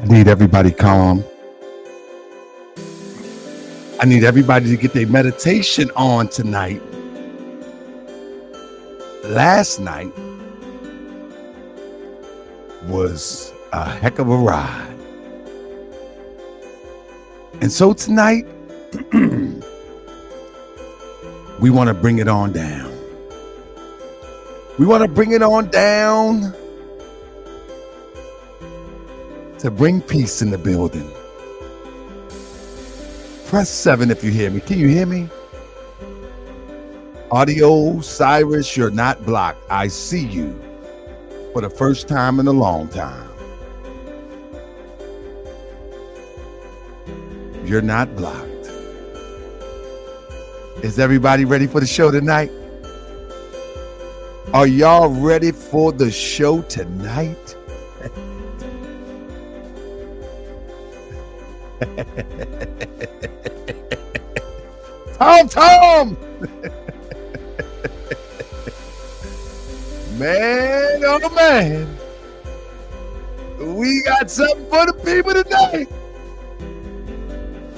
I need everybody calm. I need everybody to get their meditation on tonight. Last night was a heck of a ride. And so tonight, we want to bring it on down. We want to bring it on down to bring peace in the building. Press 7 if you hear me. Can you hear me? Audio, Cyrus, you're not blocked. I see you for the first time in a long time. You're not blocked. Is everybody ready for the show tonight? Are y'all ready for the show tonight? Tom! Man, oh man. We got something for the people tonight.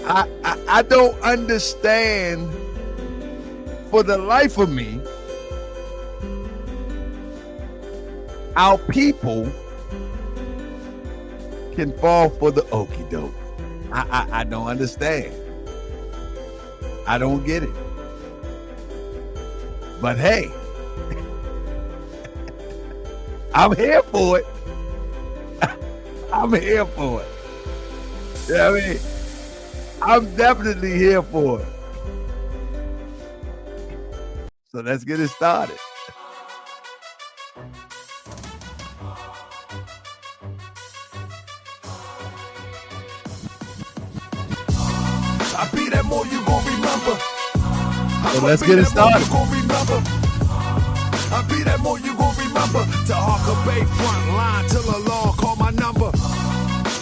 I don't understand for the life of me how people can fall for the okie doke. I don't understand. I don't get it. But hey, I'm here for it. I'm here for it. You know what I mean? I'm definitely here for it. So let's get it started. I be that more you gon' remember. So let's get it started. I be that more you gon' remember. To Harker Bay front line till the law call my number.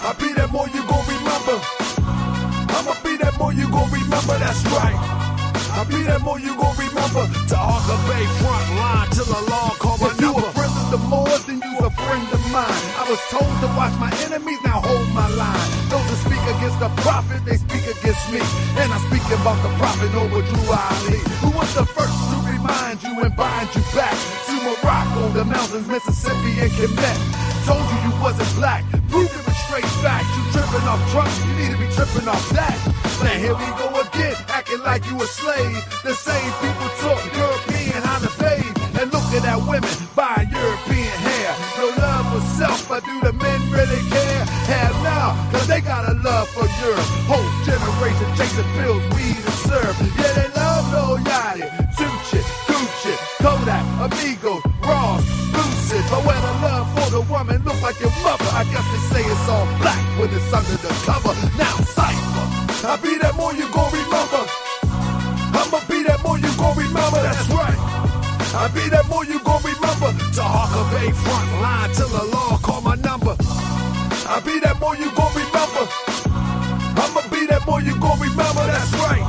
I be that more you gon' remember. I'ma be that more you gon' remember, that's right. I be that more you gon' remember. To Harker Bay front line till the law call my number. If you a friend of the Moors, then you a friend of mine. I was told to watch my enemies, now hold my line. Those that speak against the prophet, they speak against me. And I'm speaking about the prophet over Drew Ali, who was the first to remind you and bind you back to Morocco, the mountains, Mississippi, and Quebec. Told you you wasn't black, proved it with straight facts. You tripping off drugs, you need to be tripping off that. Now here we go again, acting like you a slave. The same people talk European how to bathe, and looking at women buying European hair. No love for self, but do the men really care? Hell no, cause they got a love for Europe. Whole generation chasing pills, weed and syrup. Yeah, they love Lil Yachty, Tucci, Gucci, Kodak, Amigos, Ross, Lucid. But when the love for the woman look like your mother, I guess they say it's all black when it's under the cover. Now cypher, I be that more you gon' remember. I'ma be that more you gon' remember, that's right. I be that more you gon' remember. To Harker Bay front line till the law call my number. I be that more you gon' remember. I'ma be that more you gon' remember, that's right.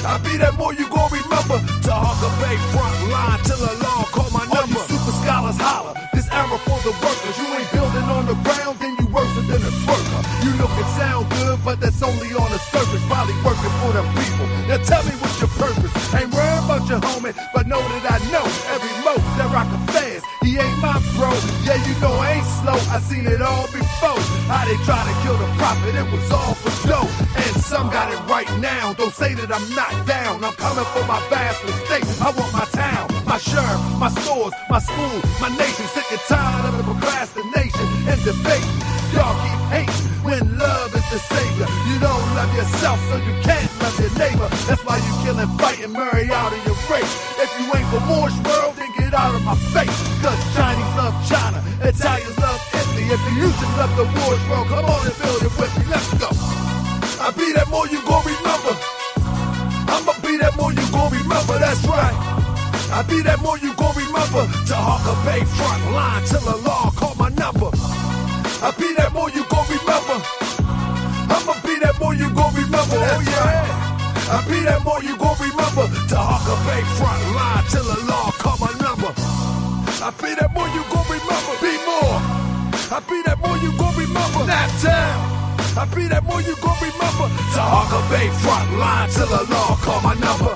I be that more you gon' remember. To Harker Bay front line till the law call my number. All you super scholars holler, this era for the workers. You ain't building on the ground, then you worse than a twerker. You look and sound good, but that's only on the surface. Probably working for the people. Now tell me what's your purpose. Ain't worried about your homie, but know that I know every mo that rock a fast. He ain't my bro. Yeah, you know I ain't slow. I seen it all before. How they try to kill the prophet, it was all for dough. And some got it right now. Don't say that I'm not down. I'm coming for my vast estate. I want my town, my sheriff, my stores, my school, my nation. Sick and tired of the procrastination and debate. Y'all keep hating when love is the savior. You don't love yourself, so you can't love your neighbor. That's why you kill and fight and marry out of your race. If you ain't for Moorish world, then get out of my face. Cause Chinese love China, Italians love Italy. If you used to love the Moorish world, come on and build it with me, let's go. I be that more you gon' remember. I'ma be that more you gon' remember, that's right. I be that more you gon' remember. To Harker Bay front line till the law call my number. I be that more you gon' remember. I'ma be that more you gon' remember, oh yeah. I be that more you gon' remember. To Harker Bay front line till the law call my number. I be that more you gon' remember. Be more. I be that more you you gon' remember. Nap Town. I be that more you gon' remember. Tahaka Bay front line till the law call my number.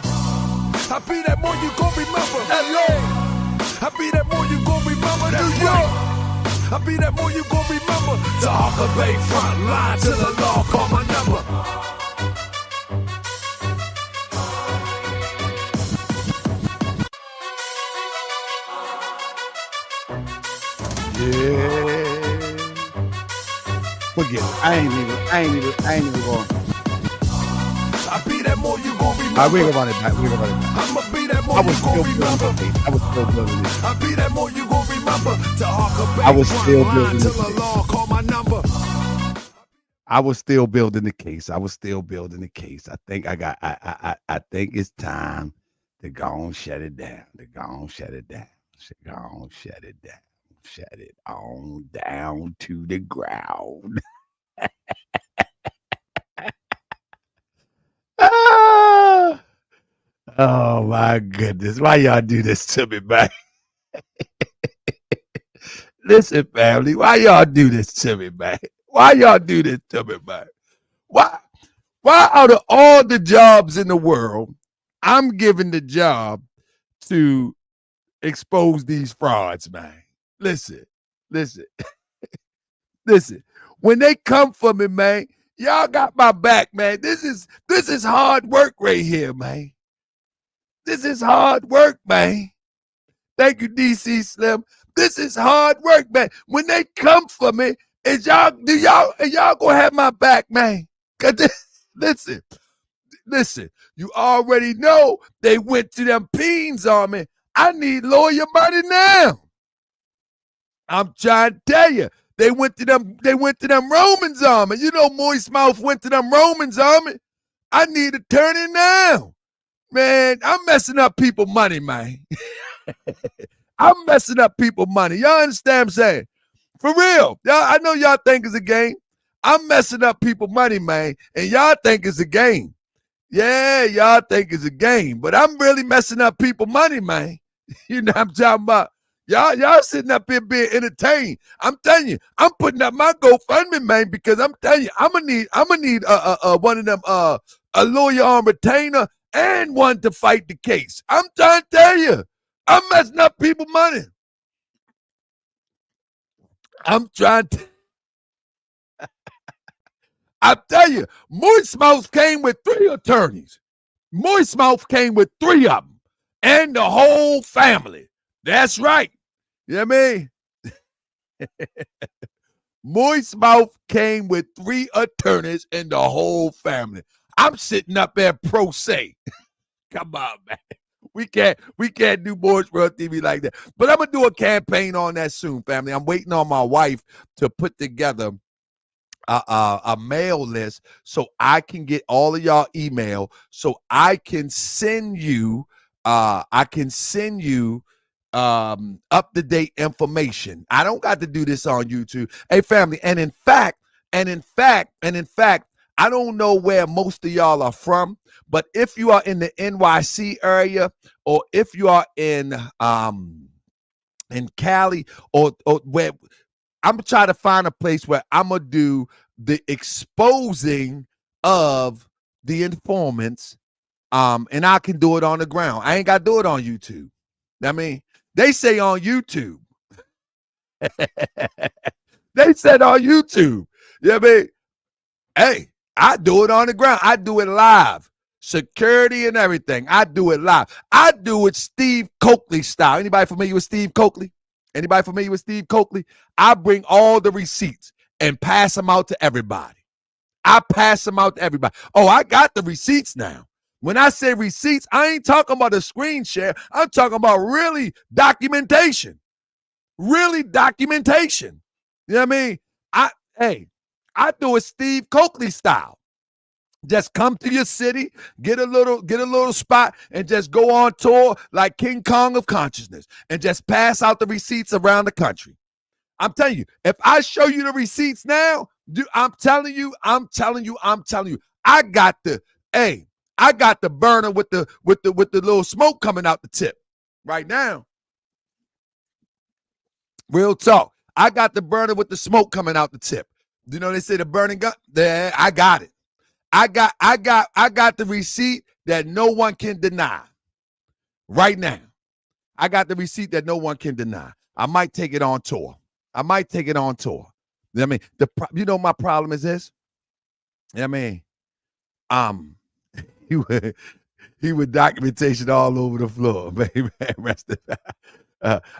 I be that more you gon' remember. LA. I be that more you gon' remember. New York. I be that more you gon' remember. Tahaka Bay front line till the law call my number. Yeah. Forget it. I ain't even going. I be that more you gon' remember. I we gonna run it back. I'ma be that more I was you gon' still remember. building it. I was still building it. I be that more you gon' remember. Tahaka Bay I was front still line building till it. the law call my number. I was still building the case. I think I think it's time to go and shut it down. Shut it on down to the ground. Ah! Oh my goodness. Why y'all do this to me, man? Listen, family, why y'all do this to me, man? Why out of all the jobs in the world, I'm giving the job to expose these frauds, man? Listen. When they come for me, man, y'all got my back, man. This is hard work right here, man. This is hard work, man. Thank you, DC Slim. This is hard work, man. When they come for me, y'all gonna have my back, man? Listen. You already know they went to them peens on me. I need lawyer money now. I'm trying to tell you, they went to them Romans on me. You know, Moist Mouth went to them Romans on me. I need attorney now. Man, I'm messing up people money, man. I'm messing up people money. Y'all understand what I'm saying? For real. Y'all, I know y'all think it's a game. I'm messing up people money, man. And y'all think it's a game. Yeah, y'all think it's a game. But I'm really messing up people money, man. You know what I'm talking about? Y'all sitting up here being entertained. I'm telling you, I'm putting up my GoFundMe, man, because I'm telling you, I'm gonna need one of them a lawyer on retainer and one to fight the case. I'm trying to tell you, I'm messing up people money. I'm trying to. I tell you, Moist Mouth came with 3 attorneys. Moist Mouth came with 3 of them, and the whole family. That's right. You know what I mean? Moist Mouth came with 3 attorneys and the whole family. I'm sitting up there pro se. Come on, man. We can't do Boys World TV like that. But I'm gonna do a campaign on that soon, family. I'm waiting on my wife to put together a mail list so I can get all of y'all email so I can send you up-to-date information. I don't got to do this on YouTube. Hey, family, and in fact, I don't know where most of y'all are from, but if you are in the NYC area or if you are in Cali or where, I'm gonna try to find a place where I'm gonna do the exposing of the informants, and I can do it on the ground. I ain't gotta do it on YouTube. I mean, they say on YouTube. They said on YouTube. You know what I mean? Hey, I do it on the ground. I do it live. Security and everything. I do it live. I do it Steve Coakley style. Anybody familiar with Steve Coakley? I bring all the receipts and pass them out to everybody. Oh, I got the receipts now. When I say receipts, I ain't talking about a screen share. I'm talking about really documentation. You know what I mean? I do it Steve Coakley style. Just come to your city, get a little spot, and just go on tour like King Kong of consciousness, and just pass out the receipts around the country. I'm telling you, if I show you the receipts now, I'm telling you, I got the burner with the little smoke coming out the tip right now. Real talk. I got the burner with the smoke coming out the tip. You know, they say the burning gun. There, I got it. I got the receipt that no one can deny. Right now. I got the receipt that no one can deny. I might take it on tour. You know what I mean? You know my problem is this? You know what I mean? He would documentation all over the floor, baby.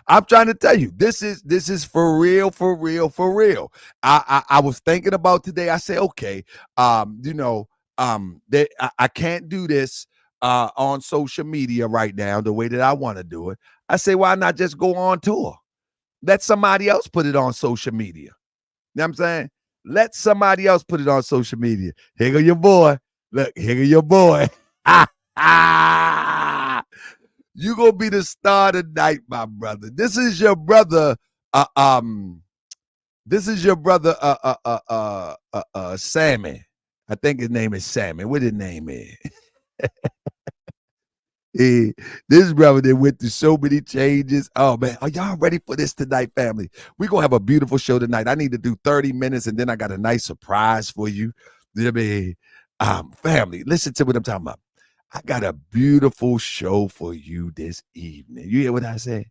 I'm trying to tell you, this is for real. I was thinking about today. I said, okay, I can't do this on social media right now the way that I want to do it. I say, why not just go on tour? Let somebody else put it on social media. You know what I'm saying? Let somebody else put it on social media. Here go your boy. Look, here go your boy. You gonna be the star tonight, my brother. This is your brother. This is your brother. Sammy. I think his name is Sammy. What his name is? This brother that went through so many changes. Oh man, are y'all ready for this tonight, family? We're gonna have a beautiful show tonight. I need to do 30 minutes and then I got a nice surprise for you. You know what I mean? Family, listen to what I'm talking about. I got a beautiful show for you this evening. You hear what I say?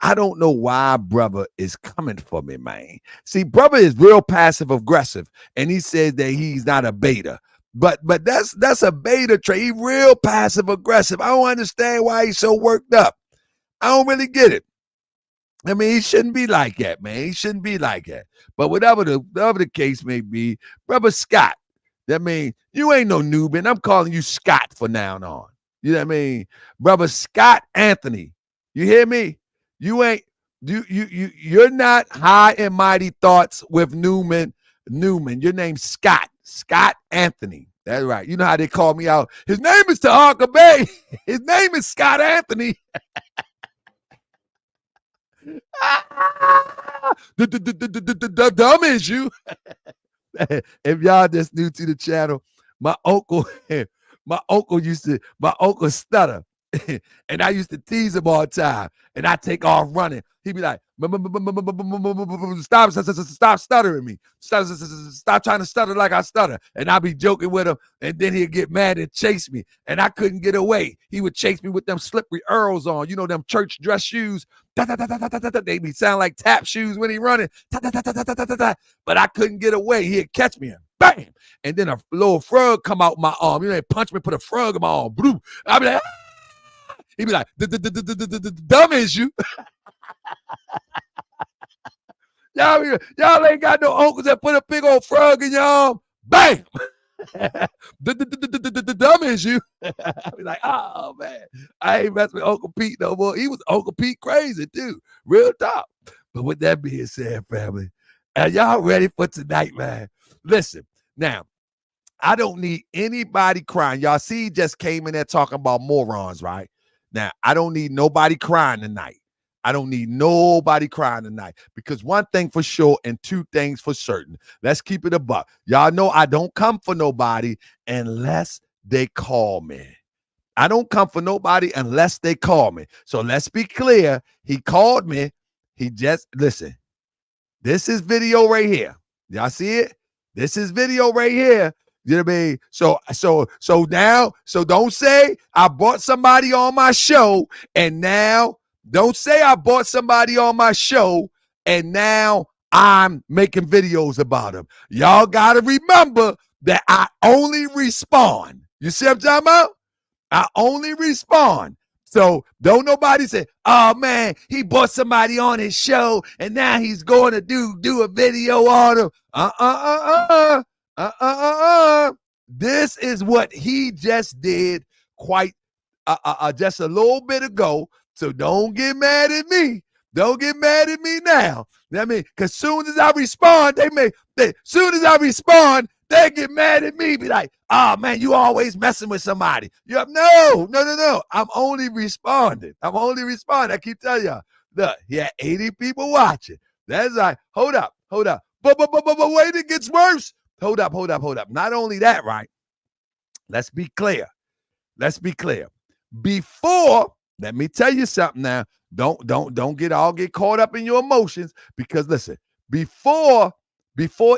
I don't know why brother is coming for me, man. See, brother is real passive aggressive, and he says that he's not a beta. But that's a beta trait. He real passive aggressive. I don't understand why he's so worked up. I don't really get it. I mean, he shouldn't be like that, man. He shouldn't be like that. But whatever the case may be, brother Scott, that mean you ain't no NUBEN. I'm calling you Scott from now on. You know what I mean? Brother Scott Anthony. You hear me? You ain't you're not high and mighty thoughts with Newman. Your name's Scott. Scott Anthony. That's right. You know how they call me out. His name is Tahaka Bay. His name is Scott Anthony. The dumb is you. If y'all just new to the channel, my uncle stutter. And I used to tease him all the time. And I take off running. He'd be like, stop stuttering me. Stop trying to stutter like I stutter. And I'd be joking with him. And then he'd get mad and chase me. And I couldn't get away. He would chase me with them slippery Earls on. You know, them church dress shoes. They be sound like tap shoes when he running. But I couldn't get away. He'd catch me and bam. And then a little frog come out my arm. You know, they punch me, put a frog in my arm. I'd be like, he'd be like, dumb is you. Y'all ain't got no uncles that put a big old frog in your arm. Bam! The dumb is you. I be like, oh man, I ain't messing with Uncle Pete no more. He was Uncle Pete crazy too. Real talk. But with that being said, family, are y'all ready for tonight, man? Listen, now, I don't need anybody crying. Y'all see, he just came in there talking about morons, right? Now, I don't need nobody crying tonight. Because one thing for sure and two things for certain. Let's keep it a buck. Y'all know I don't come for nobody unless they call me. I don't come for nobody unless they call me. So let's be clear. He called me. Listen. This is video right here. Y'all see it? This is video right here. You know what I mean? So now, don't say I bought somebody on my show and now don't say I bought somebody on my show and now I'm making videos about them. Y'all got to remember that I only respond. You see what I'm talking about? I only respond. So don't nobody say, oh man, he bought somebody on his show and now he's going to do a video on him. This is what he just did just a little bit ago. So don't get mad at me. Don't get mad at me now. I mean, because soon as I respond, they get mad at me. Be like, oh man, you always messing with somebody. No. I'm only responding. I keep telling y'all. Look, he had 80 people watching. That's like, hold up. But wait, it gets worse. Hold up. Not only that, right? Let's be clear. Before, let me tell you something now. Don't get caught up in your emotions because listen, before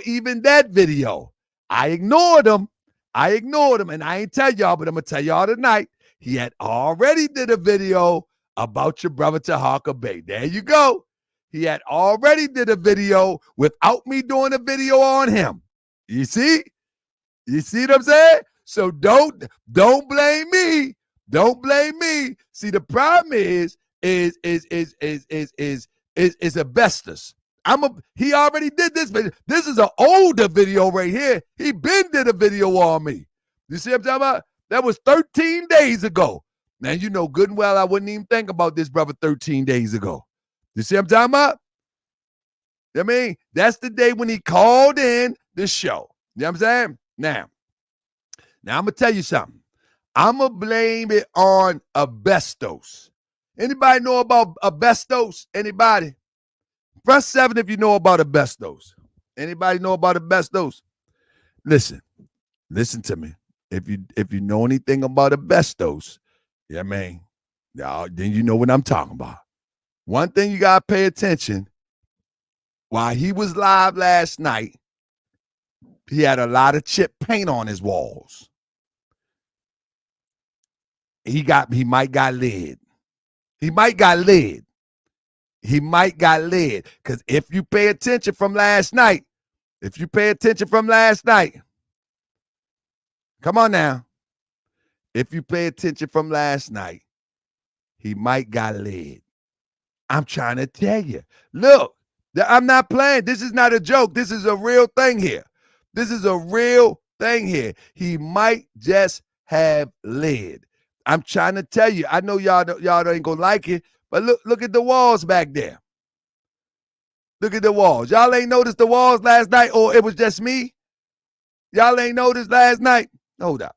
even that video. I ignored him. And I ain't tell y'all, but I'm gonna tell y'all tonight. He had already did a video about your brother Tahaka Bay. There you go. He had already did a video without me doing a video on him. You see? You see what I'm saying? So don't blame me. Don't blame me. See, the problem is asbestos. He already did this, but this is an older video right here. He been did a video on me. You see what I'm talking about? That was 13 days ago. Now, you know good and well I wouldn't even think about this brother 13 days ago. You see what I'm talking about? I mean, that's the day when he called in the show. You know what I'm saying? Now I'm going to tell you something. I'm going to blame it on asbestos. Anybody know about asbestos? Anybody? Press 7 if you know about asbestos. Anybody know about asbestos? Listen to me. If you know anything about asbestos, yeah, man, then you know what I'm talking about. One thing you gotta pay attention. While he was live last night, he had a lot of chip paint on his walls. He might got lead. He might got lead. Because if you pay attention from last night, come on now. If you pay attention from last night, he might got lead. I'm trying to tell you. Look, I'm not playing. This is not a joke. This is a real thing here. He might just have lead. I'm trying to tell you. I know y'all ain't gonna like it, but look at the walls back there. Look at the walls. Y'all ain't noticed the walls last night, or it was just me? Y'all ain't noticed last night? Hold up.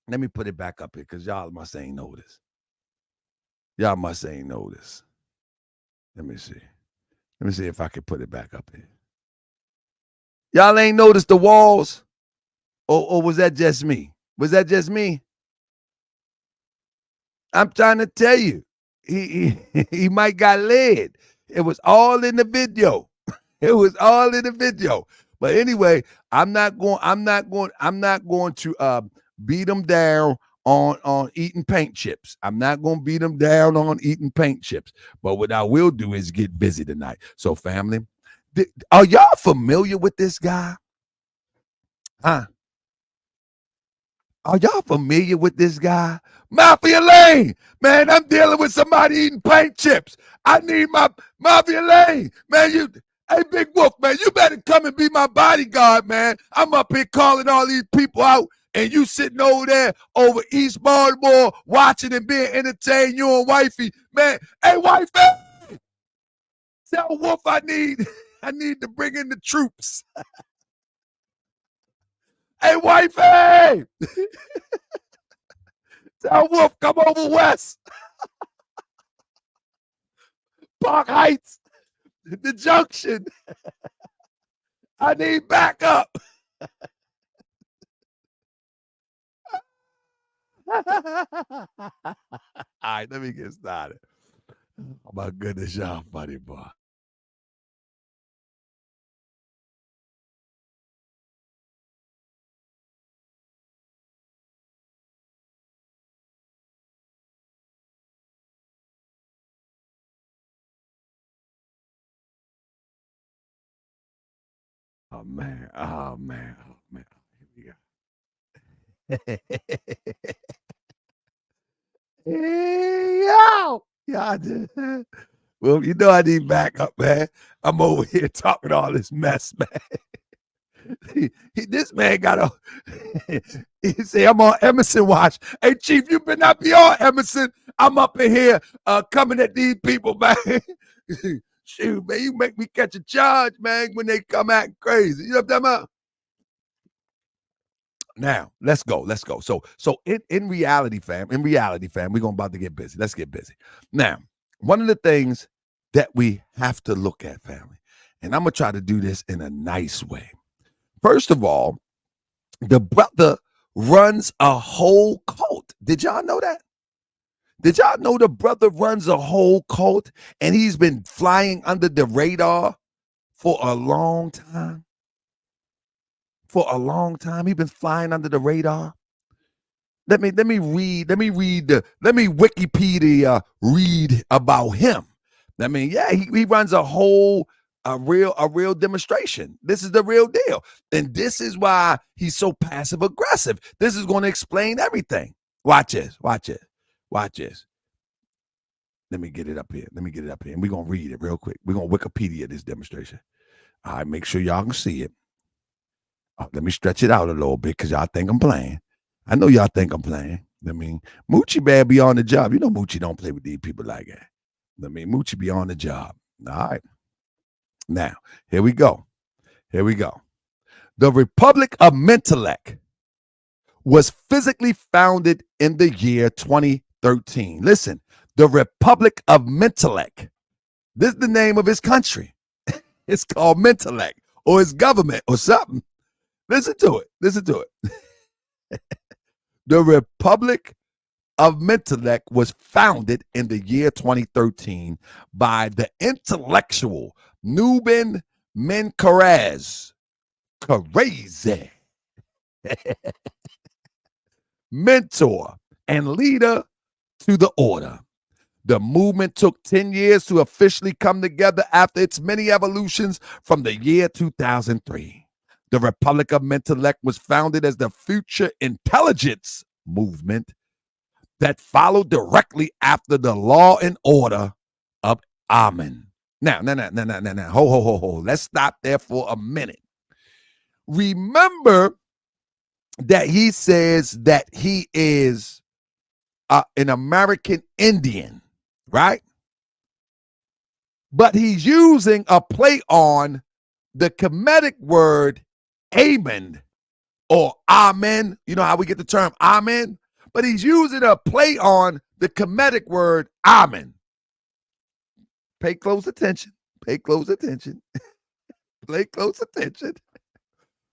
Let me put it back up here because y'all must ain't noticed. Let me see. Let me see if I can put it back up here. Y'all ain't noticed the walls? Or was that just me? I'm trying to tell you. He might got lead. It was all in the video. But anyway, I'm not going to beat him down on eating paint chips. I'm not going to beat him down on eating paint chips. But what I will do is get busy tonight. So family, are y'all familiar with this guy? Huh? Are y'all familiar with this guy? Mafia Lane, man, I'm dealing with somebody eating paint chips. I need my Mafia Lane, man. Hey, Big Wolf, man, you better come and be my bodyguard, man. I'm up here calling all these people out, and you sitting over there over East Baltimore watching and being entertained, you and wifey. Man, hey, wifey, tell Wolf I need to bring in the troops. Hey, wifey, tell Wolf come over west. Park Heights, the junction. I need backup. All right, let me get started. Oh my goodness, y'all funny, boy. Oh man. Here we go. Yo. Well, you know I need backup, man. I'm over here talking all this mess, man. This man got he say I'm on Emerson watch. Hey, Chief, you better not be on Emerson. I'm up in here coming at these people, man. Shoot, man, you make me catch a charge, man, when they come acting crazy. You know what I'm talking about? Now, let's go. So in reality, fam, we're about to get busy. Let's get busy. Now, one of the things that we have to look at, family, and I'm going to try to do this in a nice way. First of all, the brother runs a whole cult. Did y'all know that? Did y'all know the brother runs a whole cult and he's been flying under the radar for a long time. For a long time. He's been flying under the radar. Let me Wikipedia read about him. I mean, yeah, he runs a real demonstration. This is the real deal. And this is why he's so passive aggressive. This is going to explain everything. Watch this. Watch this. Let me get it up here. And we're going to read it real quick. We're going to Wikipedia this demonstration. All right, make sure y'all can see it. Oh, let me stretch it out a little bit because y'all think I'm playing. I know y'all think I'm playing. I mean, Moochie better be on the job. You know Moochie don't play with these people like that. I mean, Moochie be on the job. All right. Now, here we go. The Republic of Mentellect was physically founded in the year 2013. Listen, the Republic of Mentellect. This is the name of his country. It's called Mentellect, or his government or something. Listen to it. The Republic of Mentellect was founded in the year 2013 by the intellectual NUBEN MENKARAYZZ, mentor and leader to the order. The movement took 10 years to officially come together after its many evolutions from the year 2003. The Republic of Mentellect was founded as the future intelligence movement that followed directly after the law and order of Amen. Now, ho. Let's stop there for a minute. Remember that he says that he is an American Indian, right? But he's using a play on the Kemetic word amen or amen. You know how we get the term amen? But he's using a play on the Kemetic word amen. Pay close attention. Pay close attention.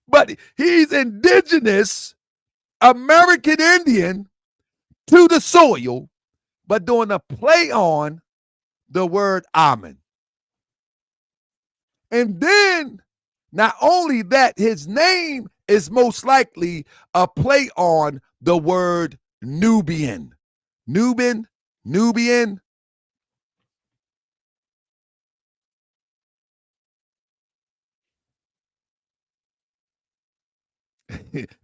But he's indigenous American Indian to the soil, but doing a play on the word amen. And then, not only that, his name is most likely a play on the word Nubian. Nubian.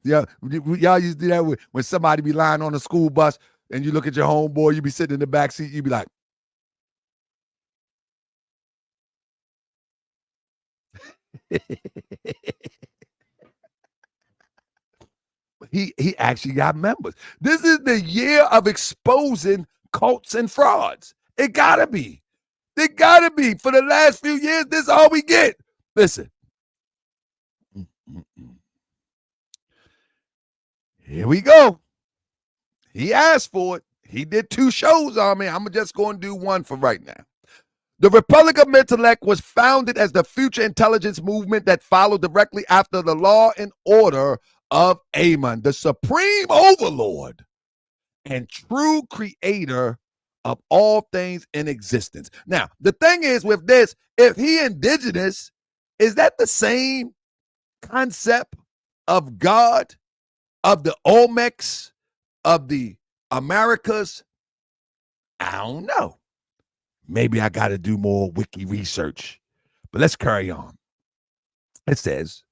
Yeah, y'all used to do that when somebody be lying on a school bus and you look at your homeboy, you be sitting in the back seat, you be like, he actually got members. This is the year of exposing cults and frauds. It gotta be. For the last few years, this is all we get. Listen. Here we go. He asked for it. He did 2 shows on me. I'm just going to do one for right now. The Republic of Mentellect was founded as the future intelligence movement that followed directly after the law and order of Amen, the supreme overlord and true creator of all things in existence. Now, the thing is with this, if he indigenous, is that the same concept of God, of the Olmecs, of the Americas? I don't know. Maybe I got to do more wiki research, but let's carry on. It says,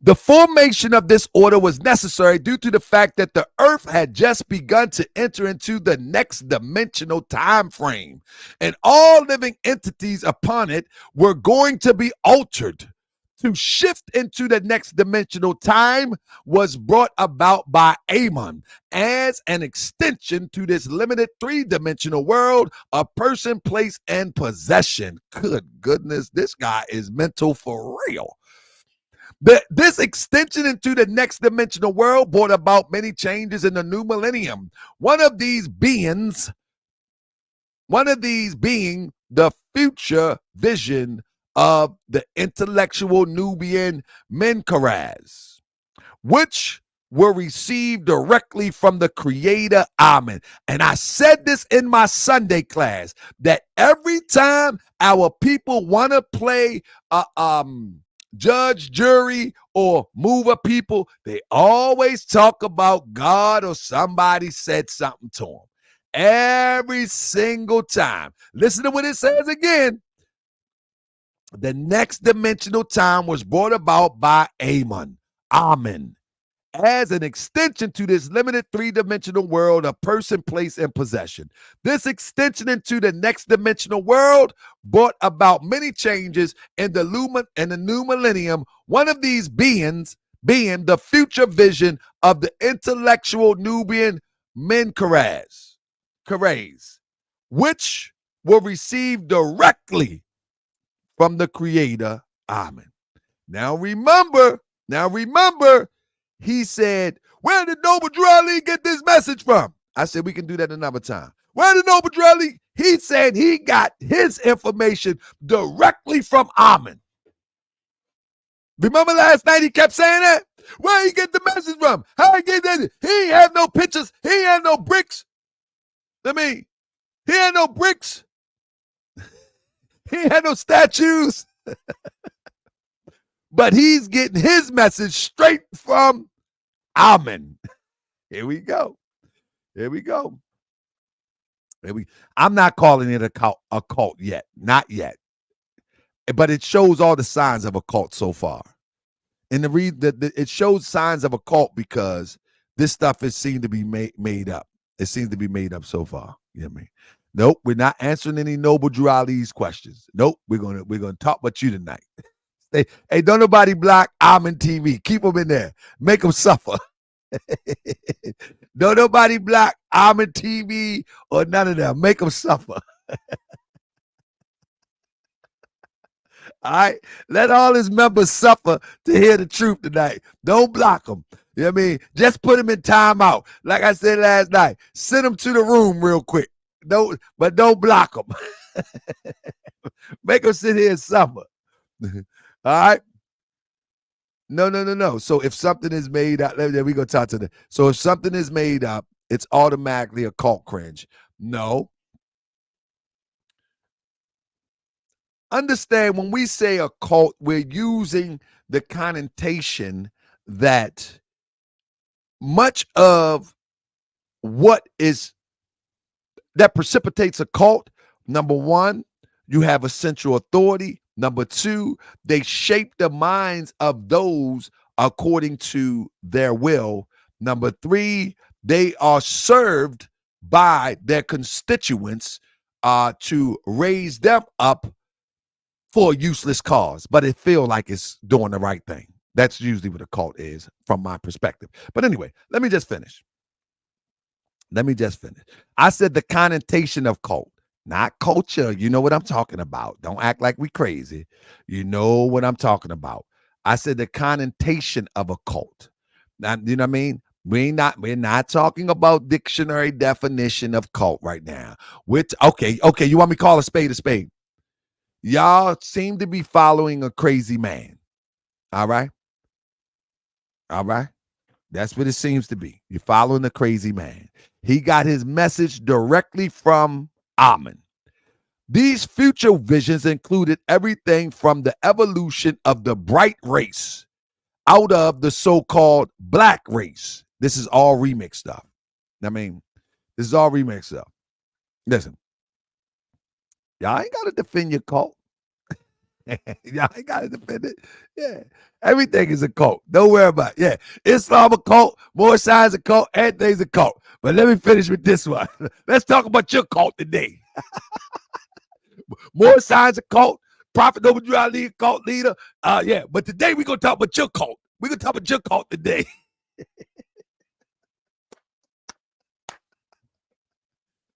the formation of this order was necessary due to the fact that the earth had just begun to enter into the next dimensional time frame, and all living entities upon it were going to be altered. To shift into the next dimensional time was brought about by Amen as an extension to this limited 3-dimensional world of person, place, and possession. Good goodness, this guy is mental for real. This extension into the next dimensional world brought about many changes in the new millennium. One of these being the future vision of the intellectual Nubian Menkarazz, which will receive directly from the Creator. Amen. And I said this in my Sunday class that every time our people want to play judge, jury, or mover people, they always talk about God or somebody said something to them. Every single time. Listen to what it says again. The next dimensional time was brought about by Amen. As an extension to this limited three-dimensional world of person, place, and possession. This extension into the next dimensional world brought about many changes in the new millennium, one of these being the future vision of the intellectual Nuben Menkarayzz, which will receive directly from the Creator. Amen. Now remember, he said, where did Noble Drew get this message from? I said, we can do that another time. Where did Noble Drew? He said he got his information directly from Amen. Remember last night he kept saying that? Where he get the message from? How he get that? He ain't have no pictures. He ain't have no bricks. He had no bricks. He ain't had no statues. But he's getting his message straight from Amen. Here we go. I'm not calling it a cult yet. Not yet. But it shows all the signs of a cult so far. And it shows signs of a cult because this stuff is seen to be made up. It seems to be made up so far. You know what I mean? Nope, we're not answering any Noble Drew Ali's questions. Nope, we're gonna talk about you tonight. Hey, don't nobody block MWtv. Keep them in there. Make them suffer. Don't nobody block MWtv or none of them. Make them suffer. All right? Let all his members suffer to hear the truth tonight. Don't block them. You know what I mean? Just put them in timeout. Like I said last night, send them to the room real quick. But don't block them. Make them sit here and suffer. All right. No. So if something is made up, we gonna talk to them. So if something is made up, it's automatically a cult cringe. No. Understand when we say a cult, we're using the connotation that much of what is that precipitates a cult. Number one, you have a central authority. Number two, they shape the minds of those according to their will. Number three, they are served by their constituents to raise them up for a useless cause, but it feels like it's doing the right thing. That's usually what a cult is from my perspective. But anyway, let me just finish. I said the connotation of cult. Not culture. You know what I'm talking about. Don't act like we crazy. You know what I'm talking about. I said the connotation of a cult. Now, you know what I mean? We're not talking about dictionary definition of cult right now. Okay. You want me to call a spade a spade? Y'all seem to be following a crazy man. All right. That's what it seems to be. You're following a crazy man. He got his message directly from Amen. These future visions included everything from the evolution of the bright race out of the so-called black race. This is all remix stuff. This is all remix stuff. Listen, y'all ain't got to defend your cult. Y'all ain't got to defend it. Yeah. Everything is a cult. Don't worry about it. Yeah. Islam a cult. More signs a cult. Everything's a cult. But let me finish with this one. Let's talk about your cult today. More signs a cult. Prophet Noble Drew Ali, cult leader. Yeah. But today we're going to talk about your cult. We're going to talk about your cult today.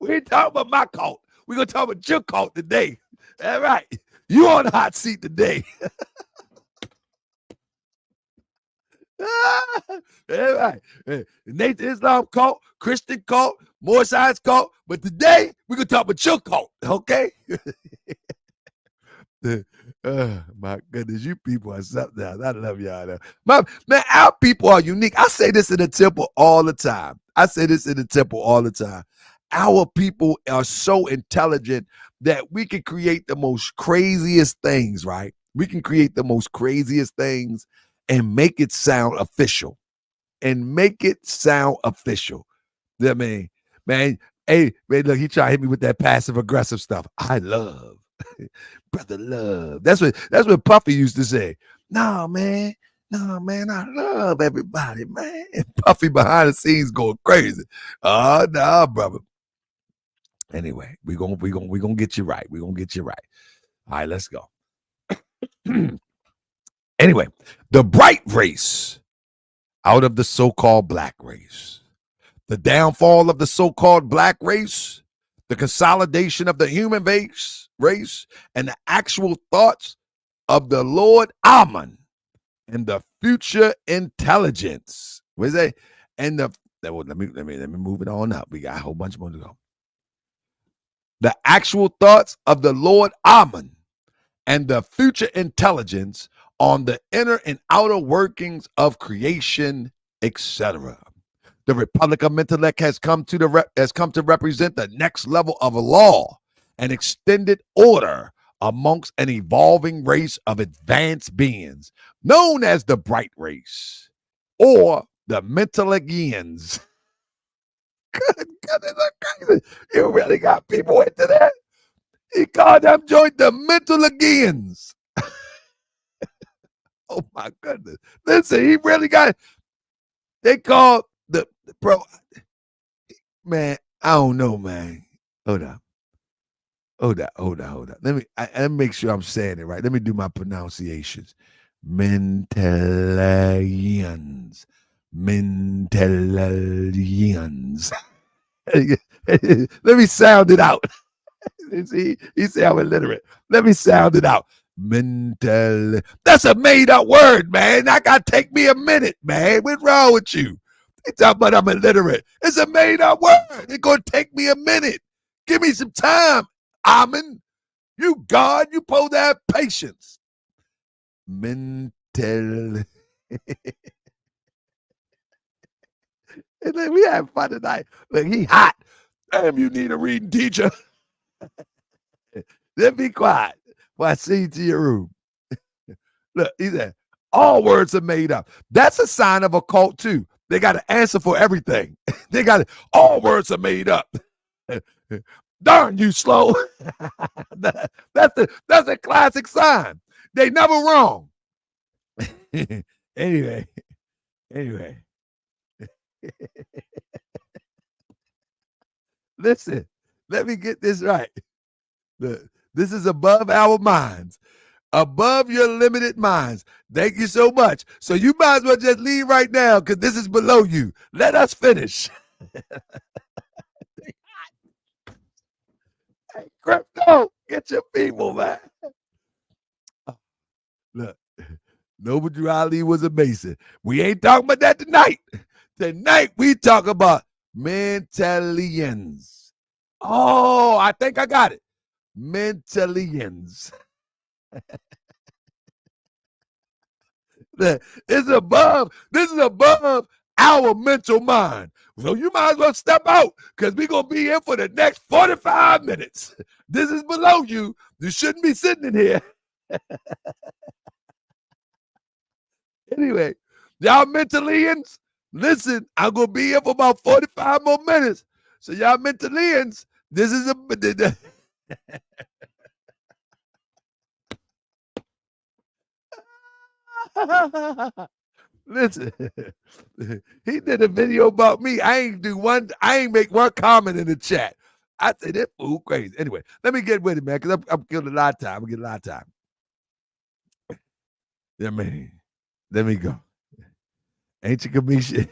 We ain't talking about my cult. We're going to talk about your cult today. All right. You on the hot seat today. All right. Nathan Islam cult, Christian cult, more science cult. But today, we're going to talk about your cult, okay? My goodness, you people are something else. I love y'all. Man, our people are unique. I say this in the temple all the time. Our people are so intelligent that we can create the most craziest things, right? We can create the most craziest things and make it sound official. I mean, man, hey, man, look, he tried to hit me with that passive aggressive stuff. I love. Brother love. That's what Puffy used to say. No, man, I love everybody, man. And Puffy behind the scenes going crazy. Oh, no, brother. Anyway, we gonna get you right. All right, let's go. Anyway, the bright race out of the so-called black race. The downfall of the so-called black race, the consolidation of the human race, and the actual thoughts of the Lord Amun and the future intelligence. What is that? And let me move it on up. We got a whole bunch more to go. The actual thoughts of the Lord Amun and the future intelligence on the inner and outer workings of creation, etc. The Republic of Mentellect has come to represent the next level of a law, an extended order amongst an evolving race of advanced beings known as the bright race or the Mentellectians. Good goodness, you really got people into that? He called them joint the Mentellectians. Oh my goodness. Listen, he really got, they called the bro. Man, I don't know, man. Hold up. Let me make sure I'm saying it right. Let me do my pronunciations. Mentellectians. Let me sound it out. See, he said I'm illiterate. Let me sound it out. Mental. That's a made up word, man. That got to take me a minute, man. What's wrong with you? They talking about I'm illiterate. It's a made up word. It's going to take me a minute. Give me some time, Amen. You God, you supposed to have patience. Mental. And then we have fun tonight. Look, he hot. Damn, you need a reading teacher. Then be quiet while I see you to your room. Look, he said, all words are made up. That's a sign of a cult, too. They got to answer for everything. They got to, all words are made up. Darn you, slow. That's a classic sign. They never wrong. Anyway. Listen, let me get this right. This is above our minds, above your limited minds. Thank you so much. So you might as well just leave right now because this is below you. Let us finish. Hey, Crypto, get your people, man. Look, Noble Ali was a Mason. We ain't talking about that tonight. Tonight we talk about Mentellectians. Oh, I think I got it. Mentellectians. This is above our mental mind. So you might as well step out because we're going to be here for the next 45 minutes. This is below you. You shouldn't be sitting in here. Anyway, y'all Mentellectians, listen, I'm going to be here for about 45 more minutes. So y'all Mentellectians, this is a... Listen, he did a video about me. I ain't make one comment in the chat. I said that fool crazy. Anyway, let me get with it, man, because I'm getting a lot of time. Yeah, man. Let me go. Ancient Commission.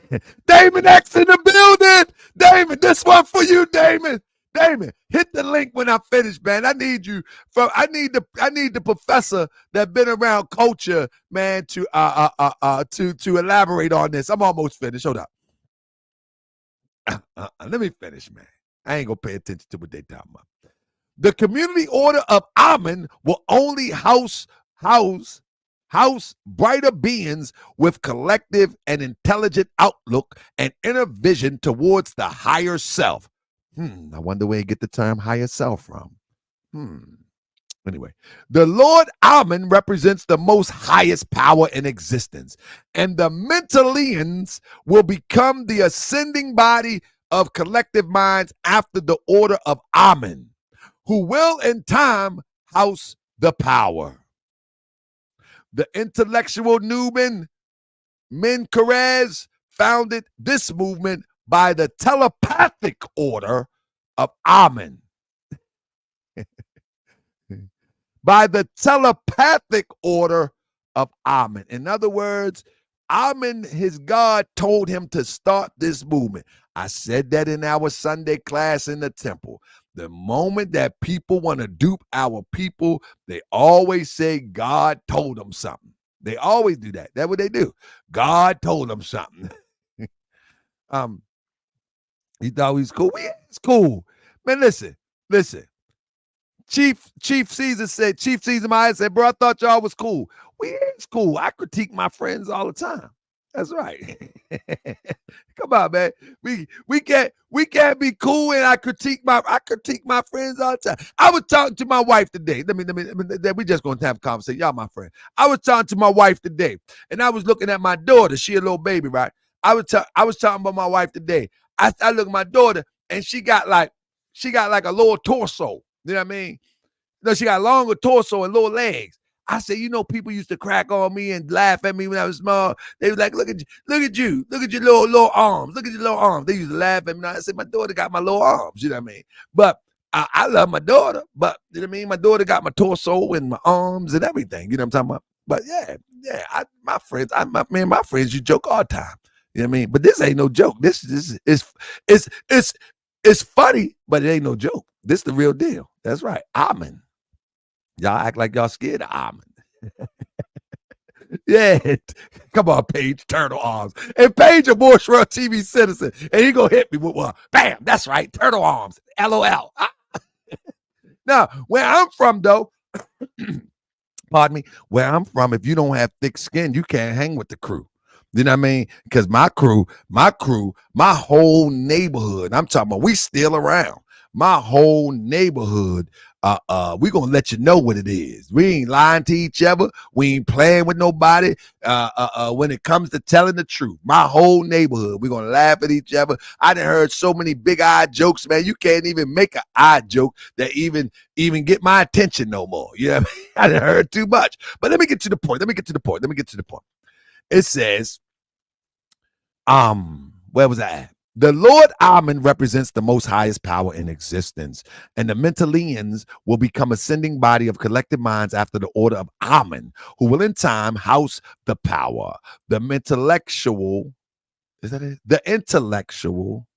Damon X in the building. Damon, this one for you, Damon. Damon, hit the link when I finish, man. I need you. I need the professor that been around culture, man, to elaborate on this. I'm almost finished. Hold up. Let me finish, man. I ain't gonna pay attention to what they talking about. The community order of Amen will only house brighter beings with collective and intelligent outlook and inner vision towards the higher self. I wonder where you get the term higher self from. Anyway, the Lord Amen represents the most highest power in existence, and the Mentelleans will become the ascending body of collective minds after the order of Amen, who will in time house the power. The intellectual NUBEN MENKARAYZZ founded this movement by the telepathic order of Amen. By the telepathic order of Amen. In other words, Amen, his God, told him to start this movement. I said that in our Sunday class in the temple. The moment that people want to dupe our people, they always say God told them something. They always do that. That's what they do. God told them something. He thought he was cool. Yeah, it's cool. Man, listen. Chief Caesar Myers said, bro, I thought y'all was cool. It's cool. I critique my friends all the time. That's right. Come on, man. We can't be cool, and I critique my friends all the time. I was talking to my wife today. We just gonna have a conversation. Y'all my friend. I was talking to my wife today, and I was looking at my daughter. She a little baby, right? I was talking about my wife today. I look at my daughter, and she got like a little torso. You know what I mean? No, she got longer torso and little legs. I said, people used to crack on me and laugh at me when I was small. They was like, look at you, look at your little arms, look at your little arms. They used to laugh at me. I said, my daughter got my little arms. You know what I mean? But I love my daughter. But you know what I mean? My daughter got my torso and my arms and everything. You know what I'm talking about? But yeah, my friends, you joke all the time. You know what I mean? But this ain't no joke. This it's funny, but it ain't no joke. This the real deal. That's right. Amen. Y'all act like y'all scared of Amen. Yeah. Come on, Paige, turtle arms. And Paige a bourgeois TV citizen. And he gonna hit me with one. Bam, that's right. Turtle arms. LOL. Now, where I'm from, though, pardon me, where I'm from, if you don't have thick skin, you can't hang with the crew. You know what I mean? Because my crew, my whole neighborhood, I'm talking about, we still around. My whole neighborhood, we gonna let you know what it is. We ain't lying to each other. We ain't playing with nobody. When it comes to telling the truth, my whole neighborhood, we gonna laugh at each other. I done heard so many big eye jokes, man. You can't even make an eye joke that even get my attention no more. You know what I mean? I done heard too much. But let me get to the point. It says, where was I at? The Lord Amen represents the most highest power in existence, and the Mentelleans will become ascending body of collective minds after the order of Amen, who will in time house the power. The intellectual, is that it? The intellectual.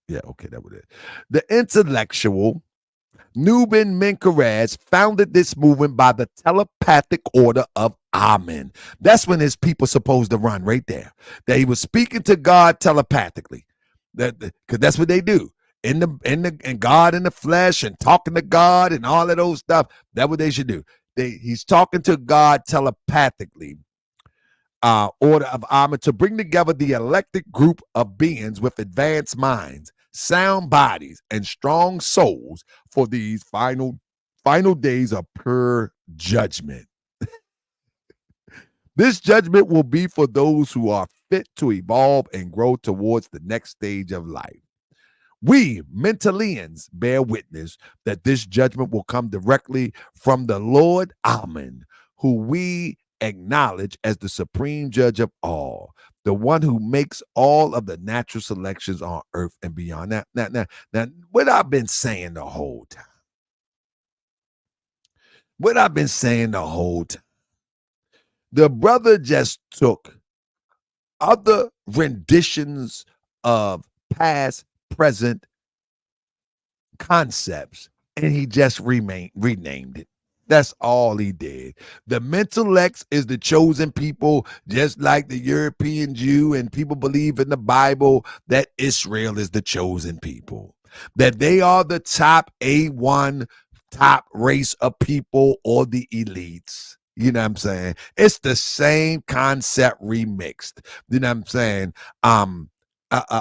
Yeah, okay, that was it. The intellectual NUBEN MENKARAYZZ founded this movement by the telepathic order of Amen. That's when his people supposed to run right there. That he was speaking to God telepathically. Because that's what they do. In God in the flesh and talking to God and all of those stuff. That's what they should do. He's talking to God telepathically. Order of Amen to bring together the electric group of beings with advanced minds, sound bodies, and strong souls for these final days of pure judgment. This judgment will be for those who are fit to evolve and grow towards the next stage of life. We, Mentelleans, bear witness that this judgment will come directly from the Lord Amen, who we acknowledge as the supreme judge of all, the one who makes all of the natural selections on earth and beyond. Now, what I've been saying the whole time. The brother just took other renditions of past, present concepts and he just renamed it. That's all he did. The Mentellect is the chosen people, just like the European Jew, and people believe in the Bible that Israel is the chosen people. that they are the top A1 top race of people or the elites. You know what I'm saying? It's the same concept remixed. You know what I'm saying?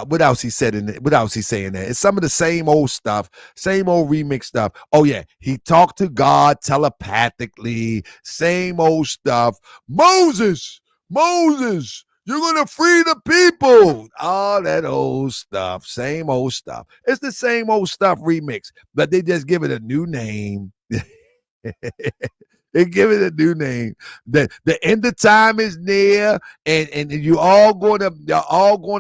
What else he said in it? What else he saying there? It's some of the same old stuff, same old remix stuff. Oh yeah, he talked to God telepathically, same old stuff. Moses, you're gonna free the people. All that old stuff, same old stuff. It's the same old stuff remix, but they just give it a new name. They give it a new name. The end of time is near, and you're all gonna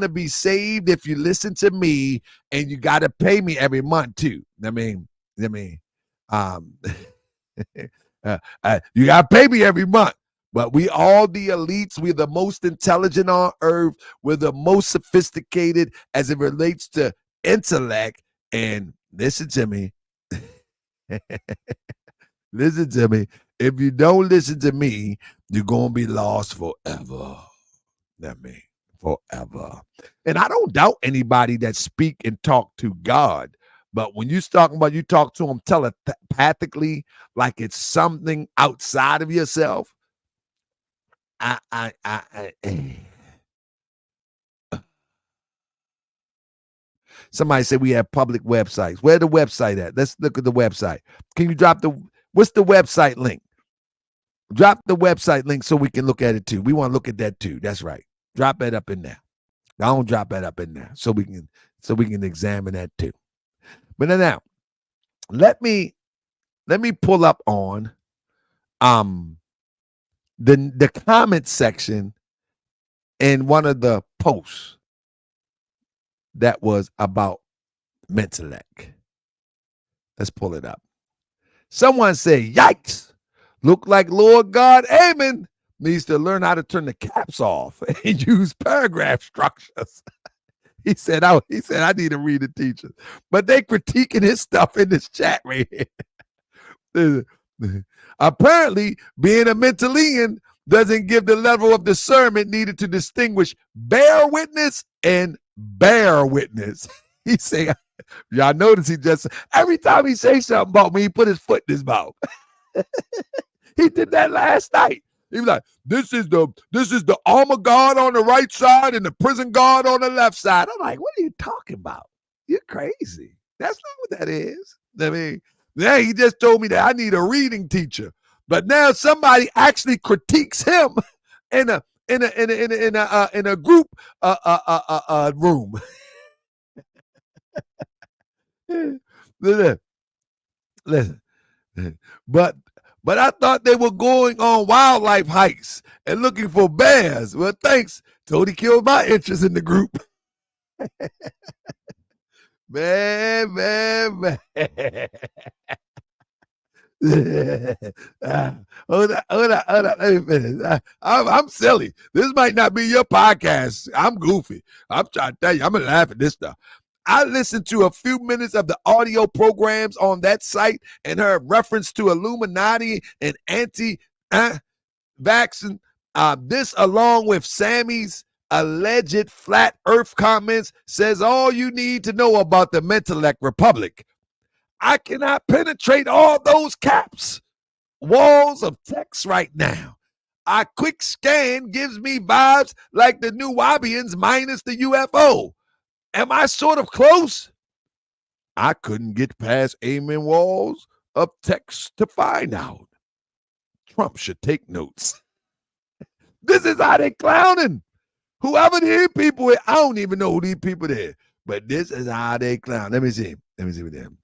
be saved if you listen to me, and you gotta pay me every month too. I mean, um, you gotta pay me every month. But we all the elites. We're the most intelligent on earth. We're the most sophisticated as it relates to intellect. And listen to me. Listen to me. If you don't listen to me, you're going to be lost forever. That means forever. And I don't doubt anybody that speak and talk to God. But when you're talking about you talk to him telepathically, like it's something outside of yourself, somebody said we have public websites. Where the website at? Let's look at the website. Can you drop what's the website link? Drop the website link so we can look at it too. We want to look at that too. That's right. Drop that up in there. I don't drop that up in there so we can examine that too. But now, let me pull up on the comment section in one of the posts that was about Mentellect. Let's pull it up. Someone said, "Yikes! Look like Lord God Amen needs to learn how to turn the caps off and use paragraph structures." He said, I need to read the teacher. But they critiquing his stuff in this chat right here. Apparently, being a Mentellean doesn't give the level of discernment needed to distinguish bear witness and bear witness. He say, y'all notice he just, every time he say something about me, he put his foot in his mouth. He did that last night. He was like, this is the armor guard on the right side and the prison guard on the left side. I'm like, what are you talking about? You're crazy. That's not what that is. I mean, yeah, he just told me that I need a reading teacher. But now somebody actually critiques him in a group room. Listen. But I thought they were going on wildlife hikes and looking for bears. Well, thanks. Tony killed my interest in the group. man. Hold on. Let me finish. I'm silly. This might not be your podcast. I'm goofy. I'm trying to tell you, I'm going to laugh at this stuff. I listened to a few minutes of the audio programs on that site and heard reference to Illuminati and anti-vaccine. This, along with Sammy's alleged flat earth comments, says all you need to know about the Mentellect Republic. I cannot penetrate all those caps, walls of text right now. A quick scan gives me vibes like the Nubians minus the UFO. Am I sort of close? I couldn't get past amen walls of text to find out. Trump should take notes. This is how they clowning. Whoever these people is, I don't even know who these people are, but this is how they clown. Let me see what they have.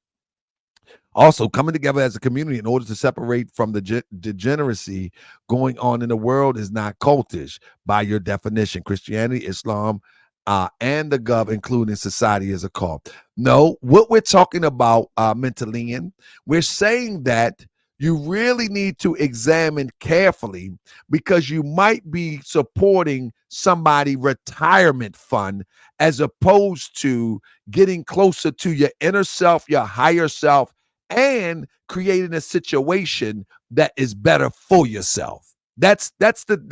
Also, coming together as a community in order to separate from the degeneracy going on in the world is not cultish by your definition. Christianity, Islam, and the gov, including society as a cult. No, what we're talking about, Mentellean, we're saying that you really need to examine carefully because you might be supporting somebody's retirement fund as opposed to getting closer to your inner self, your higher self, and creating a situation that is better for yourself. That's when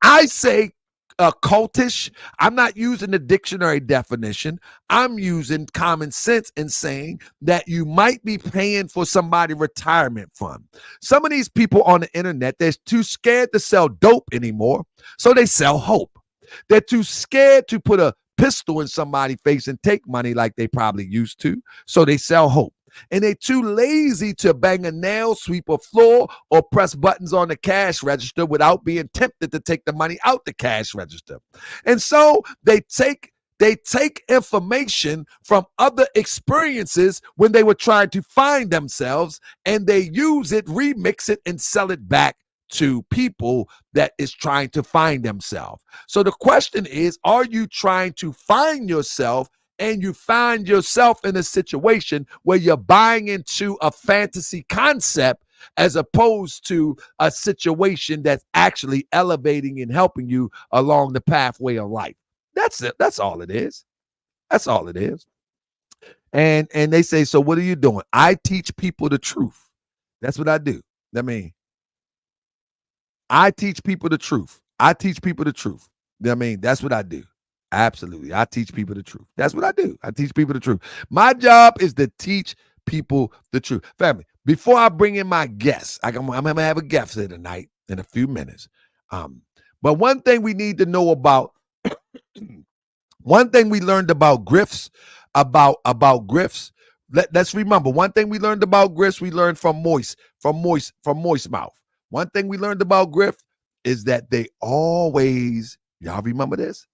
I say cultish. I'm not using the dictionary definition. I'm using common sense and saying that you might be paying for somebody's retirement fund. Some of these people on the internet, they're too scared to sell dope anymore, so they sell hope. They're too scared to put a pistol in somebody's face and take money like they probably used to, so they sell hope. And they're too lazy to bang a nail, sweep a floor, or press buttons on the cash register without being tempted to take the money out the cash register. And so they take information from other experiences when they were trying to find themselves, and they use it, remix it, and sell it back to people that is trying to find themselves. So the question is, are you trying to find yourself, and you find yourself in a situation where you're buying into a fantasy concept as opposed to a situation that's actually elevating and helping you along the pathway of life? That's it. That's all it is. That's all it is. And they say, so what are you doing? I teach people the truth. That's what I do. I mean, I teach people the truth. I teach people the truth. I mean, that's what I do. Absolutely. I teach people the truth. That's what I do. I teach people the truth. My job is to teach people the truth. Family, before I bring in my guests, I'm going to have a guest here tonight in a few minutes. But one thing we need to know about, one thing we learned about grifts, about grifts. Let's remember, one thing we learned about grifts, we learned from Moist Mouth. One thing we learned about grift is that they always, y'all remember this?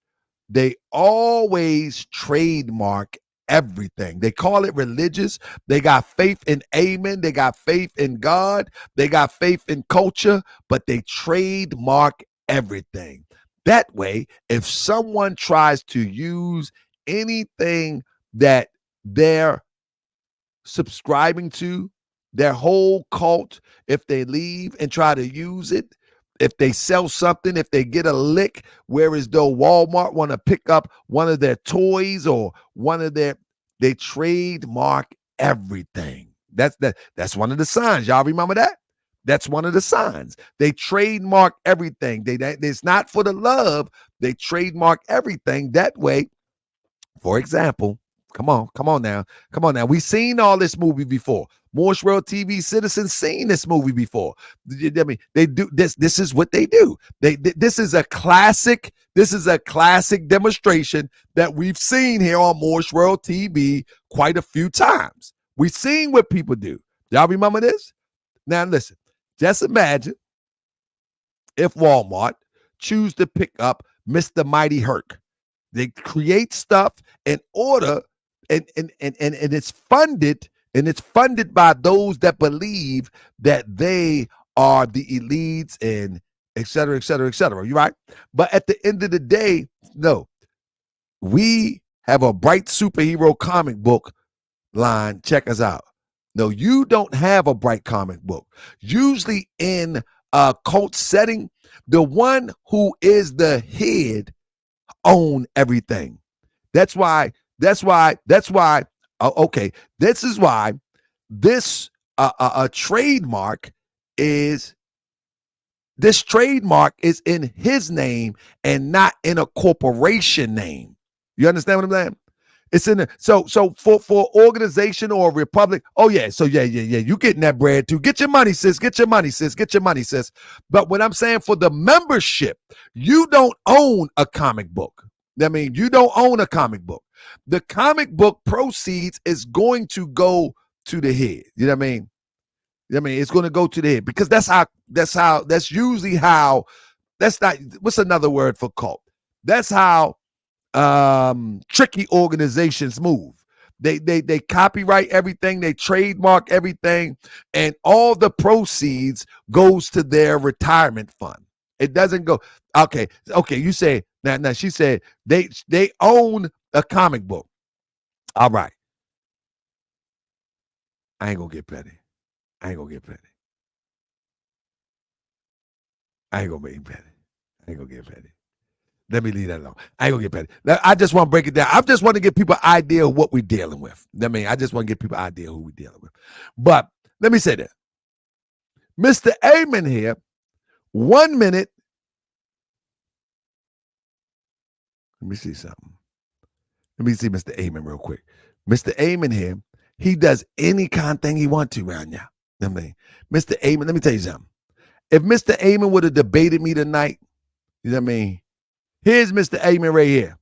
They always trademark everything. They call it religious. They got faith in Amen. They got faith in God. They got faith in culture, but they trademark everything. That way, if someone tries to use anything that they're subscribing to, their whole cult, if they leave and try to use it, if they sell something, if they get a lick, whereas though Walmart want to pick up one of their toys or one of their, they trademark everything. That's one of the signs. Y'all remember that? That's one of the signs. They trademark everything. It's not for the love. They trademark everything that way. For example, come on now. We've seen all this movie before. Morse World TV citizens seen this movie before. I mean, they do this. This is what they do. This is a classic. This is a classic demonstration that we've seen here on Morse World TV quite a few times. We've seen what people do. Y'all remember this? Now listen. Just imagine if Walmart choose to pick up Mr. Mighty Herc. They create stuff in order, and it's funded. And it's funded by those that believe that they are the elites and et cetera, et cetera, et cetera. You right? But at the end of the day, no. We have a bright superhero comic book line. Check us out. No, you don't have a bright comic book. Usually in a cult setting, the one who is the head own everything. That's why. Okay, this is why this trademark is in his name and not in a corporation name. You understand what I'm saying? It's in the so for organization or a republic. Oh yeah, so yeah. You getting that bread too? Get your money, sis. Get your money, sis. But what I'm saying, for the membership, you don't own a comic book. I mean, you don't own a comic book. The comic book proceeds is going to go to the head. You know what I mean? It's going to go to the head, because that's usually how, that's not, what's another word for cult? That's how tricky organizations move. They copyright everything, they trademark everything, and all the proceeds goes to their retirement fund. It doesn't go, okay, you say, now she said they own a comic book. All right. I ain't gonna get petty. I ain't gonna get petty. Let me leave that alone. I ain't gonna get petty. I just want to break it down. I just want to give people an idea of what we're dealing with. I just want to give people an idea of who we're dealing with. But let me say that. Mr. Amen here, 1 minute Let me see something. Let me see Mr. Amen real quick. Mr. Amen here, he does any kind of thing he wants to around y'all. I mean, Mr. Amen, let me tell you something. If Mr. Amen would have debated me tonight, you know what I mean? Here's Mr. Amen right here.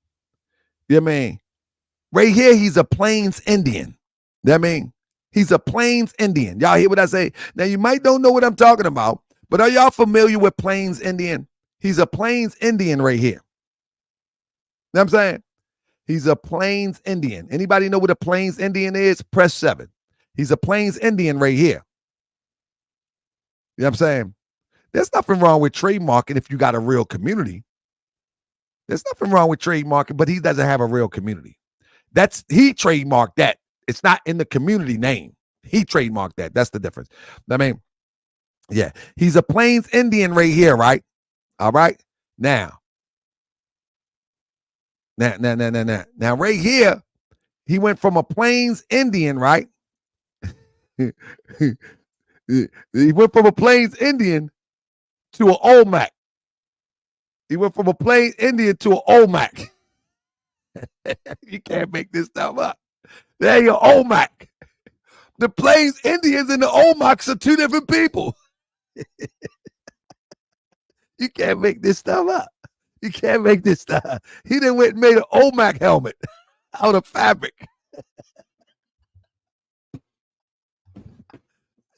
You know what I mean? Right here, he's a Plains Indian. You know what I mean? He's a Plains Indian. Y'all hear what I say? Now, you might don't know what I'm talking about, but are y'all familiar with Plains Indian? He's a Plains Indian right here. You know what I'm saying? He's a Plains Indian. Anybody know what a Plains Indian is? Press 7. He's a Plains Indian right here. You know what I'm saying? There's nothing wrong with trademarking if you got a real community. There's nothing wrong with trademarking, but he doesn't have a real community. He trademarked that. It's not in the community name. He trademarked that. That's the difference. I mean, yeah, he's a Plains Indian right here, right? All right. Now, right here, he went from a Plains Indian, right? He went from a Plains Indian to an Olmec. He went from a Plains Indian to an Olmec. You can't make this stuff up. There you Olmec. The Plains Indians and the Olmecs are two different people. You can't make this stuff up. You can't make this stuff. He done went and made an Olmec helmet out of fabric.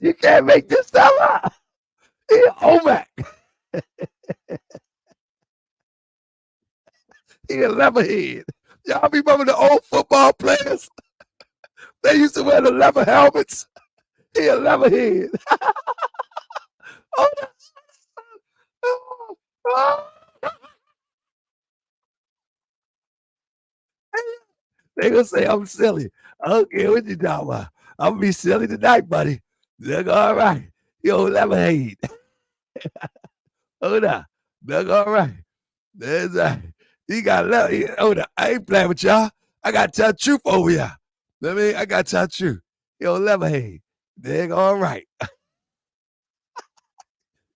You can't make this stuff up. He an Olmec. He a leatherhead. Y'all remember the old football players? They used to wear the leather helmets. He a leatherhead. Oh, they gonna say I'm silly. I don't care what you talking about. I'm gonna be silly tonight, buddy. They're all right. Yo, lemonade. Hold on. They're all right. There's he got left. Hold on. I ain't playing with y'all. I got to tell the truth over here. I mean, I got to tell the truth. Yo, lemonade. They're all right.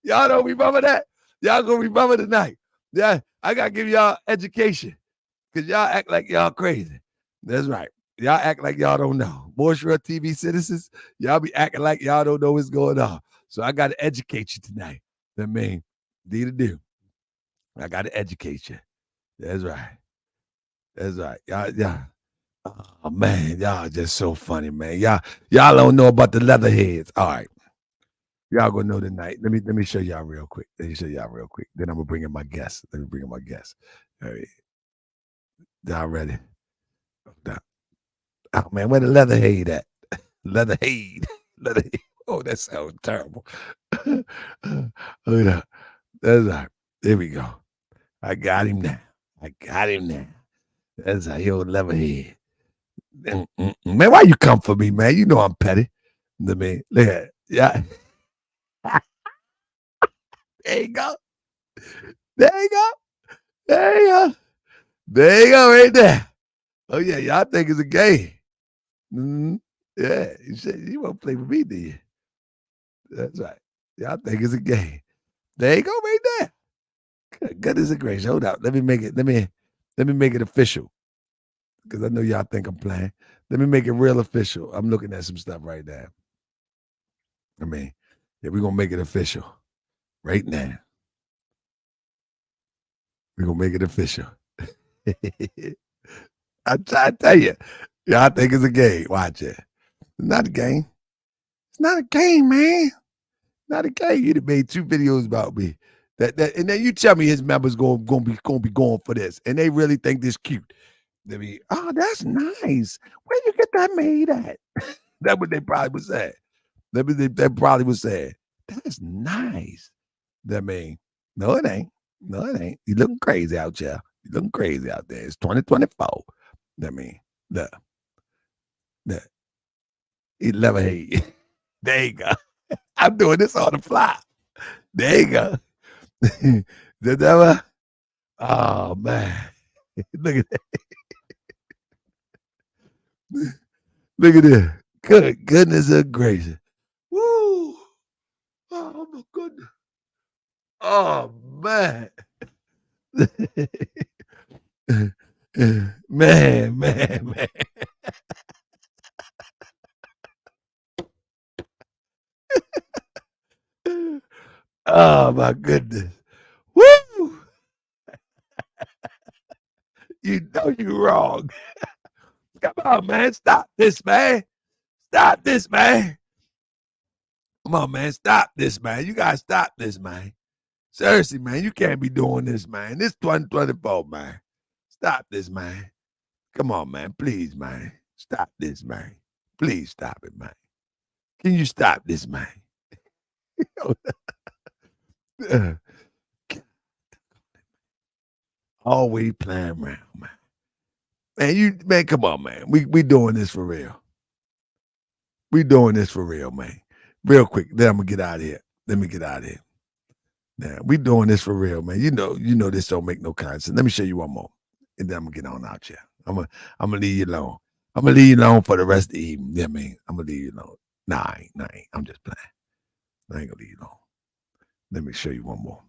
Y'all don't remember that? Y'all gonna remember tonight. Yeah, I gotta give y'all education. Cause y'all act like y'all crazy. That's right. Y'all act like y'all don't know. MWtv citizens, y'all be acting like y'all don't know what's going on. So I gotta educate you tonight. I mean, need to do. I gotta educate you. That's right. That's right. Y'all. Oh man, y'all just so funny, man. Y'all don't know about the leatherheads. All right. Y'all gonna know tonight. Let me show y'all real quick. Then I'm gonna bring in my guest. Let me bring in my guest. All right. Y'all ready? Oh man, where the leatherhead at? Leatherhead. Leatherhead. Oh, that sounds terrible. Hold up. That's all right. There we go. I got him now. That's how you old leatherhead. Man, why you come for me, man? You know I'm petty. I mean, look at it. Yeah. There you go. There you go. There you go. There you go, right there. Oh yeah, y'all think it's a game. Mm-hmm. Yeah, you won't play with me, do you? That's right. Y'all think it's a game. There you go, right there. Goodness gracious. Hold up. Let me make it official. Because I know y'all think I'm playing. Let me make it real official. I'm looking at some stuff right now. I mean, yeah, we're gonna make it official right now. We're gonna make it official. I try to tell you. Y'all think it's a game. Watch it. It's not a game. It's not a game, man. Not a game. You'd have made 2 videos about me. That and then you tell me his members gonna be going for this, and they really think this cute. They be, oh, that's nice. Where you get that made at? That's what they probably would say. They probably would say, that's nice. That mean, no, it ain't. No, it ain't. You looking crazy out there. You looking crazy out there. It's 2024. That mean, the 11 There you go. I'm doing this on the fly. There you go. The devil. Oh man. Look at that. Look at this. Good goodness of gracious. Woo. Oh my goodness. Oh man. Man. Oh my goodness. Woo! You know you wrong. Come on, man. Stop this, man. Stop this, man. Come on, man. Stop this, man. You gotta stop this, man. Seriously, man. You can't be doing this, man. This 2024, man. Stop this, man. Come on, man. Please, man. Stop this, man. Please stop it, man. Can you stop this, man? Always playing around, man. Man, come on, man. We doing this for real. We doing this for real, man. Real quick. Then I'm gonna get out of here. Let me get out of here. Now we doing this for real, man. You know this don't make no sense. Let me show you one more, and then I'm gonna get on out here. I'm gonna leave you alone. I'm gonna leave you alone for the rest of the evening. Yeah, man. I'm gonna leave you alone. Nah, I ain't. I'm just playing. I ain't gonna leave you alone. Let me show you one more.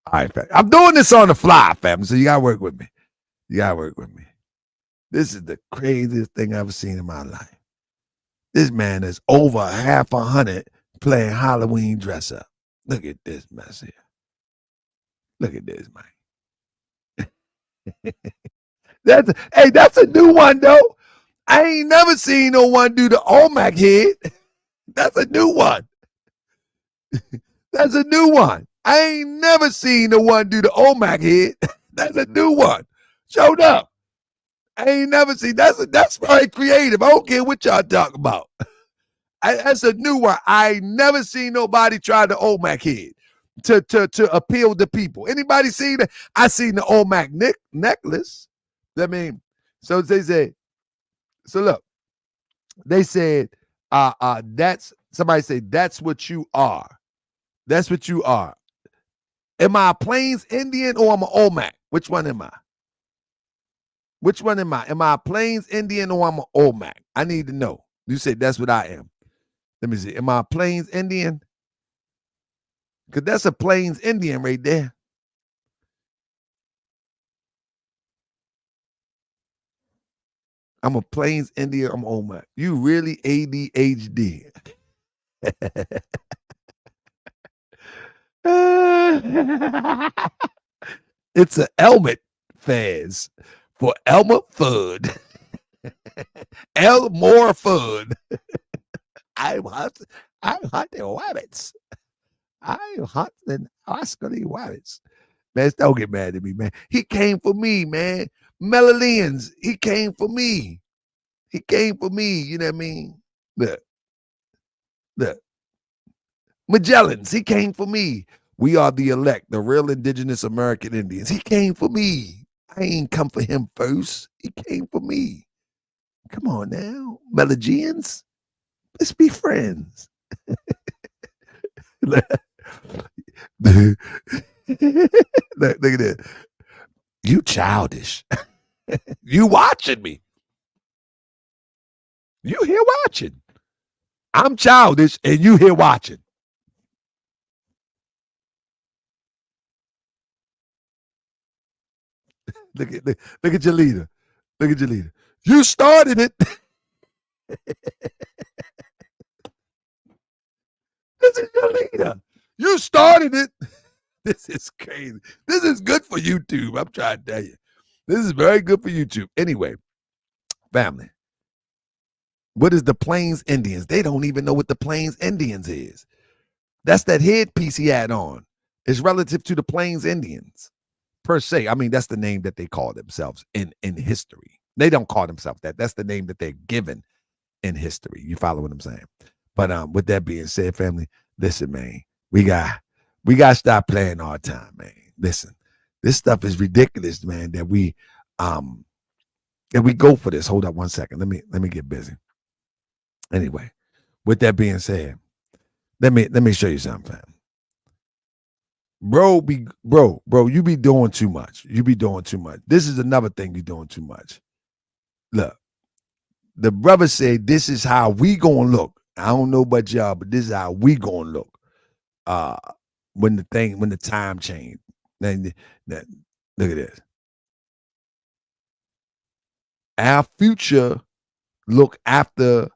All right, fam. I'm doing this on the fly, fam. So you gotta work with me. You gotta work with me. This is the craziest thing I've ever seen in my life. This man is over 100 playing Halloween dress up. Look at this mess here. Look at this, man. That's a new one though. I ain't never seen no one do the Olmec head. That's a new one. That's a new one. I ain't never seen no one do the Olmec head. That's a new one. Showed up. I ain't never seen. That's very creative. I don't care what y'all talk about. That's a new one. I ain't never seen nobody try the Olmec head to appeal to people. Anybody seen that? I seen the Olmec necklace. I mean, so they say. So look, they said, that's somebody said that's what you are. That's what you are. Am I a Plains Indian or am I Olmec? Which one am I? Which one am I? Am I a Plains Indian or am I Olmec? I need to know. You said that's what I am. Let me see. Am I a Plains Indian? Because that's a Plains Indian right there. I'm a Plains Indian. I'm Olmec. You really ADHD. It's an helmet fez for Elmer Fudd. Elmore Fudd. I'm hunting rabbits. I'm hunting Oscar-y rabbits. Man, don't get mad at me, man. He came for me, man. Melalians, he came for me. He came for me. You know what I mean? Look. Magellans, he came for me. We are the elect, the real indigenous American Indians. He came for me. I ain't come for him first. He came for me. Come on now. Melagians, let's be friends. Look at this. You childish. You watching me. You here watching. I'm childish and you here watching. Look at your leader. Look at your leader. You started it. This is your leader. You started it. This is crazy. This is good for YouTube. I'm trying to tell you. This is very good for YouTube. Anyway, family. What is the Plains Indians? They don't even know what the Plains Indians is. That's that headpiece he had on. It's relative to the Plains Indians. Per se. I mean, that's the name that they call themselves in history. They don't call themselves that. That's the name that they're given in history. You follow what I'm saying? But with that being said, family, listen, man, we got to stop playing all the time, man. Listen, this stuff is ridiculous, man, that we go for this. Hold up one second. Let me get busy. Anyway, with that being said, let me show you something, fam. Bro, you be doing too much. You be doing too much. This is another thing you're doing too much. Look, the brother said, this is how we gonna look. I don't know about y'all, but this is how we gonna look. When the time changed. Look at this. Our future look after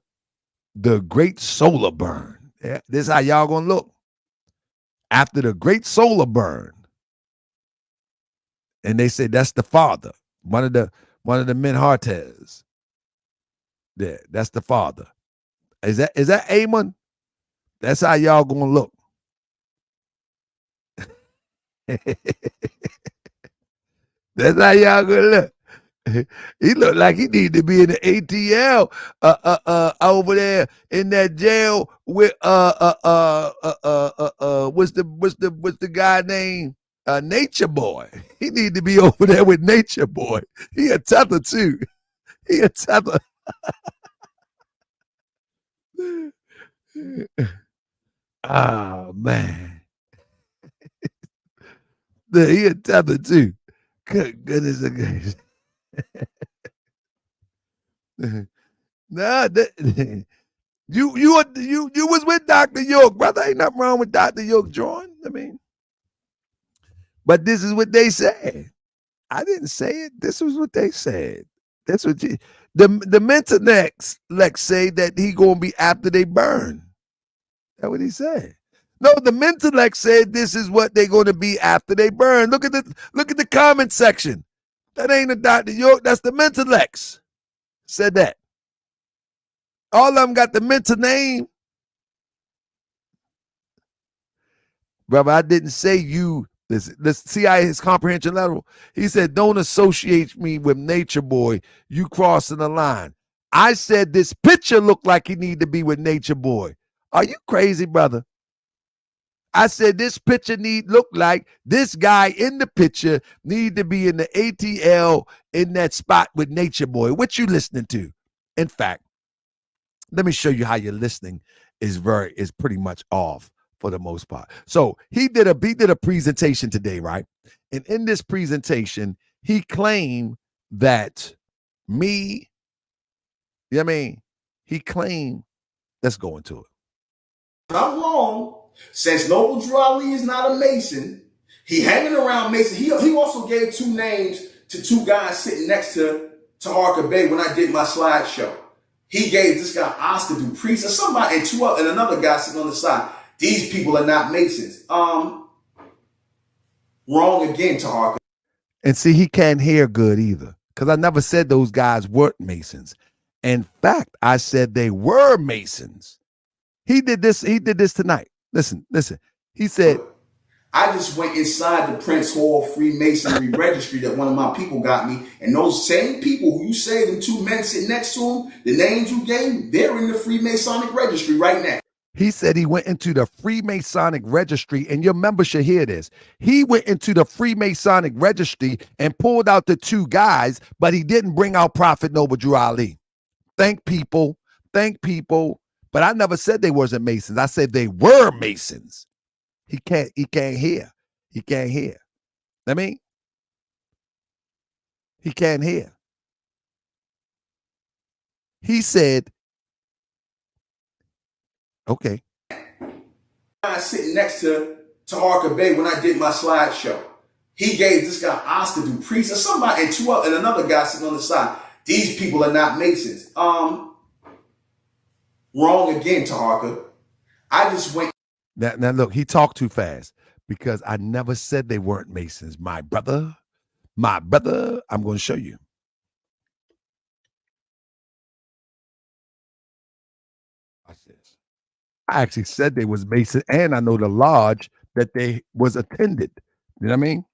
the great solar burn. Yeah, this is how y'all gonna look after the great solar burn. And they say that's the father, one of the Menkarayzz. Yeah, that's the father. Is that Amon? That's how y'all gonna look. That's how y'all gonna look. He looked like he need to be in the ATL over there in that jail with what's the guy name? Nature Boy. He need to be over there with Nature Boy. He a tether too. He a tether. Oh man. He a tether too. Good goodness gracious. Nah, you was with Dr. York, brother. Ain't nothing wrong with Dr. York drawing. I mean, but this is what they said. I didn't say it. This was what they said. That's what the Mentellect say that he gonna be after they burn. That's what he said. No, the Mentellect said this is what they're gonna be after they burn. Look at the comment section. That ain't a Dr. York. That's the Mentellects. Said that. All of them got the mental name. Brother, I didn't say you. Let's see how his comprehension level. He said, don't associate me with Nature Boy. You crossing the line. I said this picture looked like he need to be with Nature Boy. Are you crazy, brother? I said this picture look like this guy in the picture need to be in the ATL in that spot with Nature Boy. What you listening to? In fact, let me show you how your listening is pretty much off for the most part. So he did a presentation today, right? And in this presentation, he claimed that he claimed, let's go into it. I'm wrong. Since Noble Drew Ali is not a Mason, he hanging around Mason. He also gave two names to two guys sitting next to Harker Bay when I did my slideshow. He gave this guy Oscar Dupree or somebody and another guy sitting on the side. These people are not Masons. Wrong again to Harker. And see, he can't hear good either, because I never said those guys weren't Masons. In fact, I said they were Masons. He did this tonight. Listen. He said, I just went inside the Prince Hall Freemasonry registry that one of my people got me. And those same people who you say, them two men sitting next to him, the names you gave, they're in the Freemasonic registry right now. He said he went into the Freemasonic registry, and your members should hear this. He went into the Freemasonic registry and pulled out the two guys, but he didn't bring out Prophet Noble Drew Ali. Thank people. But I never said they wasn't Masons. I said they were Masons. He can't hear. He can't hear. I mean, he can't hear. He said, okay. I was sitting next to Harker Bay when I did my slideshow. He gave this guy Oscar Dupree or somebody and another guy sitting on the side. These people are not Masons. Wrong again to Harker. I just went. Now look, he talked too fast because I never said they weren't Masons. My brother, I'm going to show you. I actually said they was Mason, and I know the lodge that they was attended. You know what I mean?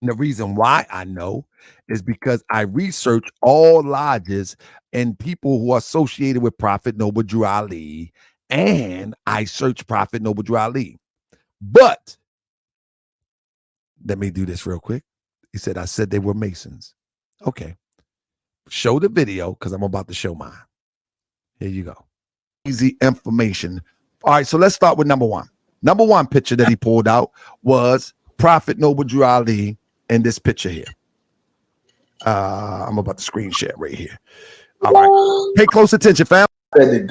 And the reason why I know is because I research all lodges and people who are associated with Prophet Noble Drew Ali, and I search Prophet Noble Drew Ali. But let me do this real quick. He said, I said they were Masons. Okay. Show the video because I'm about to show mine. Here you go. Easy information. All right, so let's start with number one. Number one picture that he pulled out was Prophet Noble Drew Ali in this picture here. I'm about to screen share right here. All right. Pay close attention, fam.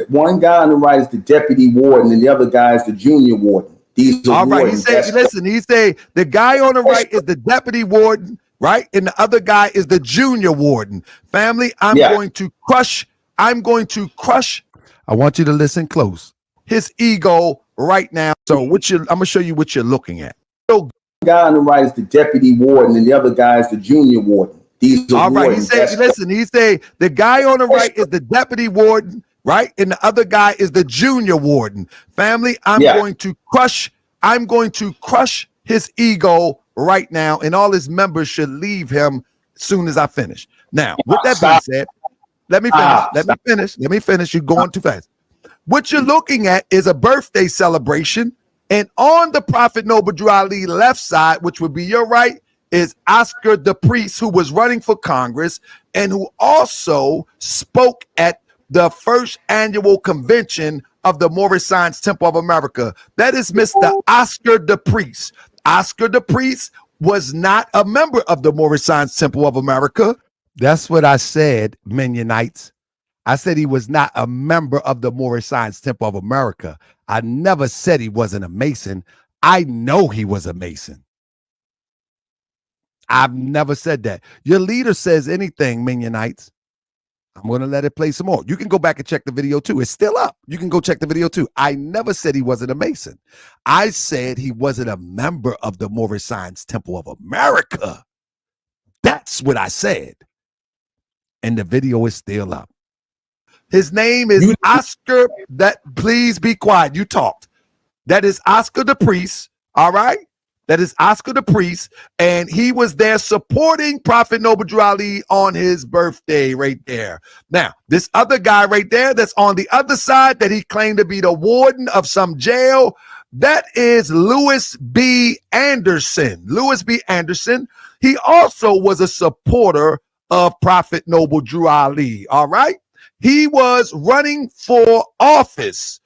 One guy on the right is the deputy warden and the other guy is the junior warden. These are All right. He wardens. say, listen, he say the guy on the right is the deputy warden, right? And the other guy is the junior warden. Family, I'm going to crush. I want you to listen close. His ego right now. So I'm gonna show you what you're looking at. So the guy on the right is the deputy warden, and the other guy is the junior warden. These are all right. wardens. He say, listen, he say the guy on the right is the deputy warden, right? And the other guy is the junior warden. Family, I'm going to crush his ego right now, and all his members should leave him as soon as I finish. Now, with that being said, let me finish. You're going too fast. What you're looking at is a birthday celebration, and on the Prophet Noble Drew Ali left side, which would be your right, is Oscar the priest, who was running for Congress and who also spoke at the first annual convention of the Moorish Science Temple of America. That is Mr. Oscar the priest. Oscar the priest was not a member of the Moorish Science Temple of America. That's what I said, Mennonites. I said he was not a member of the Moorish Science Temple of America. I never said he wasn't a Mason. I know he was a Mason. I've never said that. Your leader says anything, Mennonites. I'm going to let it play some more. You can go back and check the video too. It's still up. You can go check the video too. I never said he wasn't a Mason. I said he wasn't a member of the Moorish Science Temple of America. That's what I said. And the video is still up. His name is Oscar. Please be quiet. You talked. That is Oscar the priest. All right. That is Oscar the priest, and he was there supporting Prophet Noble Drew Ali on his birthday right there. Now, this other guy right there that's on the other side that he claimed to be the warden of some jail, that is Louis B. Anderson. Louis B. Anderson, he also was a supporter of Prophet Noble Drew Ali, all right? He was running for office.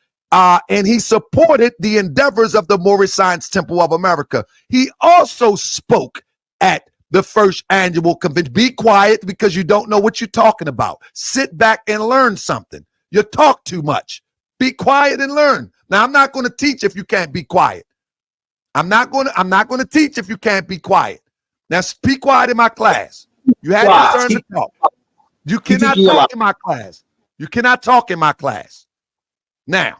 And he supported the endeavors of the Moorish Science Temple of America. He also spoke at the first annual convention. Be quiet because you don't know what you're talking about. Sit back and learn something. You talk too much. Be quiet and learn. Now, I'm not going to teach if you can't be quiet. I'm not going to teach if you can't be quiet. Now, be quiet in my class. You had your turn to talk. You cannot talk in my class. You cannot talk in my class. Now,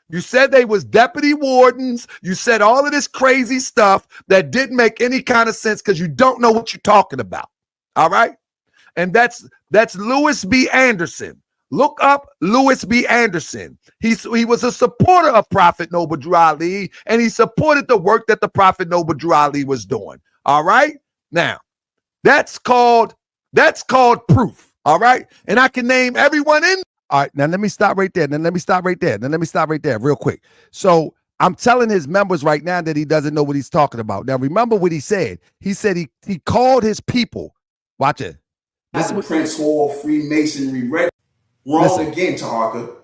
you said they was deputy wardens. You said all of this crazy stuff that didn't make any kind of sense because you don't know what you're talking about. All right? And that's Louis B. Anderson. Look up Louis B. Anderson. He was a supporter of Prophet Noble Drew Ali, and he supported the work that the Prophet Noble Drew Ali was doing. All right? Now, that's called proof. All right? And I can name everyone in. All right, now let me stop right there. Real quick. So I'm telling his members right now that he doesn't know what he's talking about. Now, remember what he said. He said he called his people. Watch it. This is Prince Hall Freemasonry Registry. Wrong again, Taharka.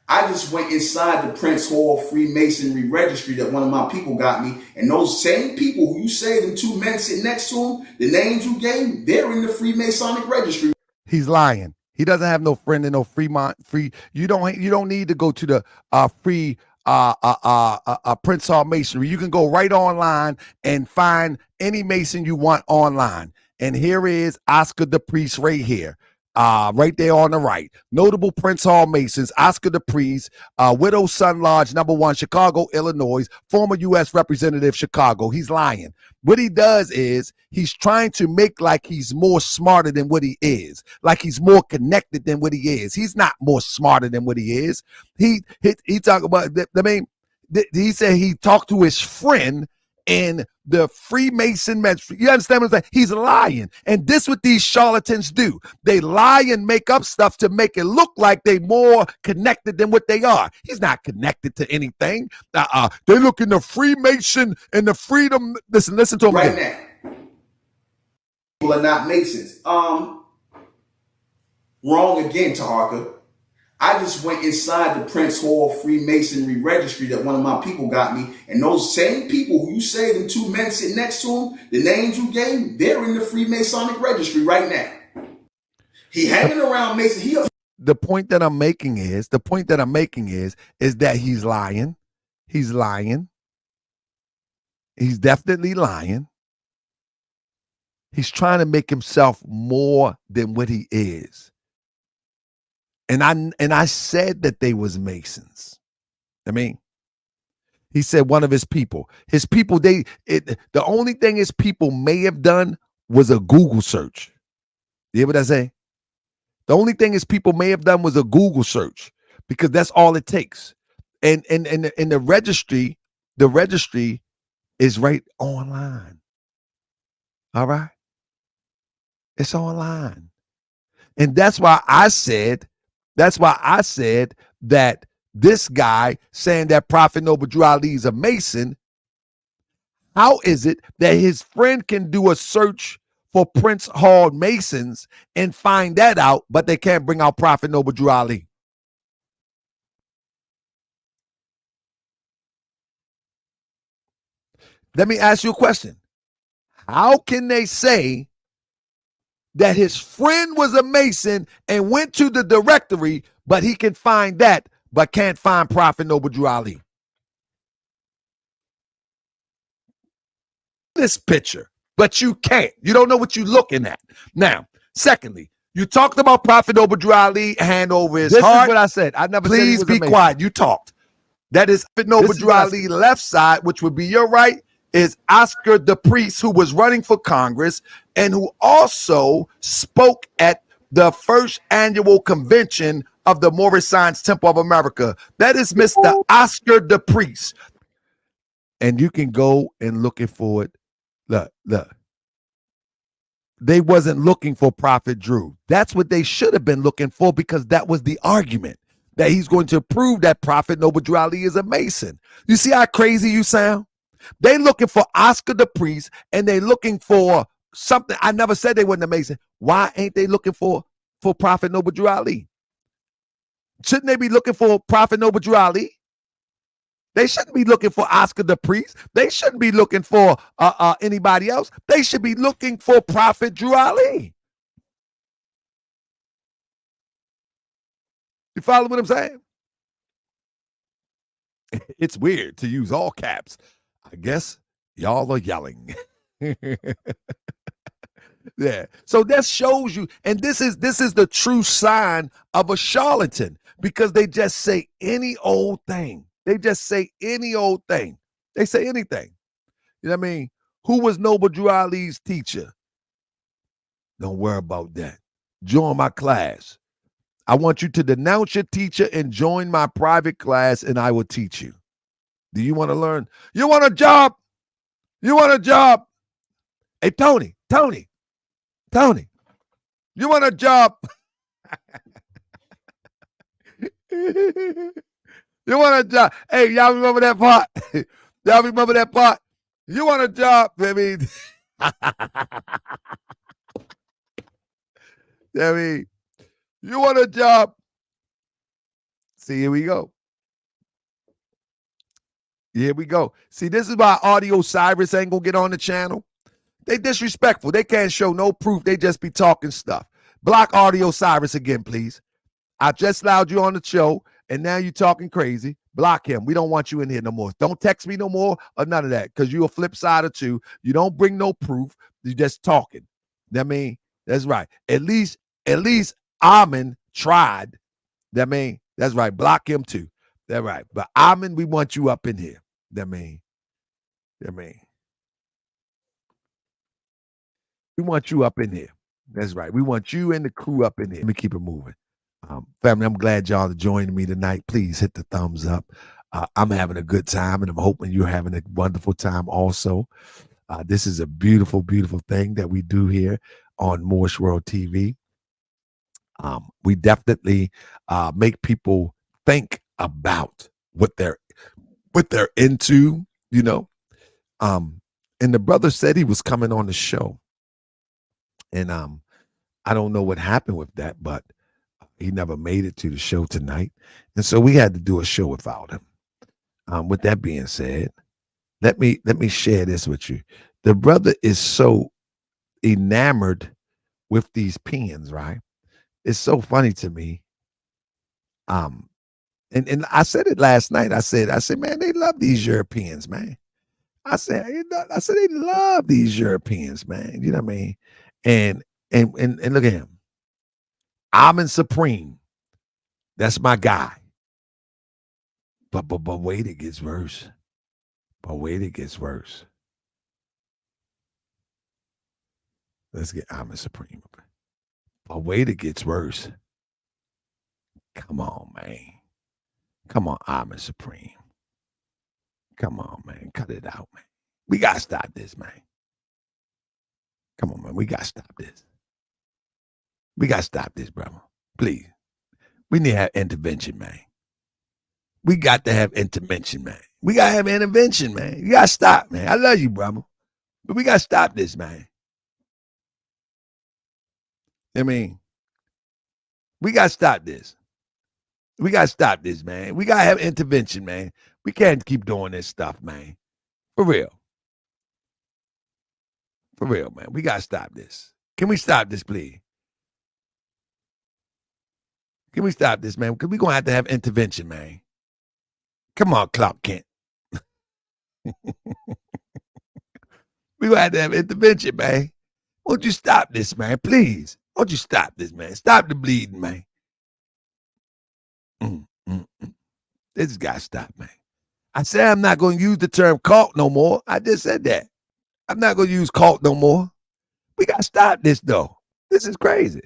I just went inside the Prince Hall Freemasonry Registry that one of my people got me. And those same people who you say, them two men sitting next to him, the names you gave, they're in the Freemasonic Registry. He's lying. He doesn't have no friend in no Fremont free. You don't need to go to the free Prince Hall Masonry. You can go right online and find any Mason you want online. And here is Oscar the priest right here. Right there on the right. Notable Prince Hall Masons, Oscar the priest, Widow Sun Lodge, #1, Chicago, Illinois, former U.S. Representative, Chicago. He's lying. What he does is he's trying to make like he's more smarter than what he is, like he's more connected than what he is. He's not more smarter than what he is. He talked about, he said he talked to his friend in the Freemason ministry. You understand what I'm saying? He's lying. And this what these charlatans do. They lie and make up stuff to make it look like they more connected than what they are. He's not connected to anything. They look in the Freemason and the freedom. Listen to him right again. Now. People are not Masons. Wrong again, Taharka. I just went inside the Prince Hall Freemasonry Registry that one of my people got me. And those same people who you say, them two men sitting next to him, the names you gave, they're in the Freemasonic Registry right now. He hanging around Mason. The point that I'm making is that he's lying. He's lying. He's definitely lying. He's trying to make himself more than what he is. And I said that they was Masons. I mean, he said one of his people. His people, the only thing his people may have done was a Google search. You hear what I say? The only thing his people may have done was a Google search, because that's all it takes. And the registry is right online. All right? It's online. And that's why I said that this guy saying that Prophet Noble Drew Ali is a Mason, how is it that his friend can do a search for Prince Hall Masons and find that out, but they can't bring out Prophet Noble Drew Ali? Let me ask you a question. How can they say that his friend was a Mason and went to the directory, but he can find that, but can't find Prophet Noble Drew Ali? This picture, but you can't. You don't know what you're looking at. Now, secondly, you talked about Prophet Noble Drew Ali, hand over his heart. This is what I said. I never said he was a Mason. Please be quiet. You talked. That is Prophet Noble Drew Ali left side, which would be your right, is Oscar the priest, who was running for Congress and who also spoke at the first annual convention of the Moorish Science Temple of America. That is Mr. Oscar the priest. And you can go and look it for it. Look. They wasn't looking for Prophet Drew. That's what they should have been looking for, because that was the argument, that he's going to prove that Prophet Noble Drew Ali is a Mason. You see how crazy you sound? They looking for Oscar the priest, and they looking for something. I never said they wasn't a Mason. Why ain't they looking for Prophet Noble Drew Ali? Shouldn't they be looking for Prophet Noble Drew Ali? They shouldn't be looking for Oscar the priest. They shouldn't be looking for anybody else. They should be looking for Prophet Drew Ali. You follow what I'm saying? It's weird to use all caps. I guess y'all are yelling. Yeah. So that shows you, and this is the true sign of a charlatan, because they just say any old thing. They just say any old thing. They say anything. You know what I mean? Who was Noble Drew Ali's teacher? Don't worry about that. Join my class. I want you to denounce your teacher and join my private class, and I will teach you. Do you want to learn? You want a job? You want a job? Hey, Tony, you want a job? You want a job? Hey, y'all remember that part? Y'all remember that part? You want a job, baby? You want a job? See, here we go. Here we go. See, this is why Audio Cyrus ain't gonna get on the channel. They disrespectful. They can't show no proof. They just be talking stuff. Block Audio Cyrus again, please. I just allowed you on the show, and now you talking crazy. Block him. We don't want you in here no more. Don't text me no more or none of that, because you a flip side or two. You don't bring no proof. You just talking. I mean, that's right. At least Amin tried. I mean, that's right. Block him too. That's right. But Amin, we want you up in here. I mean, we want you up in here. That's right. We want you and the crew up in here. Let me keep it moving. Family, I'm glad y'all are joining me tonight. Please hit the thumbs up. I'm having a good time, and I'm hoping you're having a wonderful time also. This is a beautiful, beautiful thing that we do here on Moorish World TV. We definitely make people think about what they're into, you know. And the brother said he was coming on the show, and I don't know what happened with that, but he never made it to the show tonight, and so we had to do a show without him. With that being said, let me share this with you. The brother is so enamored with these pens, right? It's so funny to me. And I said it last night. I said, man, they love these Europeans, man. I said, they love these Europeans, man. You know what I mean? And look at him. I'm in Supreme. That's my guy. But wait, it gets worse. But wait, it gets worse. Let's get I'm in Supreme. But wait, it gets worse. Come on, man. Come on, I'm in Supreme. Come on, man. Cut it out, man. We got to stop this, man. Come on, man. We got to stop this. We got to stop this, brother. Please. We need to have intervention, man. We got to have intervention, man. We got to have intervention, man. You got to stop, man. I love you, brother. But we got to stop this, man. I mean, we got to stop this. We got to stop this, man. We got to have intervention, man. We can't keep doing this stuff, man. For real. For real, man. We got to stop this. Can we stop this, please? Can we stop this, man? Because we're going to have intervention, man. Come on, Clark Kent. We're going to have intervention, man. Won't you stop this, man? Please. Won't you stop this, man? Stop the bleeding, man. This got to stop, man. I said I'm not going to use the term cult no more. I just said that. I'm not going to use cult no more. We got to stop this, though. This is crazy.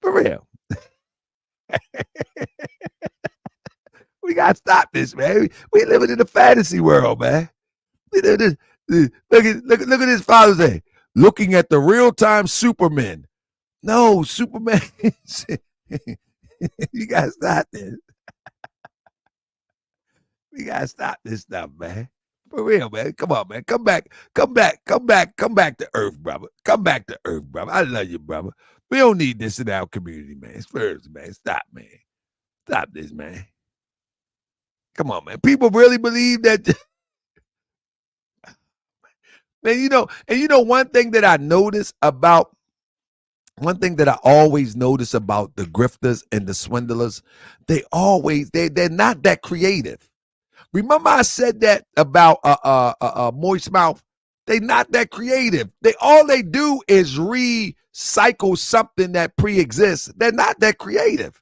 For real. We got to stop this, man. We living in a fantasy world, man. Look at this Father's Day. Looking at the real-time Superman. No, Superman. You got to stop this. We got to stop this stuff, man. For real, man. Come on, man. Come back to earth, brother. Come back to earth, brother. I love you, brother. We don't need this in our community, man. It's first, man. Stop, man. Stop this, man. Come on, man. People really believe that. Man, one thing that I always notice about the grifters and the swindlers, they're not that creative. Remember I said that about Moist Mouth? They're not that creative. All they do is recycle something that pre-exists. They're not that creative.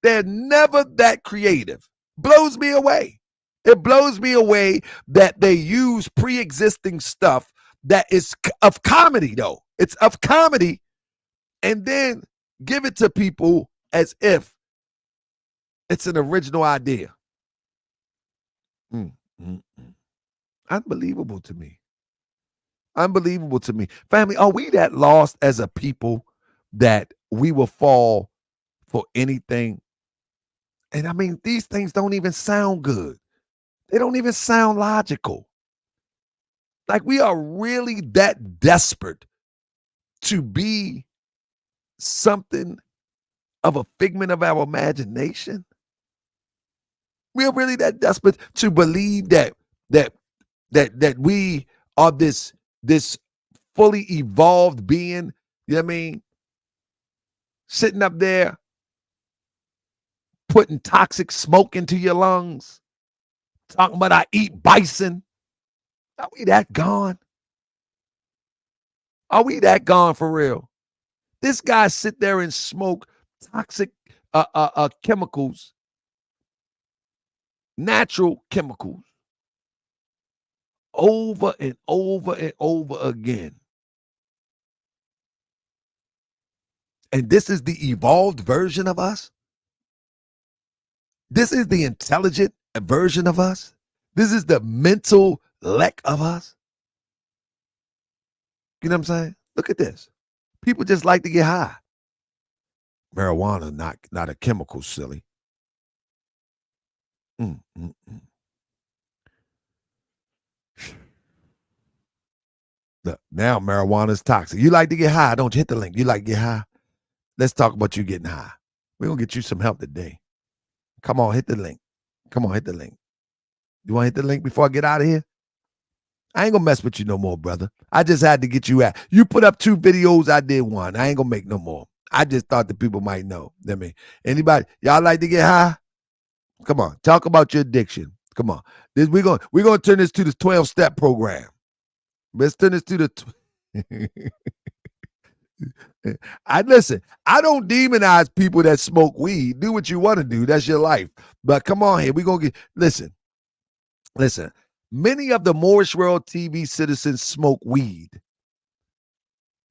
They're never that creative. Blows me away. It blows me away that they use pre-existing stuff that is of comedy, though. It's of comedy, and then give it to people as if it's an original idea. Unbelievable to me. Unbelievable to me. Family, are we that lost as a people that we will fall for anything? And I mean, these things don't even sound good. They don't even sound logical. Like we are really that desperate to be something of a figment of our imagination. We are really that desperate to believe that we are this fully evolved being, you know what I mean? Sitting up there, putting toxic smoke into your lungs, talking about I eat bison. Are we that gone? Are we that gone for real? This guy sit there and smoke toxic chemicals, natural chemicals, over and over and over again. And this is the evolved version of us? This is the intelligent version of us? This is the Mentellect of us? You know what I'm saying? Look at this. People just like to get high. Marijuana, not a chemical, silly. Look, now marijuana is toxic. You like to get high, don't you? Hit the link. You like to get high? Let's talk about you getting high. We're going to get you some help today. Come on, hit the link. Come on, hit the link. You want to hit the link before I get out of here? I ain't going to mess with you no more, brother. I just had to get you out. You put up 2 videos, I did 1. I ain't going to make no more. I just thought that people might know. I mean, anybody, y'all like to get high? Come on, talk about your addiction. Come on. We're gonna turn this to the 12-step program. Let's turn this to the I don't demonize people that smoke weed. Do what you want to do. That's your life. But come on here. We're gonna listen. Many of the Moorish World TV citizens smoke weed.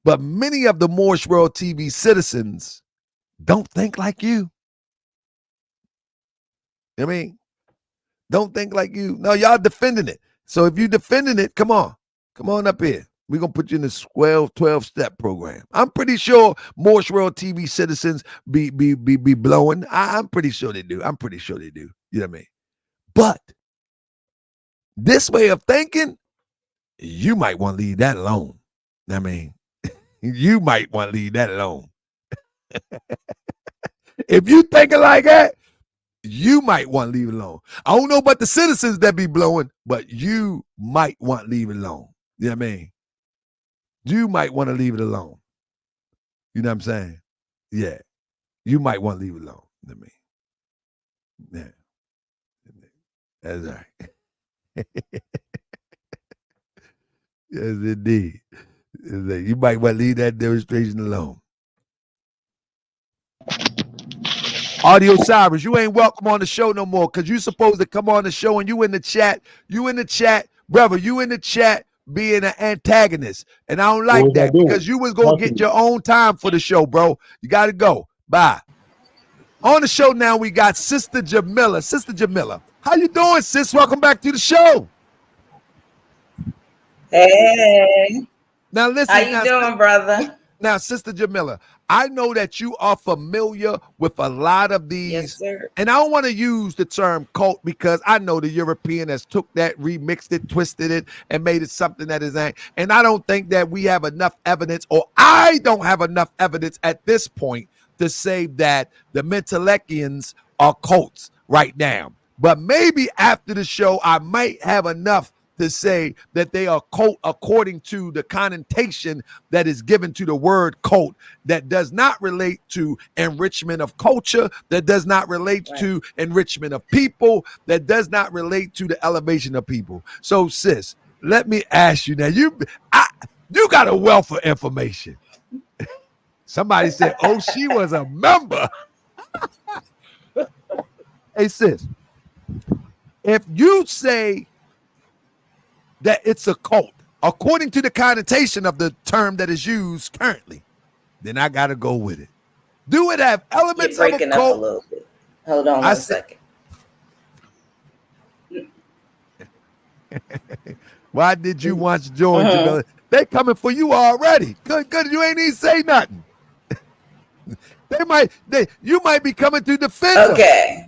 But many of the Moorish World TV citizens don't think like you. I mean, don't think like you. No, y'all defending it. So if you defending it, come on up here. We're going to put you in the 12-step program. I'm pretty sure Moorish World TV citizens be blowing. I'm pretty sure they do. You know what I mean? But this way of thinking, you might want to leave that alone. I mean, you might want to leave that alone. If you thinking like that, you might want to leave it alone. I don't know about the citizens that be blowing, but you might want to leave it alone. You know what I mean? You might want to leave it alone. You know what I'm saying? Yeah. You might want to leave it alone. You know what I mean? Yeah. That's right. Yes, indeed. You might want to leave that demonstration alone. Audio Cyrus, you ain't welcome on the show no more because you supposed to come on the show and you in the chat, brother, you in the chat being an antagonist. And I don't like that because you was going to get your own time for the show, bro. You got to go. Bye. On the show now, we got Sister Jamila. Sister Jamila, how you doing, sis? Welcome back to the show. Hey. Now listen. How you doing, brother? Now, Sister Jamila, I know that you are familiar with a lot of these. Yes, sir. And I don't want to use the term cult because I know the European has took that, remixed it, twisted it, and made it something that is ain't. And I don't think that we have enough evidence, or I don't have enough evidence at this point to say that the Mentellectians are cults right now. But maybe after the show, I might have enough to say that they are cult according to the connotation that is given to the word cult, that does not relate to enrichment of culture, that does not relate to enrichment of people, that does not relate to the elevation of people. So, sis, let me ask you now, you got a wealth of information. Somebody said, oh, she was a member. Hey, sis, if you say that it's a cult, according to the connotation of the term that is used currently, then I got to go with it. Do it have elements of a cult? You're breaking up a little bit. Hold on one second. Why did you once join, Jamila? They coming for you already. Good. You ain't even say nothing. You might be coming to defend them. Okay.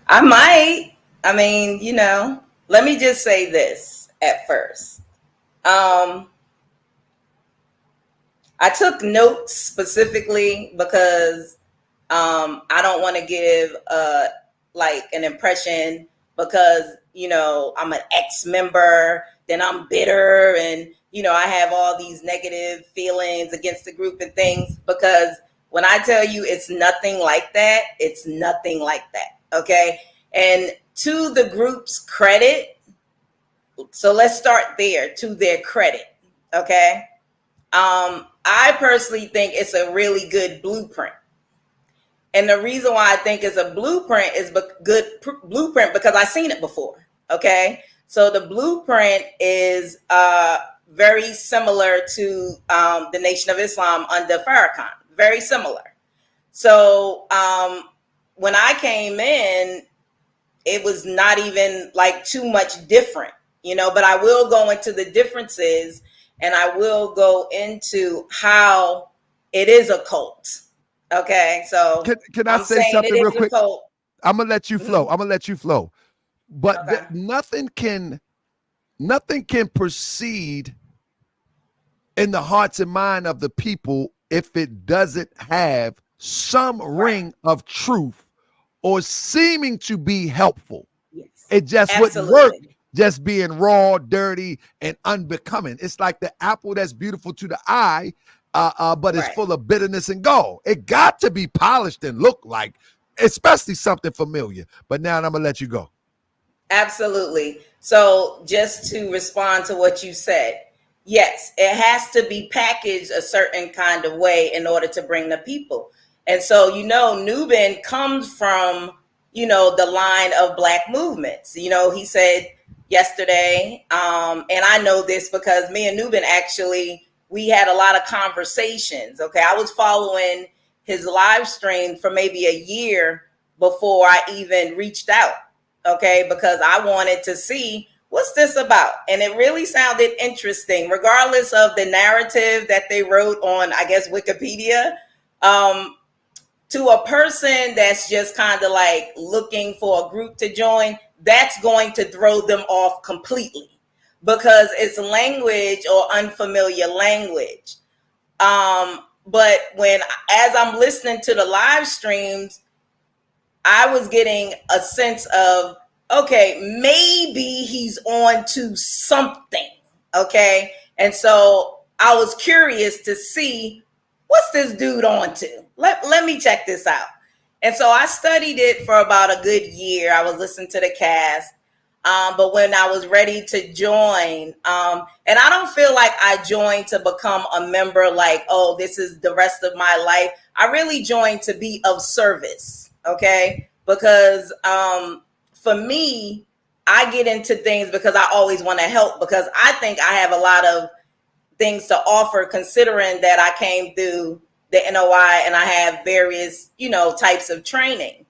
I might. I mean, let me just say this at first. I took notes specifically because I don't want to give an impression because, I'm an ex-member, then I'm bitter and, I have all these negative feelings against the group and things, because when I tell you it's nothing like that, it's nothing like that. Okay. And to the group's credit, so let's start there, to their credit, okay? I personally think it's a really good blueprint. And the reason why I think it's a blueprint is blueprint because I've seen it before, okay? So the blueprint is very similar to the Nation of Islam under Farrakhan, very similar. So when I came in, it was not even like too much different, but I will go into the differences and I will go into how it is a cult. Okay. So can I say something real quick? I'm going to let you flow. But okay. Nothing can proceed in the hearts and mind of the people if it doesn't have some ring of truth or seeming to be helpful. Yes, it just absolutely. wouldn't work just being raw, dirty, and unbecoming. It's like the apple that's beautiful to the eye, but it's full of bitterness and gall. It got to be polished and look like especially something familiar. But now I'm gonna let you go. Absolutely. So just to respond to what you said, yes, it has to be packaged a certain kind of way in order to bring the people. And so, Nuben comes from, the line of Black movements. He said yesterday, and I know this because me and Nuben actually, we had a lot of conversations. Okay. I was following his live stream for maybe a year before I even reached out. Okay, because I wanted to see what's this about. And it really sounded interesting, regardless of the narrative that they wrote on, I guess, Wikipedia. To a person that's just kind of like looking for a group to join, that's going to throw them off completely because it's language or unfamiliar language. But as I'm listening to the live streams, I was getting a sense of, okay, maybe he's on to something. Okay. And so I was curious to see what's this dude on to. Let me check this out. And so I studied it for about a good year. I was listening to the cast. But when I was ready to join, and I don't feel like I joined to become a member, like, oh, this is the rest of my life. I really joined to be of service. Okay, because for me, I get into things because I always want to help, because I think I have a lot of things to offer, considering that I came through the NOI and I have various, types of training.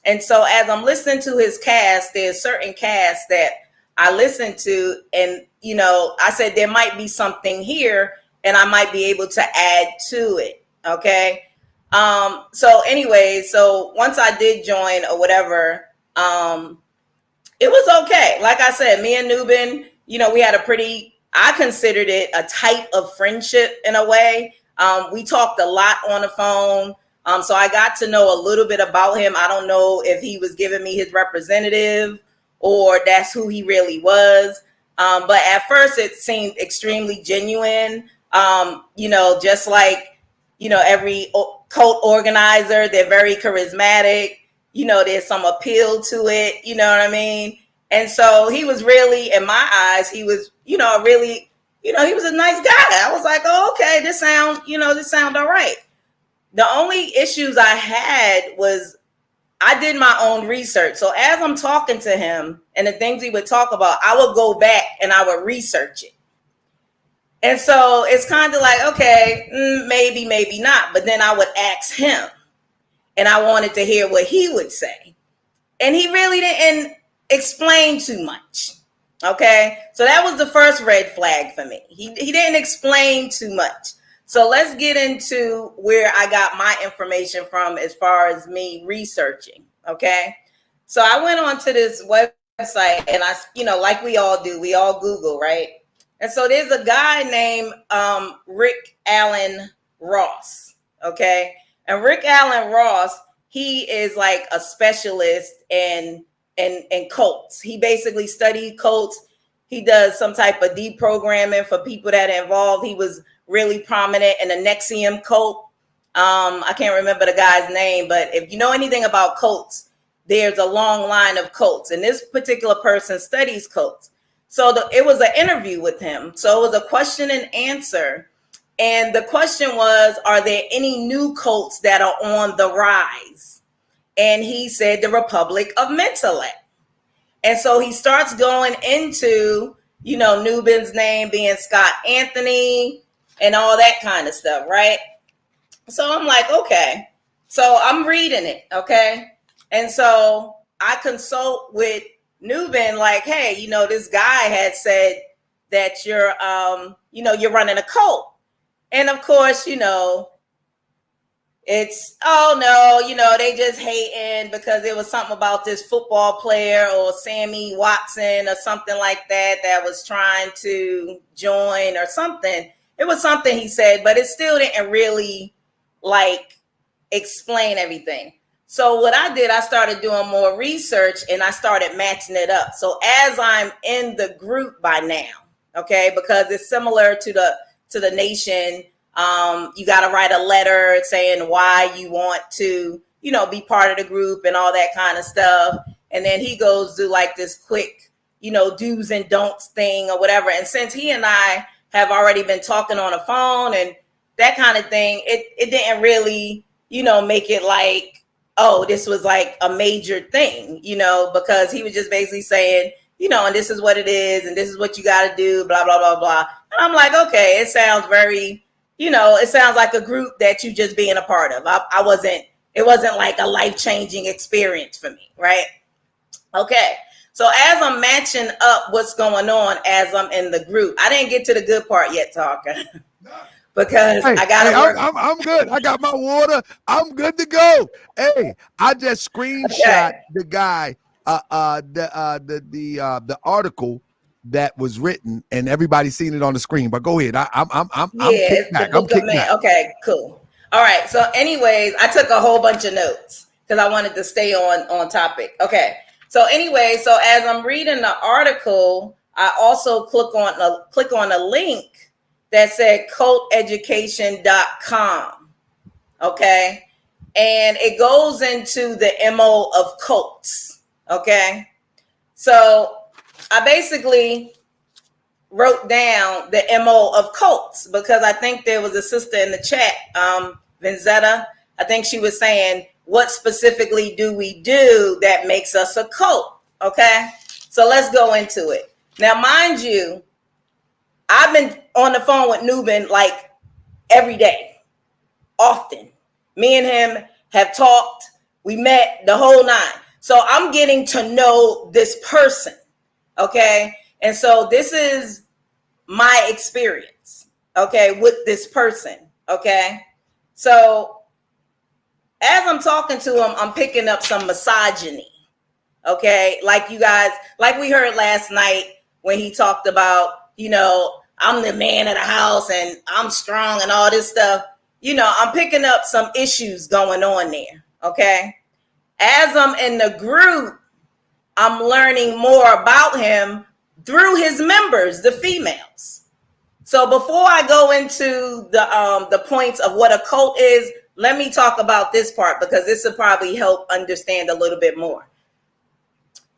And so as I'm listening to his cast, there's certain casts that I listen to, and, I said there might be something here and I might be able to add to it. Okay. So once I did join or whatever, it was okay. Like I said, me and Nuben, we had I considered it a type of friendship in a way. We talked a lot on the phone. So I got to know a little bit about him. I don't know if he was giving me his representative or that's who he really was. But at first it seemed extremely genuine. Just like, every cult organizer, they're very charismatic. There's some appeal to it. You know what I mean? And so he was really, in my eyes, he was, really, he was a nice guy. I was like, oh, okay, this sound all right. The only issues I had was I did my own research. So as I'm talking to him and the things we would talk about, I would go back and I would research it. And so it's kind of like, okay, maybe, maybe not. But then I would ask him and I wanted to hear what he would say. And he really didn't explain too much. Okay. So that was the first red flag for me. He didn't explain too much. So let's get into where I got my information from as far as me researching. Okay. So I went onto this website and I, like we all do, we all Google, right? And so there's a guy named Rick Allen Ross. Okay. And Rick Allen Ross, he is like a specialist in cults. He basically studied cults. He does some type of deprogramming for people that are involved. He was really prominent in the NXIVM cult. I can't remember the guy's name, but if you know anything about cults, there's a long line of cults. And this particular person studies cults. So it was an interview with him. So it was a question and answer. And the question was, are there any new cults that are on the rise? And he said the Republic of Mentellect. And so he starts going into, Nuben's name being Scott Anthony and all that kind of stuff, right? So I'm like, okay. So I'm reading it, okay? And so I consult with Nuben, like, hey, this guy had said that you're running a cult. And of course, it's, oh no, they just hating because there was something about this football player or Sammy Watson or something like that was trying to join or something. It was something he said, but it still didn't really explain everything. So what I did, I started doing more research and I started matching it up. So as I'm in the group by now, okay, because it's similar to the nation. You got to write a letter saying why you want to be part of the group and all that kind of stuff. And then he goes through like this quick, do's and don'ts thing or whatever. And since he and I have already been talking on the phone and that kind of thing, it didn't really, make it like, oh, this was like a major thing, because he was just basically saying, and this is what it is, and this is what you got to do, blah, blah, blah, blah. And I'm like, okay, it sounds very, it sounds like a group that you just being a part of. It wasn't like a life-changing experience for me, right? Okay. So as I'm matching up what's going on as I'm in the group, I didn't get to the good part yet, Talker. Because I gotta work. I'm good. I got my water. I'm good to go. Hey, I just screenshot the guy, the article that was written, and everybody's seen it on the screen. But go ahead. I'm kicked back. Okay, cool. All right. So, anyways, I took a whole bunch of notes because I wanted to stay on topic. Okay. So, anyway, so as I'm reading the article, I also click on a link that said culteducation.com. Okay. And it goes into the MO of cults. Okay. So I basically wrote down the MO of cults because I think there was a sister in the chat, Vinzetta. I think she was saying, what specifically do we do that makes us a cult? Okay. So let's go into it. Now, mind you, I've been on the phone with NUBEN like every day, often. Me and him have talked. We met the whole nine. So I'm getting to know this person. Okay. And so this is my experience. Okay. With this person. Okay. So as I'm talking to him, I'm picking up some misogyny. Okay. Like you guys, like we heard last night when he talked about, I'm the man of the house and I'm strong and all this stuff. I'm picking up some issues going on there. Okay. As I'm in the group, I'm learning more about him through his members, the females. So before I go into the points of what a cult is, let me talk about this part because this will probably help understand a little bit more.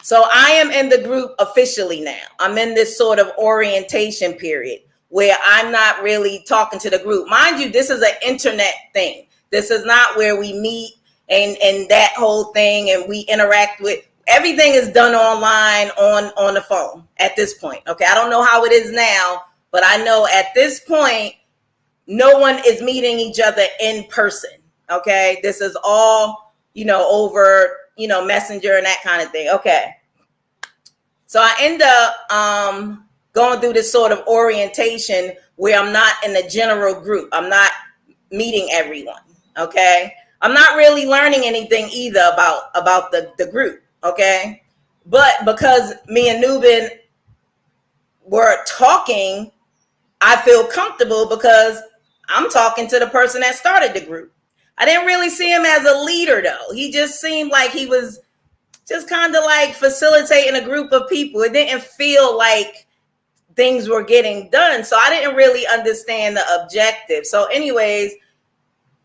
So I am in the group officially now. I'm in this sort of orientation period where I'm not really talking to the group. Mind you, this is an internet thing. This is not where we meet and that whole thing and we interact with. Everything is done online on the phone at this point. Okay, I don't know how it is now, but I know at this point, no one is meeting each other in person. Okay, this is all, over, Messenger and that kind of thing. Okay. So I end up going through this sort of orientation where I'm not in a general group. I'm not meeting everyone. Okay. I'm not really learning anything either about the group. Okay. But because me and NUBEN were talking, I feel comfortable because I'm talking to the person that started the group. I didn't really see him as a leader though. He just seemed like he was just kind of like facilitating a group of people. It didn't feel like things were getting done. So I didn't really understand the objective. So anyways,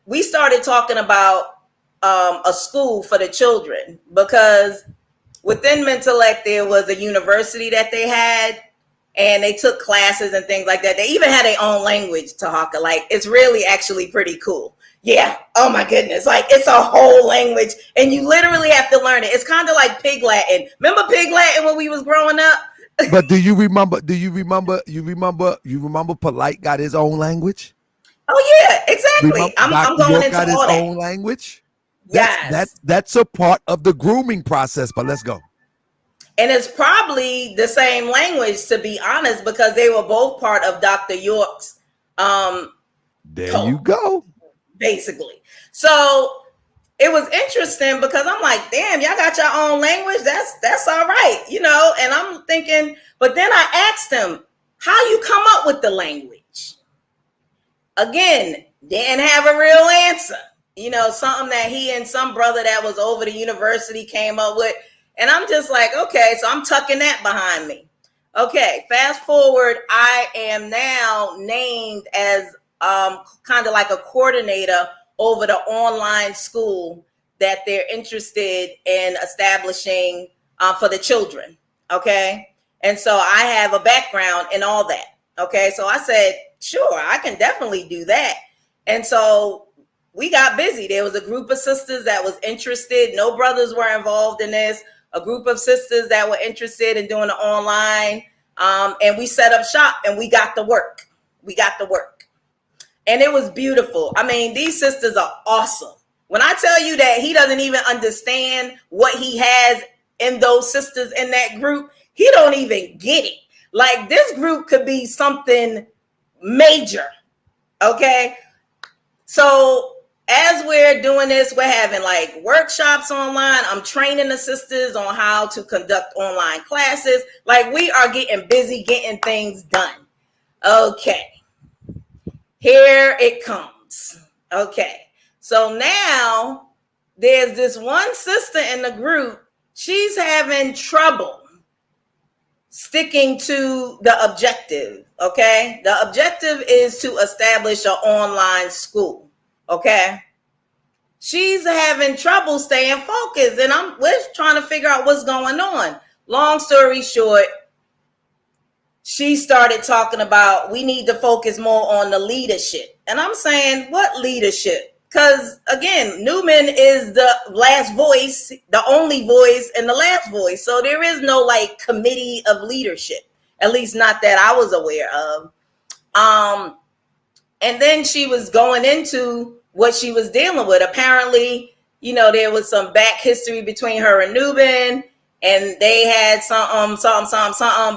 we started talking about a school for the children because within Mentellect, there was a university that they had and they took classes and things like that. They even had their own language, Tahaka. Like, it's really actually pretty cool. Yeah. Oh my goodness. Like, it's a whole language and you literally have to learn it. It's kind of like Pig Latin. Remember Pig Latin when we was growing up? But do you remember Polite got his own language? Oh yeah, exactly. I'm going into got his all that. own language. Yes. That's a part of the grooming process, but let's go. And it's probably the same language, to be honest, because they were both part of Dr. York's there cult, you go. Basically. So it was interesting because I'm like, damn, y'all got your own language. That's all right, and I'm thinking, but then I asked him, how you come up with the language? Again, didn't have a real answer. Something that he and some brother that was over the university came up with. And I'm just like, okay, so I'm tucking that behind me. Okay, fast forward, I am now named as kind of like a coordinator over the online school that they're interested in establishing for the children. Okay. And so I have a background in all that. Okay. So I said, sure, I can definitely do that. And so we got busy. There was a group of sisters that was interested. No brothers were involved in this. A group of sisters that were interested in doing it online. And we set up shop and we got to work. We got to work. And it was beautiful. I mean, these sisters are awesome. When I tell you that he doesn't even understand what he has in those sisters in that group, he don't even get it. Like, this group could be something major. Okay. So as we're doing this, we're having like workshops online. I'm training the sisters on how to conduct online classes. Like, we are getting busy getting things done. Okay. Here it comes. Okay. So now there's this one sister in the group. She's having trouble sticking to the objective. Okay. The objective is to establish an online school. Okay. She's having trouble staying focused, and we're trying to figure out what's going on. Long story short, she started talking about we need to focus more on the leadership. And I'm saying, what leadership? Because again, NUBEN is the last voice, the only voice, and the last voice. So there is no like committee of leadership, at least not that I was aware of. And then she was going into what she was dealing with. Apparently, you know, there was some back history between her and NUBEN, and they had something,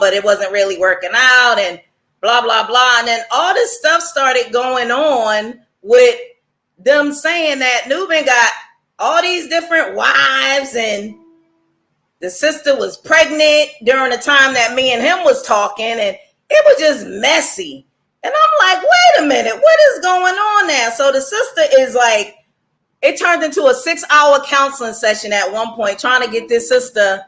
but it wasn't really working out, and blah, blah, blah. And then all this stuff started going on with them saying that NUBEN got all these different wives, and the sister was pregnant during the time that me and him was talking, and it was just messy. And I'm like, wait a minute, what is going on now? So the sister is like, it turned into a 6-hour counseling session at one point, trying to get this sister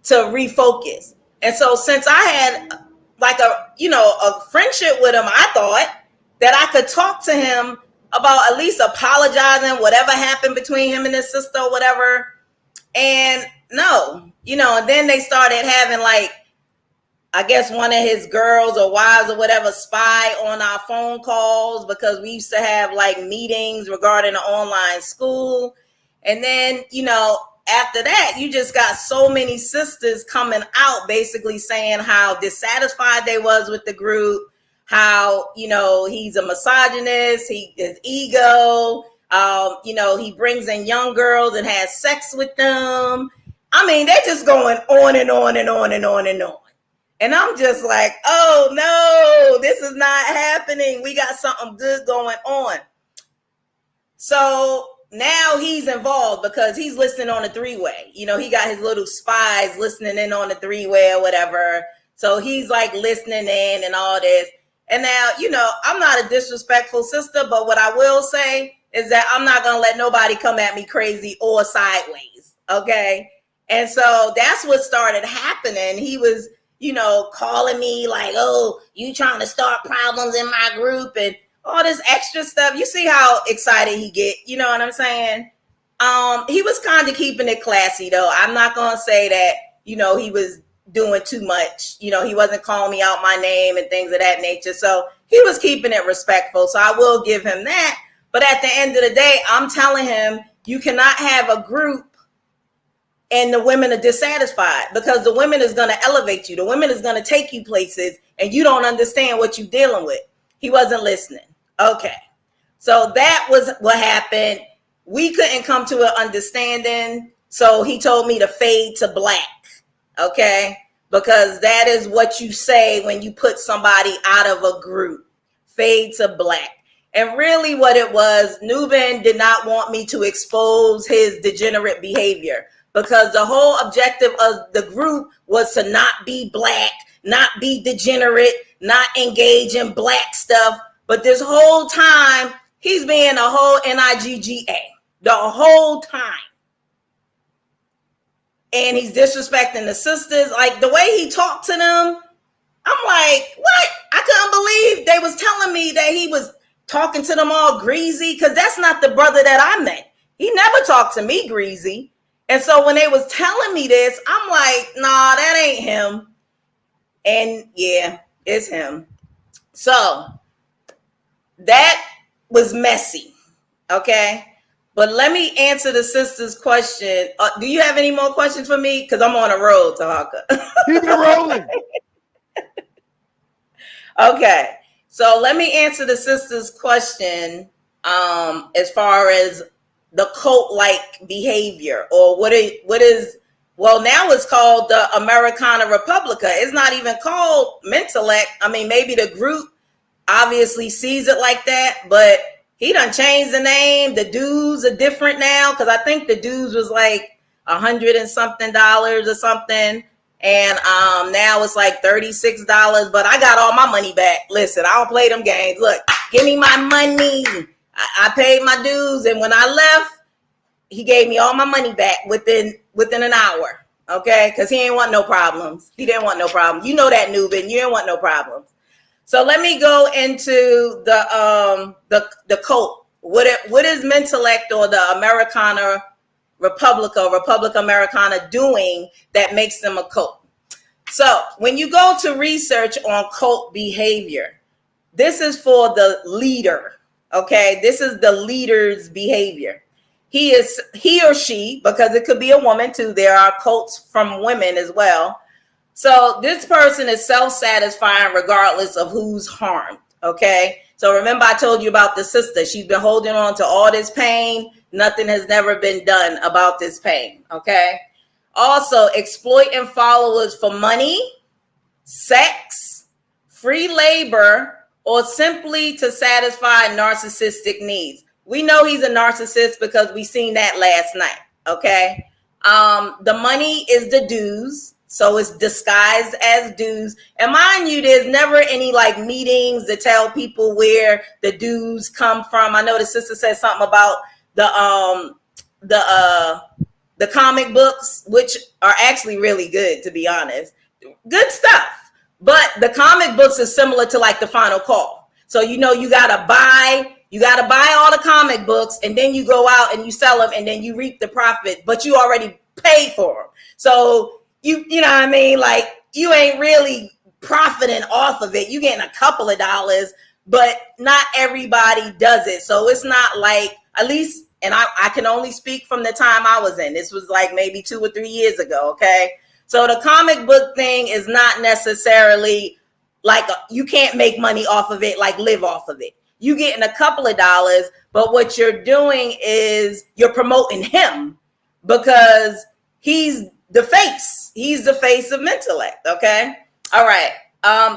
to refocus. And so since I had like a friendship with him, I thought that I could talk to him about at least apologizing, whatever happened between him and his sister or whatever. And no, and then they started having like, I guess one of his girls or wives or whatever spy on our phone calls, because we used to have like meetings regarding the online school. And then, after that, you just got so many sisters coming out basically saying how dissatisfied they was with the group, how, he's a misogynist, his ego, he brings in young girls and has sex with them. I mean, they're just going on and on and on and on and on. And I'm just like, oh no, this is not happening. We got something good going on. So now he's involved because he's listening on a 3-way. He got his little spies listening in on the 3-way or whatever. So he's like listening in and all this. And now, I'm not a disrespectful sister, but what I will say is that I'm not going to let nobody come at me crazy or sideways. Okay. And so that's what started happening. He was, calling me like, oh, you trying to start problems in my group and all this extra stuff. You see how excited he get, you know what I'm saying? He was kind of keeping it classy though. I'm not going to say that, he was doing too much. He wasn't calling me out my name and things of that nature. So he was keeping it respectful. So I will give him that. But at the end of the day, I'm telling him you cannot have a group and the women are dissatisfied, because the women is going to elevate you. The women is going to take you places and you don't understand what you're dealing with. He wasn't listening. Okay. So that was what happened. We couldn't come to an understanding. So he told me to fade to black. Okay. Because that is what you say when you put somebody out of a group. Fade to black. And really what it was, NUBEN did not want me to expose his degenerate behavior, because the whole objective of the group was to not be black, not be degenerate, not engage in black stuff. But this whole time, he's being a whole NIGGA the whole time. And he's disrespecting the sisters. Like the way he talked to them, I'm like, what? I couldn't believe they was telling me that he was talking to them all greasy, because that's not the brother that I met. He never talked to me greasy. And so when they was telling me this, I'm like, nah, that ain't him. And yeah, it's him. So that was messy. Okay. But let me answer the sister's question. Do you have any more questions for me? Because I'm on a roll, Tahaka. Keep it rolling. Okay. So let me answer the sister's question as far as the cult-like behavior, or what is well, now it's called the Americana Republica. It's not even called Mentellect. I mean, maybe the group obviously sees it like that, but he done changed the name. The dues are different now, because I think the dues was like $100 and something or something. And now it's like $36, but I got all my money back. Listen, I don't play them games. Look, give me my money. I paid my dues, and when I left, he gave me all my money back within an hour. Okay, because he ain't want no problems. He didn't want no problems. You know that, Nuben. You didn't want no problems. So let me go into the cult. What is Mentellect or the Americana Republica Americana doing that makes them a cult? So when you go to research on cult behavior, this is for the leader. Okay, this is the leader's behavior. He or she, because it could be a woman too. There are cults from women as well. So this person is self-satisfying regardless of who's harmed. Okay. So remember, I told you about the sister. She's been holding on to all this pain. Nothing has never been done about this pain. Okay. Also, exploiting followers for money, sex, free labor, or simply to satisfy narcissistic needs. We know he's a narcissist because we seen that last night. Okay. The money is the dues. So it's disguised as dues. And mind you, there's never any like meetings to tell people where the dues come from. I know the sister said something about the comic books, which are actually really good, to be honest. Good stuff. But the comic books is similar to like the Final Call. So, you know, you gotta buy all the comic books, and then you go out and you sell them, and then you reap the profit, but you already paid for them. So you know what I mean? Like, you ain't really profiting off of it. You getting a couple of dollars, but not everybody does it. So it's not like, at least, and I can only speak from the time I was in. This was like maybe 2 or 3 years ago. Okay. So the comic book thing is not necessarily like you can't make money off of it, like live off of it. You getting a couple of dollars, but what you're doing is you're promoting him because he's the face. He's the face of Mentellect. Okay. All right.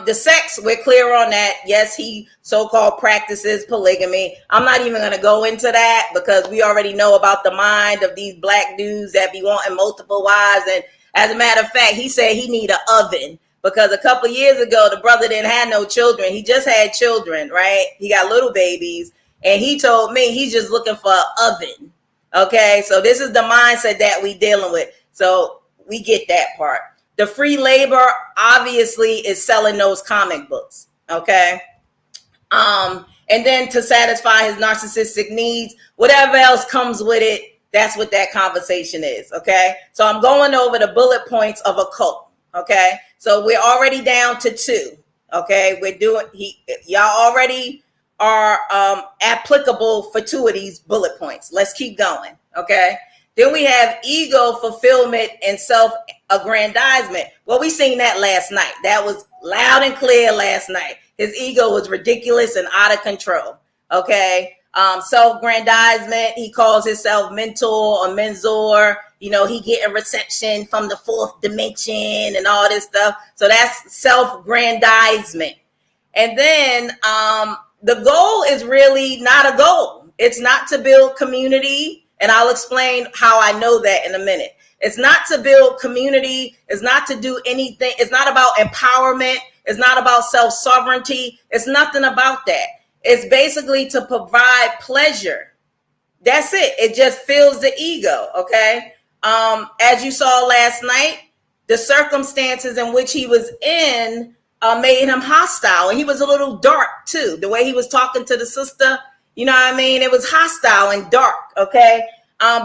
The sex, we're clear on that. Yes, he so-called practices polygamy. I'm not even going to go into that because we already know about the mind of these black dudes that be wanting multiple wives. And as a matter of fact, he said he need an oven because a couple of years ago, the brother didn't have no children. He just had children, right? He got little babies. And he told me he's just looking for an oven. Okay. So this is the mindset that we dealing with. So we get that part. The free labor obviously is selling those comic books. Okay. And then to satisfy his narcissistic needs, whatever else comes with it, that's what that conversation is. Okay. So I'm going over the bullet points of a cult. Okay. So we're already down to 2. Okay. Y'all already are applicable for 2 of these bullet points. Let's keep going. Okay. Then we have ego fulfillment and self-aggrandizement. Well, we seen that last night. That was loud and clear last night. His ego was ridiculous and out of control. Okay. Self-aggrandizement. He calls himself mentor or menzor. You know, he getting reception from the 4th dimension and all this stuff. So that's self-aggrandizement. And then the goal is really not a goal. It's not to build community. And I'll explain how I know that in a minute. It's not to build community. It's not to do anything. It's not about empowerment. It's not about self-sovereignty. It's nothing about that. It's basically to provide pleasure. That's it. It just fills the ego. Okay. As you saw last night, the circumstances in which he was in made him hostile. And he was a little dark too. The way he was talking to the sister, you know what I mean? It was hostile and dark. Okay.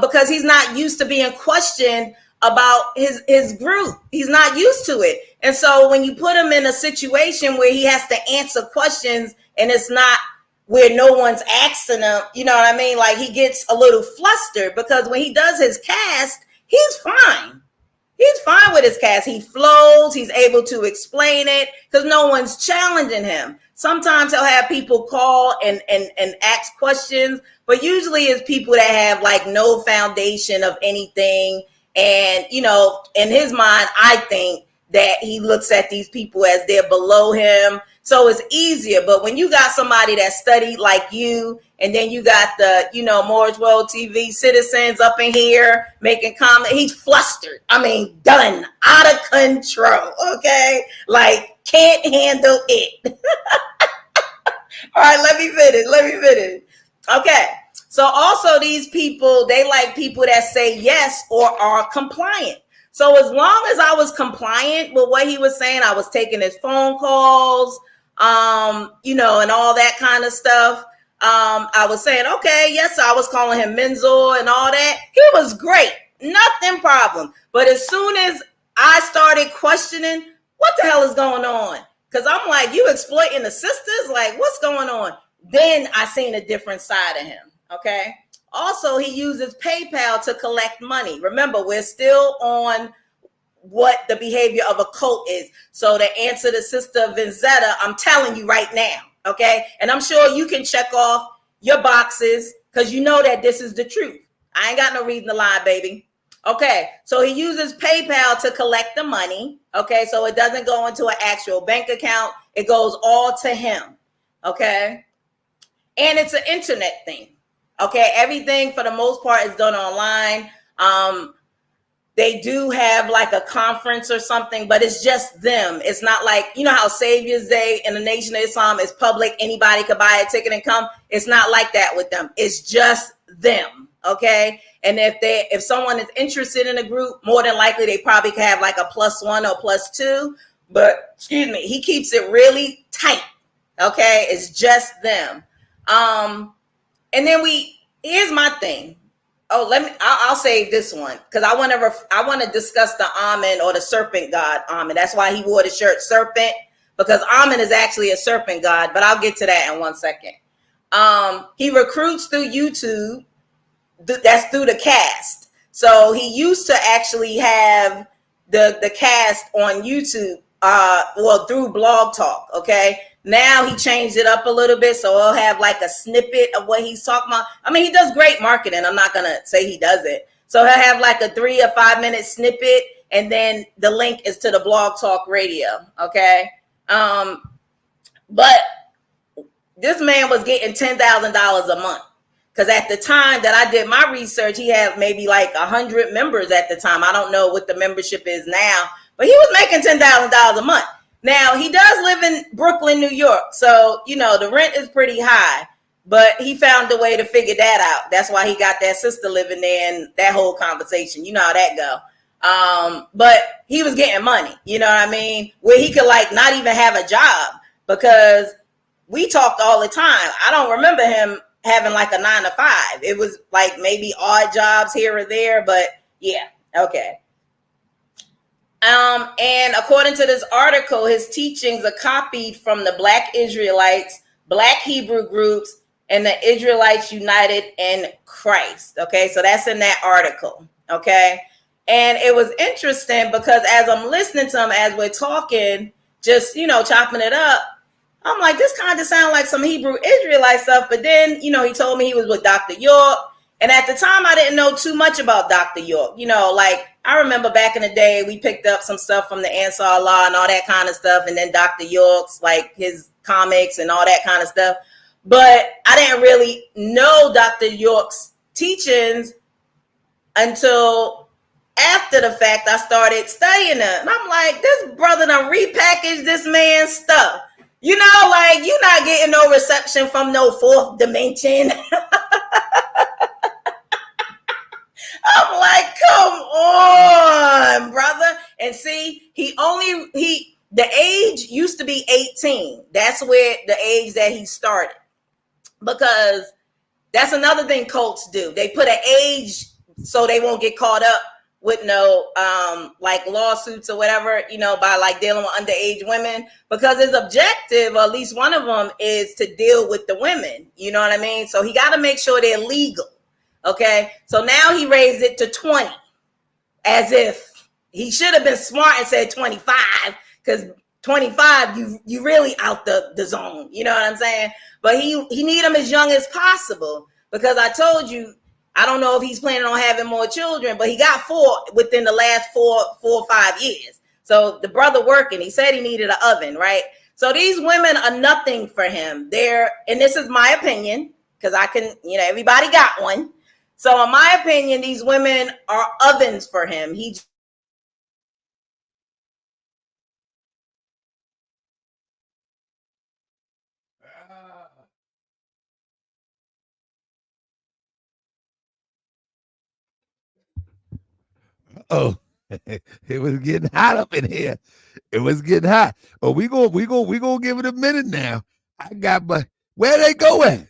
because he's not used to being questioned about his group. He's not used to it. And so when you put him in a situation where he has to answer questions and it's not where no one's asking him, you know what I mean? Like, he gets a little flustered, because when he does his cast, he's fine. He's fine with his cast. He flows. He's able to explain it because no one's challenging him. Sometimes he'll have people call and ask questions, but usually it's people that have like no foundation of anything. And, you know, in his mind, I think that he looks at these people as they're below him. So it's easier. But when you got somebody that studied like you, and then you got the, you know, MWtv citizens up in here making comments, he's flustered. I mean, done, out of control. Okay. Like, can't handle it. All right, let me finish. Okay. So also these people, they like people that say yes or are compliant. So as long as I was compliant with what he was saying, I was taking his phone calls, you know, and all that kind of stuff. I was saying, okay, yes, I was calling him Mentor and all that. He was great. Nothing problem. But as soon as I started questioning, what the hell is going on? Because I'm like, you exploiting the sisters? Like, what's going on? Then I seen a different side of him. Okay. Also, he uses PayPal to collect money. Remember, we're still on what the behavior of a cult is. So to answer the sister Vinzetta, I'm telling you right now. Okay. And I'm sure you can check off your boxes because you know that this is the truth. I ain't got no reason to lie, baby. Okay. So he uses PayPal to collect the money. Okay. So it doesn't go into an actual bank account. It goes all to him. Okay. And it's an internet thing. Okay. Everything for the most part is done online. They do have like a conference or something, but it's just them. It's not like, you know how Savior's Day in the Nation of Islam is public. Anybody could buy a ticket and come. It's not like that with them. It's just them. Okay. And if someone is interested in a group, more than likely they probably could have like a +1 or +2, but excuse me, he keeps it really tight. Okay. It's just them. And then here's my thing. Oh, I'll save this one because I want to discuss the Amen or the serpent god Amen. That's why he wore the shirt serpent, because Amen is actually a serpent god, but I'll get to that in 1 second. He recruits through YouTube. That's through the cast. So he used to actually have the cast on YouTube, through Blog Talk. Okay. Now he changed it up a little bit, so he'll have like a snippet of what he's talking about. I mean, he does great marketing. I'm not going to say he doesn't. So he'll have like a 3 or 5 minute snippet, and then the link is to the Blog Talk Radio. Okay. But this man was getting $10,000 a month, because at the time that I did my research, he had maybe like 100 members at the time. I don't know what the membership is now, but he was making $10,000 a month. Now, he does live in Brooklyn, New York. So, you know, the rent is pretty high, but he found a way to figure that out. That's why he got that sister living there and that whole conversation. You know how that go. But he was getting money, you know what I mean? Where he could like not even have a job, because we talked all the time. I don't remember him having like a 9 to 5. It was like maybe odd jobs here or there, but yeah. Okay. And according to this article, his teachings are copied from the Black Israelites, Black Hebrew groups, and the Israelites United in Christ. Okay, so that's in that article. Okay, and it was interesting because as I'm listening to him, as we're talking, just, you know, chopping it up, I'm like, this kind of sounds like some Hebrew Israelite stuff. But then, you know, he told me he was with Dr. York. And at the time, I didn't know too much about Dr. York. You know, like, I remember back in the day, we picked up some stuff from the Ansar Allah and all that kind of stuff. And then Dr. York's, like, his comics and all that kind of stuff. But I didn't really know Dr. York's teachings until after the fact. I started studying it. And I'm like, this brother done repackaged this man's stuff. You know, like, you're not getting no reception from no fourth dimension. I'm like, come on, brother. And see, the age used to be 18. That's where the age that he started. Because That's another thing cults do. They put an age so they won't get caught up with no like lawsuits or whatever, you know, by like dealing with underage women, because his objective, or at least one of them, is to deal with the women. You know what I mean? So he got to make sure they're legal. Okay. So now he raised it to 20, as if he should have been smart and said 25, because 25, you really out the zone. You know what I'm saying? But he need them as young as possible, because I told you, I don't know if he's planning on having more children, but he got 4 within the last 4 or 5 years. So the brother working, he said he needed an oven, right? So these women are nothing for him. And this is my opinion, because I can, you know, everybody got one. So in my opinion, these women are ovens for him. Oh, it was getting hot up in here. It was getting hot. Oh, we gonna give it a minute now. Where they go at?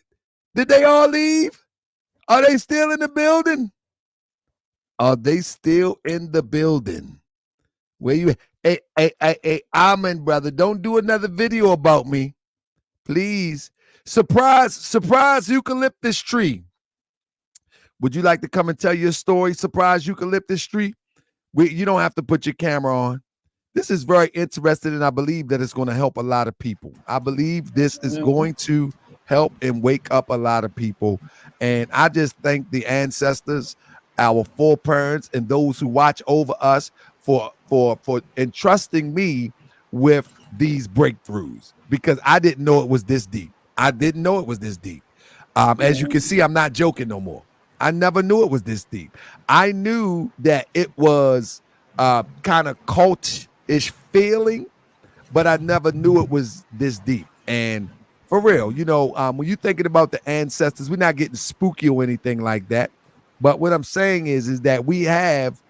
Did they all leave? Are they still in the building? Are they still in the building? Where you? Hey, Amen, brother. Don't do another video about me, please. Surprise eucalyptus tree. Would you like to come and tell your story, surprise eucalyptus tree? You don't have to put your camera on. This is very interesting, and I believe that it's going to help a lot of people. I believe this is going to help and wake up a lot of people. And I just thank the ancestors, our foreparents, and those who watch over us for entrusting me with these breakthroughs, because I didn't know it was this deep. As you can see, I'm not joking no more. I never knew it was this deep. I knew that it was kind of cult-ish feeling, but I never knew it was this deep. And for real, you know, when you're thinking about the ancestors, we're not getting spooky or anything like that. But what I'm saying is that we have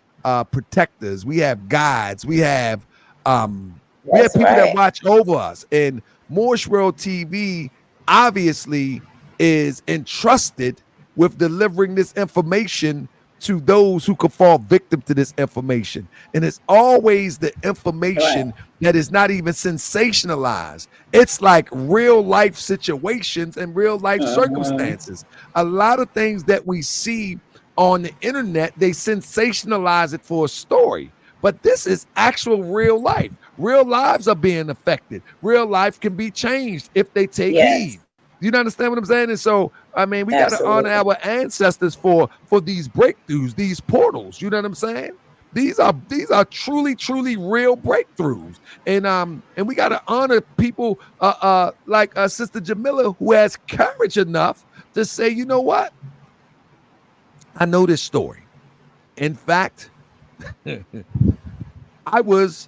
protectors, we have guides, we have people that watch over us. And Moorish World TV obviously is entrusted with delivering this information to those who could fall victim to this information. And it's always the information that is not even sensationalized. It's like real life situations and real life circumstances. A lot of things that we see on the internet, they sensationalize it for a story. But this is actual real life. Real lives are being affected. Real life can be changed if they take heed. You understand what I'm saying? And so, I mean, we got to honor our ancestors for these breakthroughs, these portals. You know what I'm saying? These are truly real breakthroughs, and we got to honor people like Sister Jamila, who has courage enough to say, you know what? I know this story. In fact, I was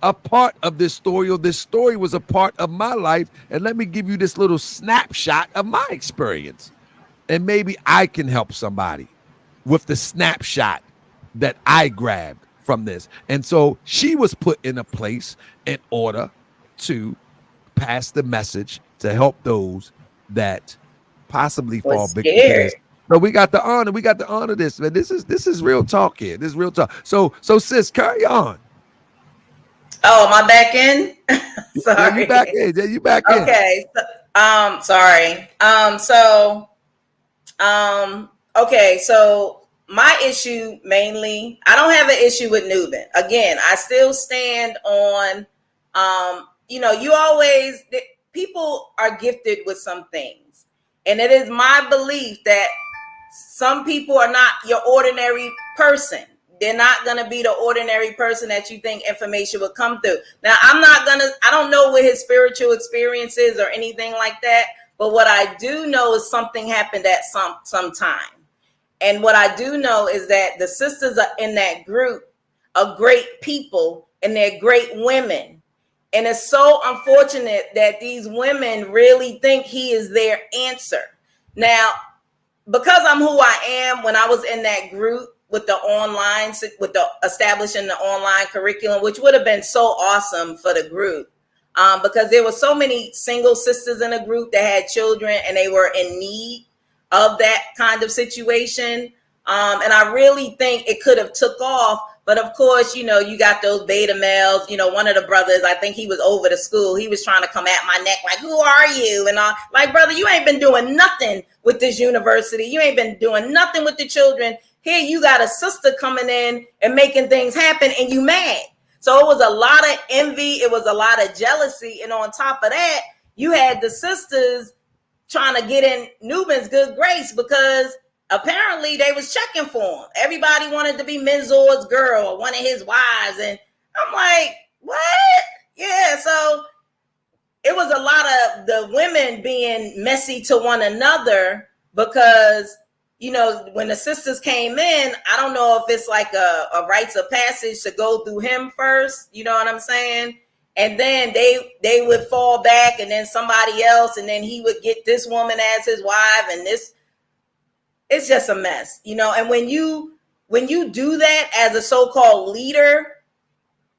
a part of this story, or this story was a part of my life. And let me give you this little snapshot of my experience. And maybe I can help somebody with the snapshot that I grabbed from this. And so she was put in a place in order to pass the message to help those that possibly fall victim to this. So we got to honor this, man. This is real talk here. This is real talk. So sis, carry on. Oh, am I back in? Sorry. Yeah, you back in. Okay. Sorry. Okay. So my issue mainly, I don't have an issue with Nuben. Again, I still stand on, people are gifted with some things. And it is my belief that some people are not your ordinary person. They're not going to be the ordinary person that you think information would come through. Now, I don't know what his spiritual experience is or anything like that. But what I do know is something happened at some time. And what I do know is that the sisters are in that group of great people, and they're great women. And it's so unfortunate that these women really think he is their answer. Now, because I'm who I am, when I was in that group, with the establishing the online curriculum, which would have been so awesome for the group, because there were so many single sisters in a group that had children and they were in need. of that kind of situation. And I really think it could have took off. But of course, you know, you got those beta males. You know, one of the brothers, I think he was over to school. He was trying to come at my neck like, who are you? And I'm like, brother, you ain't been doing nothing with this university. You ain't been doing nothing with the children. Here you got a sister coming in and making things happen and you mad. So it was a lot of envy. It was a lot of jealousy. And on top of that, you had the sisters trying to get in Nuben's good grace because apparently they was checking for him. Everybody wanted to be Menzor's girl or one of his wives. And I'm like, what? Yeah, so it was a lot of the women being messy to one another because, you know, when the sisters came in, I don't know if it's like a rites of passage to go through him first. You know what I'm saying? And then they would fall back and then somebody else, and then he would get this woman as his wife and this. It's just a mess, you know. And when you do that as a so-called leader,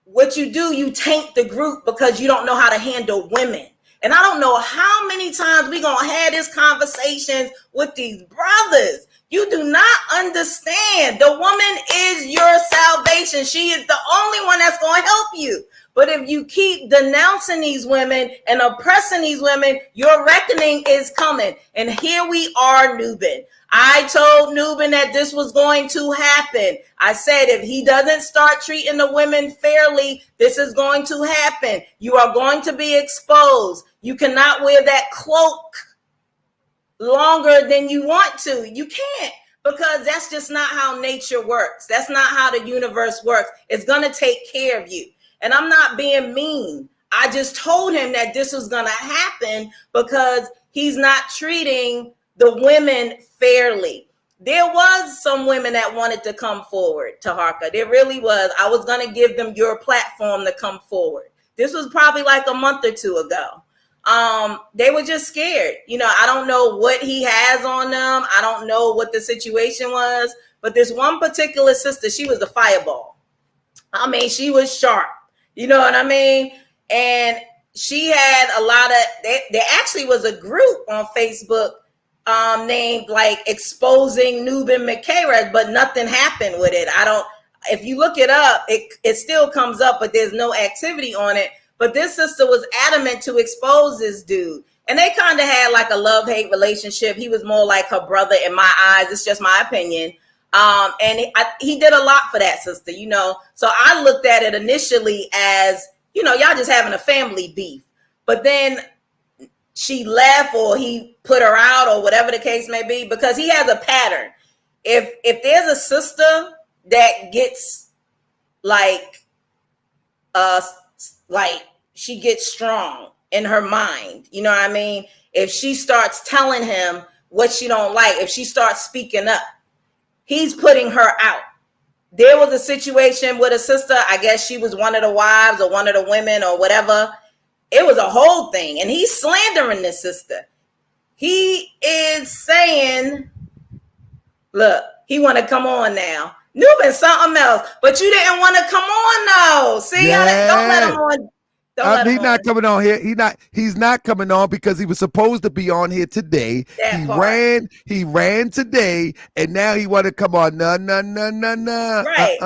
what you do, you taint the group because you don't know how to handle women. And I don't know how many times we're going to have this conversations with these brothers. You do not understand. The woman is your salvation. She is the only one that's going to help you. But if you keep denouncing these women and oppressing these women, your reckoning is coming. And here we are, Nuben. I told Nuben that this was going to happen. I said, if he doesn't start treating the women fairly, this is going to happen. You are going to be exposed. You cannot wear that cloak longer than you want to. You can't, because that's just not how nature works. That's not how the universe works. It's going to take care of you. And I'm not being mean. I just told him that this was going to happen because he's not treating the women fairly. There was some women that wanted to come forward, Taharka. There really was. I was going to give them your platform to come forward. This was probably like a month or two ago. They were just scared. You know, I don't know what he has on them. I don't know what the situation was. But this one particular sister, she was a fireball. I mean, she was sharp. You know what I mean? And she had a lot of, there actually was a group on Facebook named like Exposing NUBEN MENKARAYZZ, but nothing happened with it. If you look it up, it still comes up, but there's no activity on it. But this sister was adamant to expose this dude. And they kind of had like a love-hate relationship. He was more like her brother in my eyes. It's just my opinion. And he did a lot for that sister, you know. So I looked at it initially as, you know, y'all just having a family beef. But then she left or he put her out or whatever the case may be, because he has a pattern. If there's a sister that gets like she gets strong in her mind, you know what I mean? If she starts telling him what she don't like, if she starts speaking up, he's putting her out. There was a situation with a sister, I guess she was one of the wives or one of the women or whatever. It was a whole thing. And he's slandering this sister. He is saying, look, he want to come on now. Nuben something else, but you didn't want to come on though. See, Yeah. Don't let him on. He's not coming on here. He's not coming on because he was supposed to be on here today. He ran today, and now he want to come on. No. Right.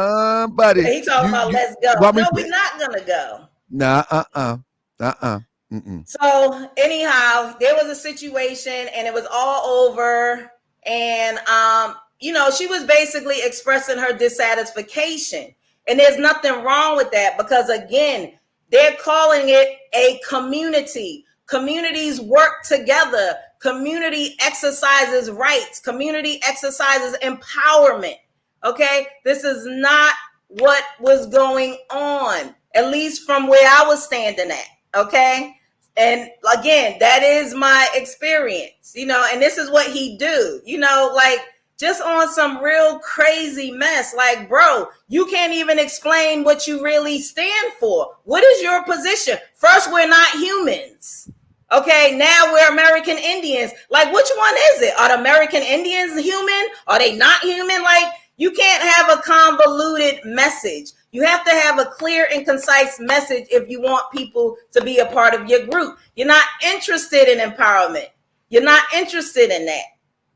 Buddy. He talking about let's go. No, we're not gonna go. Nah, So anyhow, there was a situation and it was all over. And you know, she was basically expressing her dissatisfaction. And there's nothing wrong with that, because again, they're calling it a community. Communities work together. Community exercises rights. Community exercises empowerment. Okay? This is not what was going on, at least from where I was standing at. Okay? And again, that is my experience, you know, and this is what he do, you know, like just on some real crazy mess. Like, bro, you can't even explain what you really stand for. What is your position? First, we're not humans. Okay, now we're American Indians. Like, which one is it? Are the American Indians human? Are they not human? Like, you can't have a convoluted message. You have to have a clear and concise message if you want people to be a part of your group. You're not interested in empowerment. You're not interested in that.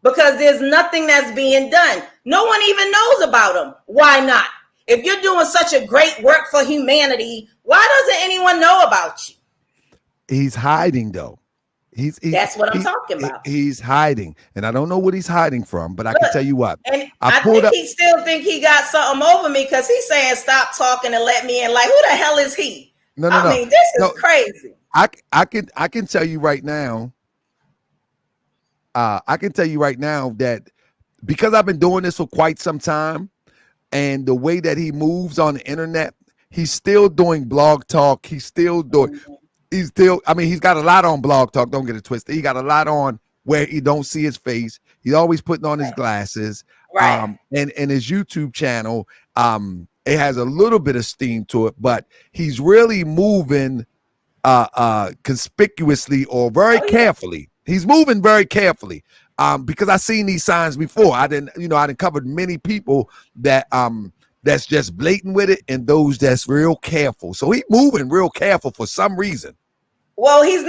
because there's nothing that's being done. No one even knows about him. Why not? If you're doing such a great work for humanity, why doesn't anyone know about you? He's hiding though. That's what I'm talking about. He's hiding, and I don't know what he's hiding from, but I can tell you what. And I think he still think he got something over me because he's saying stop talking and let me in. Like, who the hell is he? No. I mean, this is crazy. I can tell you right now. I can tell you right now that because I've been doing this for quite some time, and the way that he moves on the internet, he's still doing blog talk. He's still doing. I mean, he's got a lot on blog talk. Don't get it twisted. He got a lot on where you don't see his face. He's always putting on his glasses. Right. And his YouTube channel, it has a little bit of steam to it, but he's really moving conspicuously or very carefully. He's moving very carefully. Because I've seen these signs before. I didn't covered many people that that's just blatant with it and those that's real careful. So he's moving real careful for some reason. Well, he's to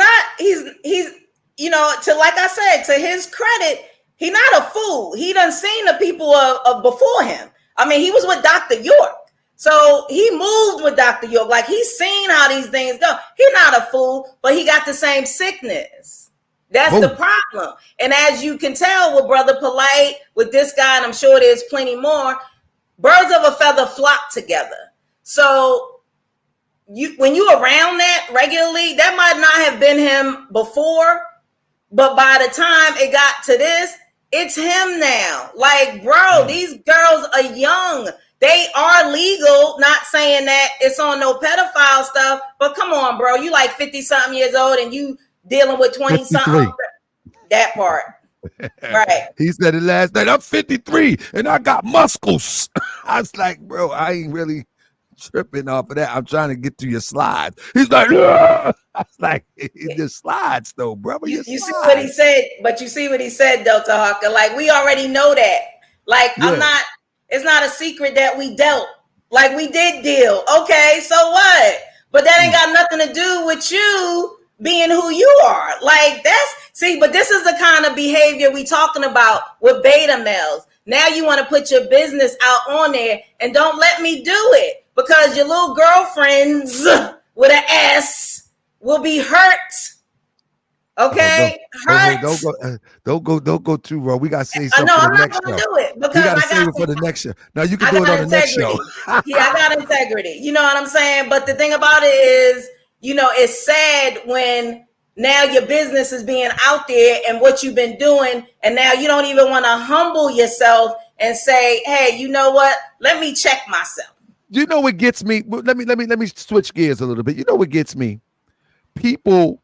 like I said, to his credit, he's not a fool. He done seen the people of before him. I mean, he was with Dr. York. So he moved with Dr. York. Like, he's seen how these things go. He's not a fool, but he got the same sickness. That's the problem. And as you can tell with Brother Polite, with this guy, and I'm sure there's plenty more, birds of a feather flock together. So when you around that regularly, that might not have been him before, but by the time it got to this, it's him now. Like, bro, these girls are young. They are legal, not saying that it's on no pedophile stuff, but come on, bro. You like 50-something years old and you dealing with 20-something. That part. Right. He said it last night. I'm 53 and I got muscles. I was like, bro, I ain't really tripping off of that. I'm trying to get to your slides. He's like, ugh. I was like, it just slides though, brother. You see what he said, but you see what he said, Delta Hawker. Like, we already know that. Like, it's not a secret that we dealt. Like, we did deal. Okay, so what? But that ain't got nothing to do with you being who you are. Like, but this is the kind of behavior we talking about with beta males. Now you want to put your business out on there and don't let me do it because your little girlfriends with an S will be hurt. Okay, don't go too raw. We gotta say something. No, for I'm the not next gonna show. do it because you gotta save it for the next show. Now you can do it on the next show. Yeah, I got integrity. You know what I'm saying? But the thing about it is, it's sad when now your business is being out there and what you've been doing, and now you don't even want to humble yourself and say, "Hey, you know what? Let me check myself." You know what gets me? Let me switch gears a little bit. You know what gets me? People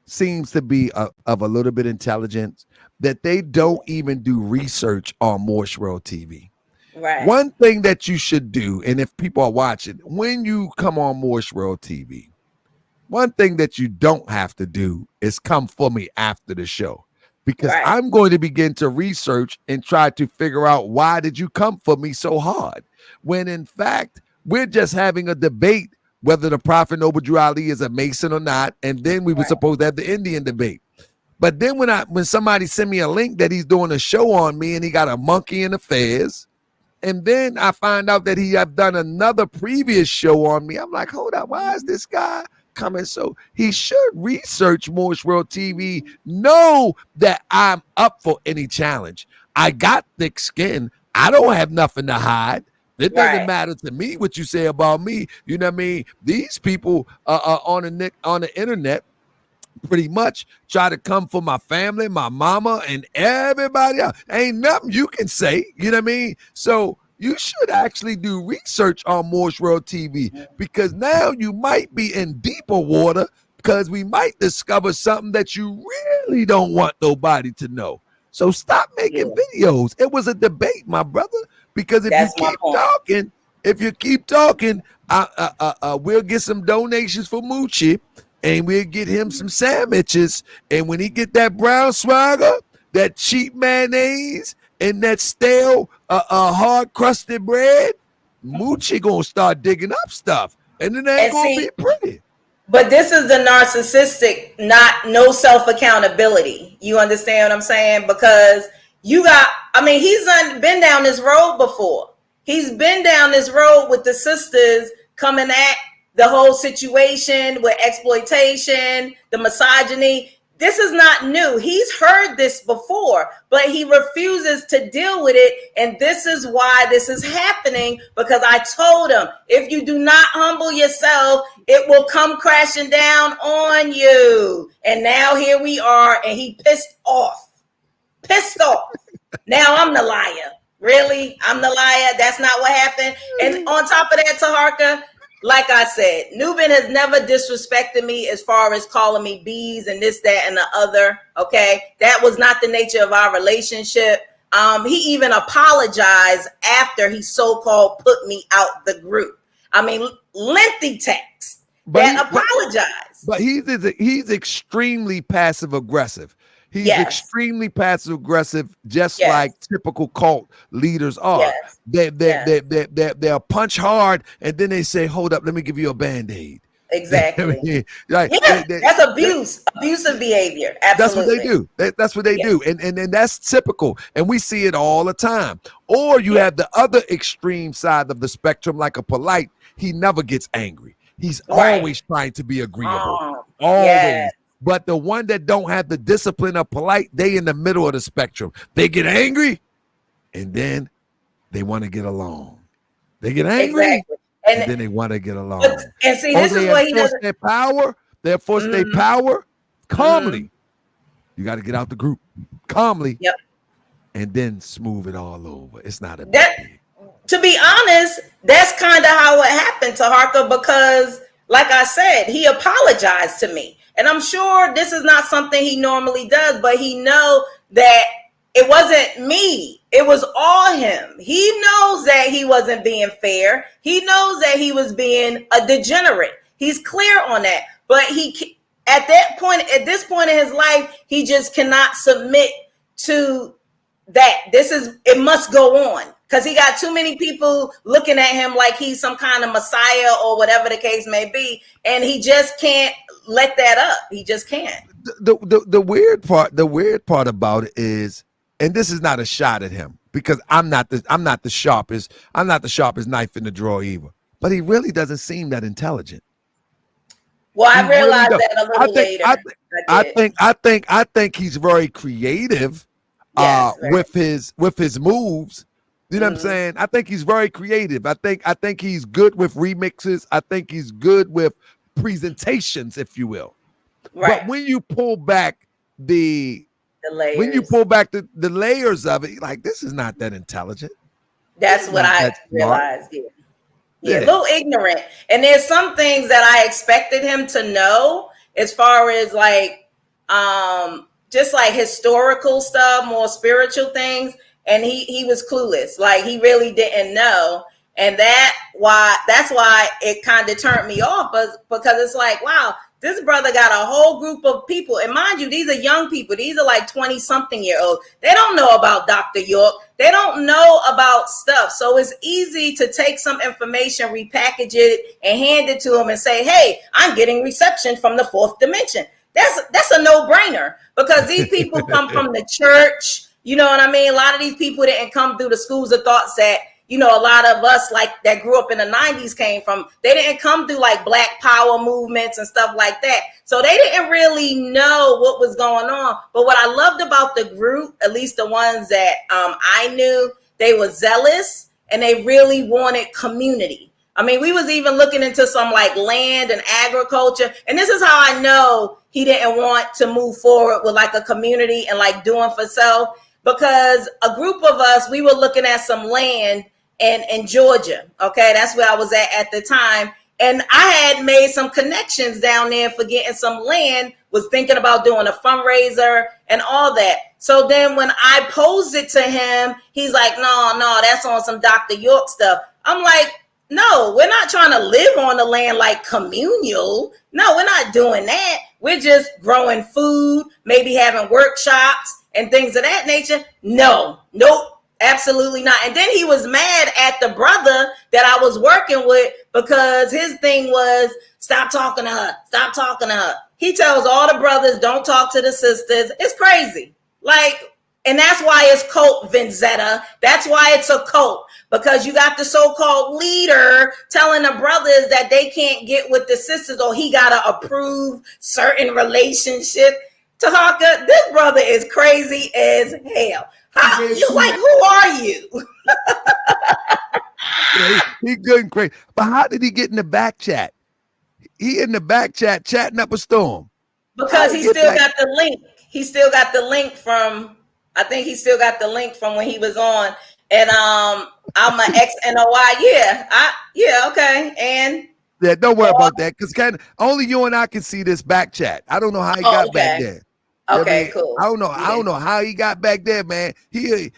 seems to be of a little bit intelligence that they don't even do research on Moorish World TV. Right. One thing that you should do, and if people are watching, when you come on Moorish World TV, one thing that you don't have to do is come for me after the show, because I'm going to begin to research and try to figure out why did you come for me so hard, when in fact we're just having a debate whether the Prophet Noble Drew Ali is a Mason or not, and then we were supposed to have the Indian debate. But then when somebody sent me a link that he's doing a show on me and he got a monkey in affairs, and then I find out that he have done another previous show on me, I'm like, hold up, why is this guy coming? So he should research Moorish World TV, know that I'm up for any challenge. I got thick skin. I don't have nothing to hide. It doesn't matter to me what you say about me. You know what I mean? These people are on the internet pretty much try to come for my family, my mama, and everybody else. Ain't nothing you can say. You know what I mean? So you should actually do research on Moorish World TV, because now you might be in deeper water, because we might discover something that you really don't want nobody to know. So stop making videos. It was a debate, my brother. Because if you keep talking, we'll get some donations for Moochie, and we'll get him some sandwiches. And when he get that brown swagger, that cheap mayonnaise, and that stale, hard crusted bread, Moochie gonna start digging up stuff, and it ain't gonna be pretty. But this is the narcissistic, no self accountability. You understand what I'm saying? Because he's been down this road before. He's been down this road with the sisters coming at the whole situation with exploitation, the misogyny. This is not new. He's heard this before, but he refuses to deal with it. And this is why this is happening, because I told him, if you do not humble yourself, it will come crashing down on you. And now here we are, and he pissed off. Now I'm the liar. Really? I'm the liar? That's not what happened? And on top of that, Taharka, like I said, Nuben has never disrespected me as far as calling me bees and this, that, and the other. Okay. That was not the nature of our relationship. He even apologized after he so-called put me out the group. Lengthy text that apologized. But he's extremely passive aggressive. He's extremely passive aggressive, just like typical cult leaders are. Yes. They'll punch hard, and then they say, "Hold up, let me give you a Band-Aid." Exactly. That's abusive behavior. Absolutely. That's what they do. That's what they do, and that's typical, and we see it all the time. Or you have the other extreme side of the spectrum, like a polite. He never gets angry. He's always trying to be agreeable. Always. Yes. But the one that don't have the discipline of polite, they in the middle of the spectrum. They get angry, and then they want to get along. They get angry, and then they want to get along. And see, this is what he does. Their power. They enforce their power calmly. You got to get out the group calmly, and then smooth it all over. It's not a big deal. To be honest, that's kind of how it happened, Taharka, because, like I said, he apologized to me. And I'm sure this is not something he normally does, but he know that it wasn't me. It was all him. He knows that he wasn't being fair. He knows that he was being a degenerate. He's clear on that. But at this point in his life, he just cannot submit to that. It must go on. Because he got too many people looking at him like he's some kind of messiah or whatever the case may be. And he just can't let that up. He just can't. The weird part about it is, and this is not a shot at him, because I'm not the sharpest knife in the drawer either. But he really doesn't seem that intelligent. Well, I realized that a little later. I think he's very creative with his moves. You know what I'm saying? I think he's very creative. I think he's good with remixes. I think he's good with presentations, if you will. Right. But when you pull back the layers, the layers of it, like, this is not that intelligent. That's what I realized. Yeah, a little ignorant. And there's some things that I expected him to know, as far as just like historical stuff, more spiritual things. And he was clueless. Like, he really didn't know. And that's why it kind of turned me off, because it's like, wow, this brother got a whole group of people. And mind you, these are young people. These are like 20-something-year-olds. They don't know about Dr. York. They don't know about stuff. So it's easy to take some information, repackage it, and hand it to them and say, hey, I'm getting reception from the fourth dimension. That's a no-brainer, because these people come from the church. You know what I mean? A lot of these people didn't come through the schools of thoughts that, a lot of us that grew up in the 90s came from. They didn't come through like Black Power movements and stuff like that. So they didn't really know what was going on. But what I loved about the group, at least the ones that I knew, they were zealous and they really wanted community. We was even looking into some like land and agriculture. And this is how I know he didn't want to move forward with like a community and like doing for self. Because a group of us, we were looking at some land in Georgia. Okay, that's where I was at the time. And I had made some connections down there for getting some land, was thinking about doing a fundraiser and all that. So then when I posed it to him, he's like, no, that's on some Dr. York stuff. I'm like, no, we're not trying to live on the land like communal. No, we're not doing that. We're just growing food, maybe having workshops and things of that nature. Nope, absolutely not. And then he was mad at the brother that I was working with, because his thing was, stop talking to her. He tells all the brothers, don't talk to the sisters. It's crazy. Like, And that's why it's cult, Vinzetta. That's why it's a cult. Because you got the so-called leader telling the brothers that they can't get with the sisters, or he got to approve certain relationship. Tahaka, this brother is crazy as hell. How you like? Who are you? He good and crazy. But how did he get in the back chat? He in the back chat chatting up a storm. Because he still got the link. He still got the link from, I think he still got the link from when he was on. And I'm an XNOY. Yeah, okay. And yeah, don't worry about that, because only you and I can see this back chat. I don't know how he got back there. Okay, cool. I don't know how he got back there, man. He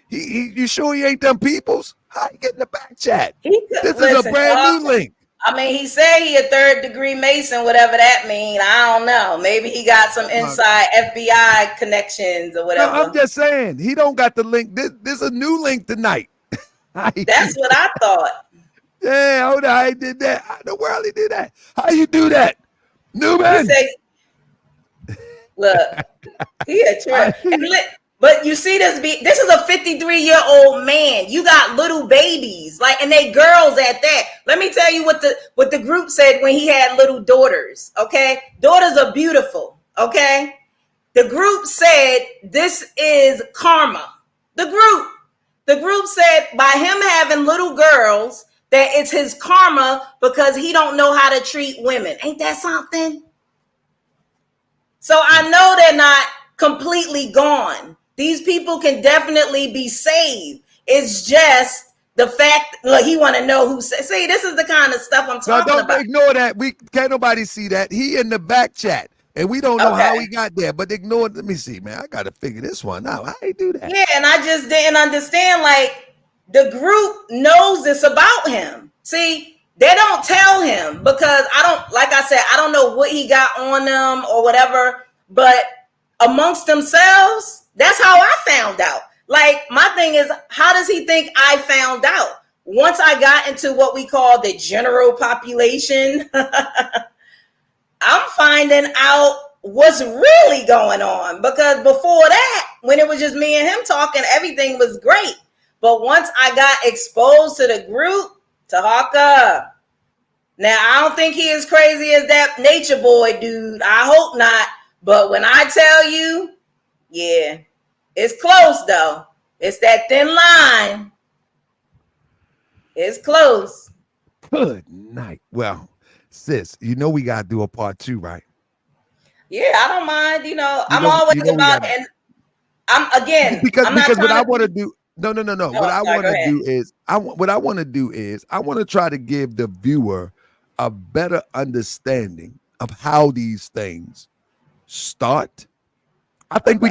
you sure he ain't them peoples? How he get in the back chat? This is a brand new link. I mean, he said he a 3rd degree Mason, whatever that mean. I don't know. Maybe he got some inside FBI connections or whatever. No, I'm just saying, he don't got the link. This a new link tonight. That's what I thought. Yeah, hold on, how he did that? How in the world he did that? How you do that? NUBEN. Look, he a trip. But you see this is a 53-year-old man. You got little babies, like, and they girls at that. Let me tell you what the group said when he had little daughters. Okay, daughters are beautiful. Okay, the group said this is karma. The group said by him having little girls that it's his karma because he don't know how to treat women. Ain't that something? So I know they're not completely gone. These people can definitely be saved. It's just the fact, like, he want to know who. See, this is the kind of stuff I'm talking about. Don't ignore that. We can't nobody see that. He in the back chat, and we don't know how he got there. But ignore it. Let me see, man. I got to figure this one out. How he do that? Yeah, and I just didn't understand. Like, the group knows this about him. See, they don't tell him because like I said, I don't know what he got on them or whatever. But amongst themselves, that's how I found out. Like, my thing is, how does he think I found out? Once I got into what we call the general population, I'm finding out what's really going on. Because before that, when it was just me and him talking, everything was great. But once I got exposed to the group, Tahaka, now I don't think he is crazy as that nature boy dude. I hope not. But when I tell you, yeah, it's close though. It's that thin line. It's close. Good night. Well, sis, you know we gotta do a part 2, right? Yeah, I don't mind. I'm always about it. And I'm because what I want to do. No. What I want to do is I want to try to give the viewer a better understanding of how these things start. I think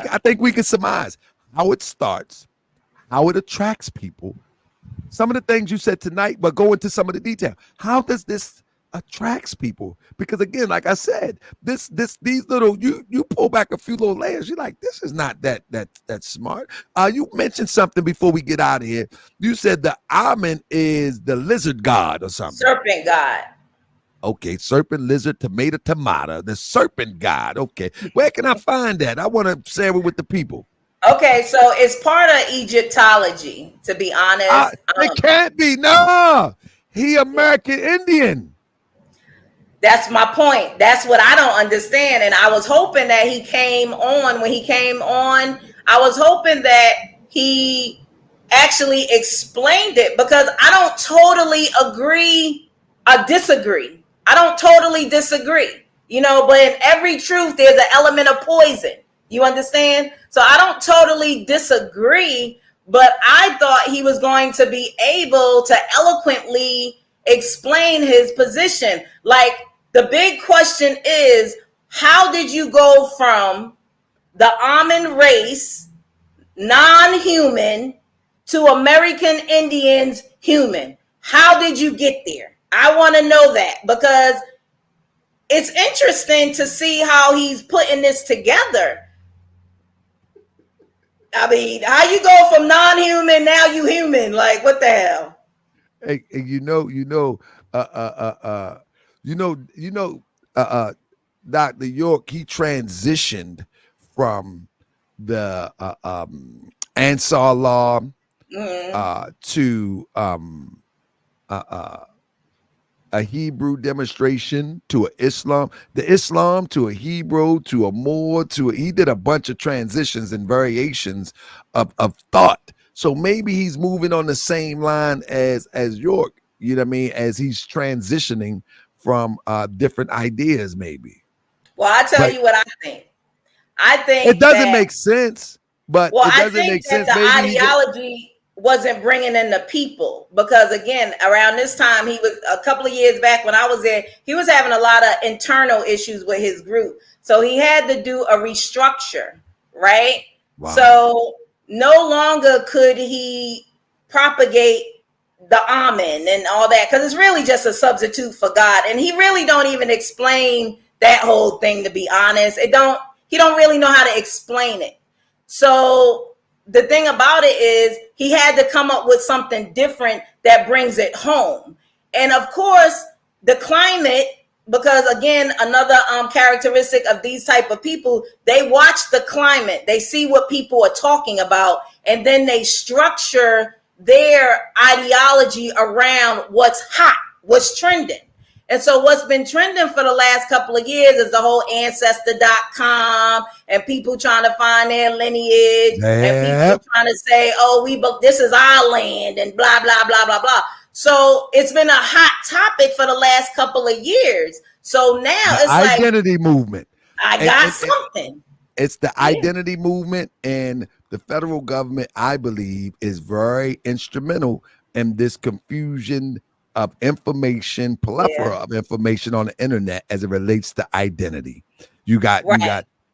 we can surmise how it starts, how it attracts people. Some of the things you said tonight, but go into some of the detail. How does this attracts people? Because again, like I said, these little you pull back a few little layers, you're like, this is not that smart. You mentioned something before we get out of here. You said the almond is the lizard god or something. Serpent god. Okay, serpent, lizard, tomato, the serpent god. Okay, where can I find that? I want to share it with the people. Okay, so it's part of Egyptology, to be honest. It can't be. No, he American Indian. That's my point. That's what I don't understand. And I was hoping that he came on. When he came on, I was hoping that he actually explained it, because I don't totally agree or disagree. I don't totally disagree, but in every truth, there's an element of poison. You understand? So I don't totally disagree, but I thought he was going to be able to eloquently explain his position. Like, the big question is, how did you go from the Amun race, non-human, to American Indians, human? How did you get there? I want to know that, because it's interesting to see how he's putting this together. I mean, how you go from non-human, now you human? Like, what the hell? Hey, Dr. York, he transitioned from the Ansar law to a Hebrew demonstration to an Islam, the Islam to a Hebrew to a Moor he did a bunch of transitions and variations of thought. So maybe he's moving on the same line as York, you know what I mean, as he's transitioning from different ideas maybe. Well, I tell you what I think. I think it doesn't make sense, but well, it doesn't I think make that sense. the Maybe ideology wasn't bringing in the people, because again, around this time, he was a couple of years back when I was there, he was having a lot of internal issues with his group. So he had to do a restructure, right? Wow. So no longer could he propagate the Amen and all that, because it's really just a substitute for God. And he really don't even explain that whole thing, to be honest. He don't really know how to explain it. So the thing about it is he had to come up with something different that brings it home. And of course, the climate, because again, another characteristic of these type of people, they watch the climate, they see what people are talking about, and then they structure their ideology around what's hot, what's trending. And so what's been trending for the last couple of years is the whole ancestor.com and people trying to find their lineage and people trying to say, oh, this is our land and blah, blah, blah, blah, blah. So it's been a hot topic for the last couple of years. So now it's like identity movement. I got something. It's the identity movement, and the federal government, I believe, is very instrumental in this confusion of information, plethora of information on the internet as it relates to identity. You got,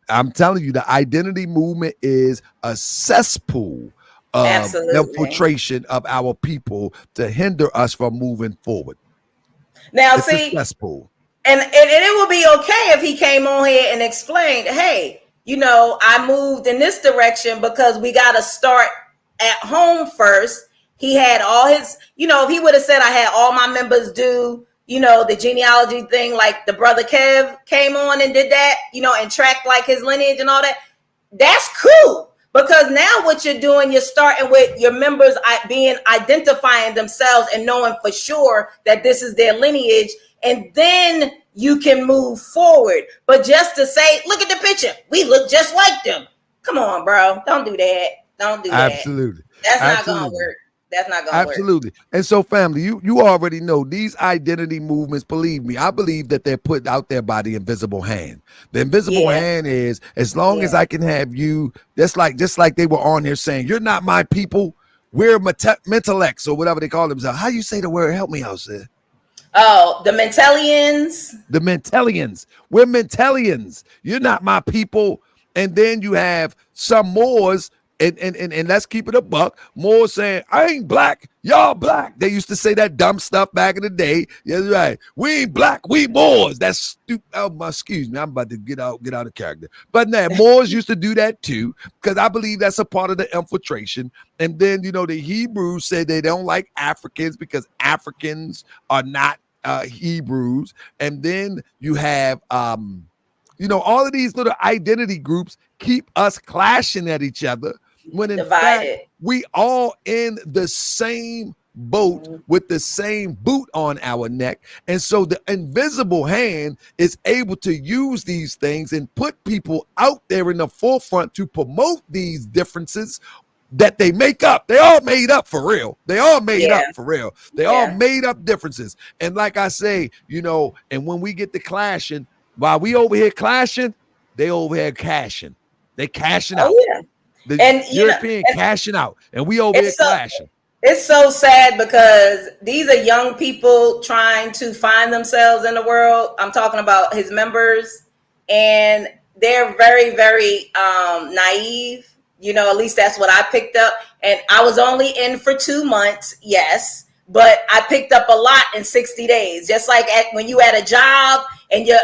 I'm telling you, the identity movement is a cesspool of infiltration of our people to hinder us from moving forward. Now, it's see, a cesspool. And it would be okay if he came on here and explained, hey, I moved in this direction because we got to start at home first. He had all his, if he would have said I had all my members do, the genealogy thing, like the brother Kev came on and did that, and tracked like his lineage and all that. That's cool, because now what you're doing, you're starting with your members identifying themselves and knowing for sure that this is their lineage. And then you can move forward. But just to say, look at the picture, we look just like them. Come on, bro. Don't do that. Don't do that. Absolutely. That's not going to work. That's not going to work. Absolutely. And so, family, you already know these identity movements, believe me, I believe that they're put out there by the invisible hand. The invisible hand is, as long as I can have you, just like they were on here saying, you're not my people, we're Mentellects, or whatever they call themselves. How you say the word? Help me out, sir. Oh, the Mentellians. The Mentellians. We're Mentellians. You're not my people. And then you have some Moors, and let's keep it a buck. Moors saying, I ain't black, y'all black. They used to say that dumb stuff back in the day. Yeah, right. We ain't black, we Moors. That's stupid. Oh, excuse me, I'm about to get out of character. But now Moors used to do that too, because I believe that's a part of the infiltration. And then, the Hebrews said they don't like Africans because Africans are not Hebrews. And then you have all of these little identity groups keep us clashing at each other, when in fact we all in the same boat with the same boot on our neck. And so the invisible hand is able to use these things and put people out there in the forefront to promote these differences that they make up. They all made up for real. They all made up for real. They all made up differences. And like I say, and when we get to clashing, while we over here clashing, they over here cashing. They cashing out. The European cashing out. And we over here clashing. It's so sad because these are young people trying to find themselves in the world. I'm talking about his members. And they're very, very naive. At least that's what I picked up. And I was only in for 2 months, yes. But I picked up a lot in 60 days. Just like when you at a job and your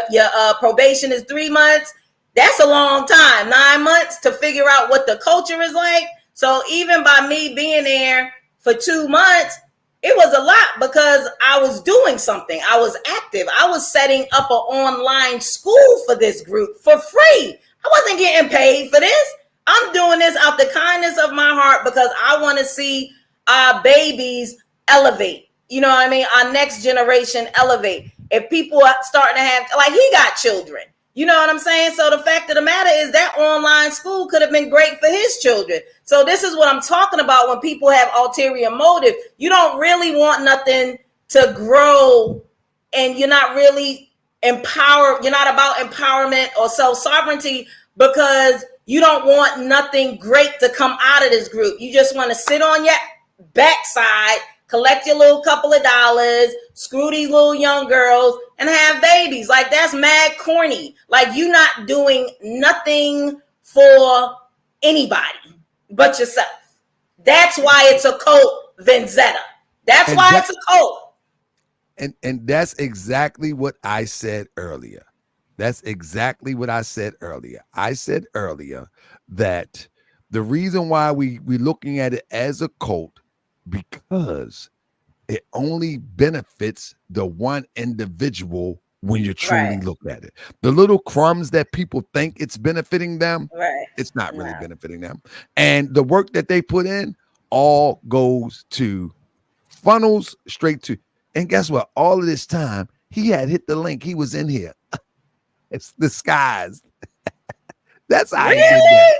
probation is 3 months, that's a long time, 9 months to figure out what the culture is like. So even by me being there for 2 months, it was a lot because I was doing something. I was active. I was setting up an online school for this group for free. I wasn't getting paid for this. I I'm doing this out the kindness of my heart because I want to see our babies elevate. You know what I mean? Our next generation elevate. If people are starting to have, like, he got children. You know what I'm saying? So the fact of the matter is that online school could have been great for his children. So this is what I'm talking about when people have ulterior motive. You don't really want nothing to grow, and you're not really empowered. You're not about empowerment or self-sovereignty because you don't want nothing great to come out of this group. You just want to sit on your backside, collect your little couple of dollars, screw these little young girls, and have babies. Like, that's mad corny. Like, you're not doing nothing for anybody but yourself. That's why it's a cult, Vendetta. That's why it's a cult. And that's exactly what I said earlier. That's exactly what I said earlier. I said earlier that the reason why we're looking at it as a cult, because it only benefits the one individual when you truly look at it. The little crumbs that people think it's benefiting them, it's not really benefiting them. And the work that they put in all goes to funnels straight to, and guess what? All of this time, he had hit the link. He was in here. It's disguised. That's how he did that.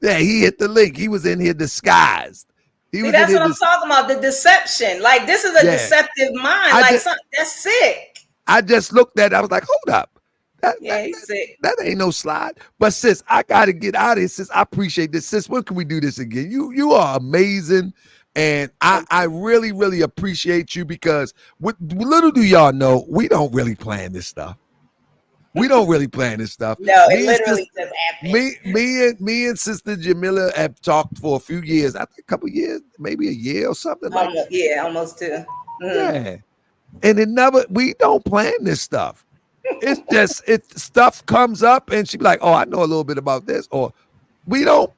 Yeah, he hit the link. He was in here disguised. See, that's what I'm talking about, the deception. Like, this is a deceptive mind. That's sick. I just looked at it. I was like, hold up. He's sick. That ain't no slide. But sis, I got to get out of here, sis. I appreciate this. Sis, when can we do this again? You are amazing. And I really, really appreciate you because little do y'all know, we don't really plan this stuff. We don't really plan this stuff. No, it literally just happened. Me and Sister Jamila have talked for a few years. I think a couple years, maybe a year or something like that. Yeah, almost 2. Yeah. And we don't plan this stuff. It's just, stuff comes up and she be like, oh, I know a little bit about this. Or we do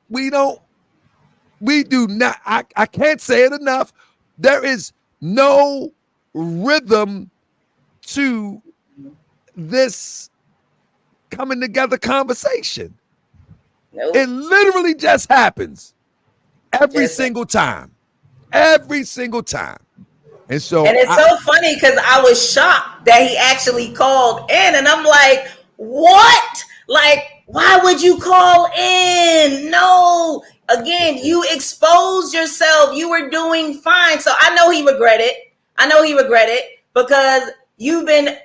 not, I can't say it enough. There is no rhythm to this coming together conversation. Nope. It literally just happens every single time. Every single time. And so it's so funny because I was shocked that he actually called in, and I'm like, what? Like, why would you call in? No. Again, you exposed yourself. You were doing fine. So I know he regretted. Because you've been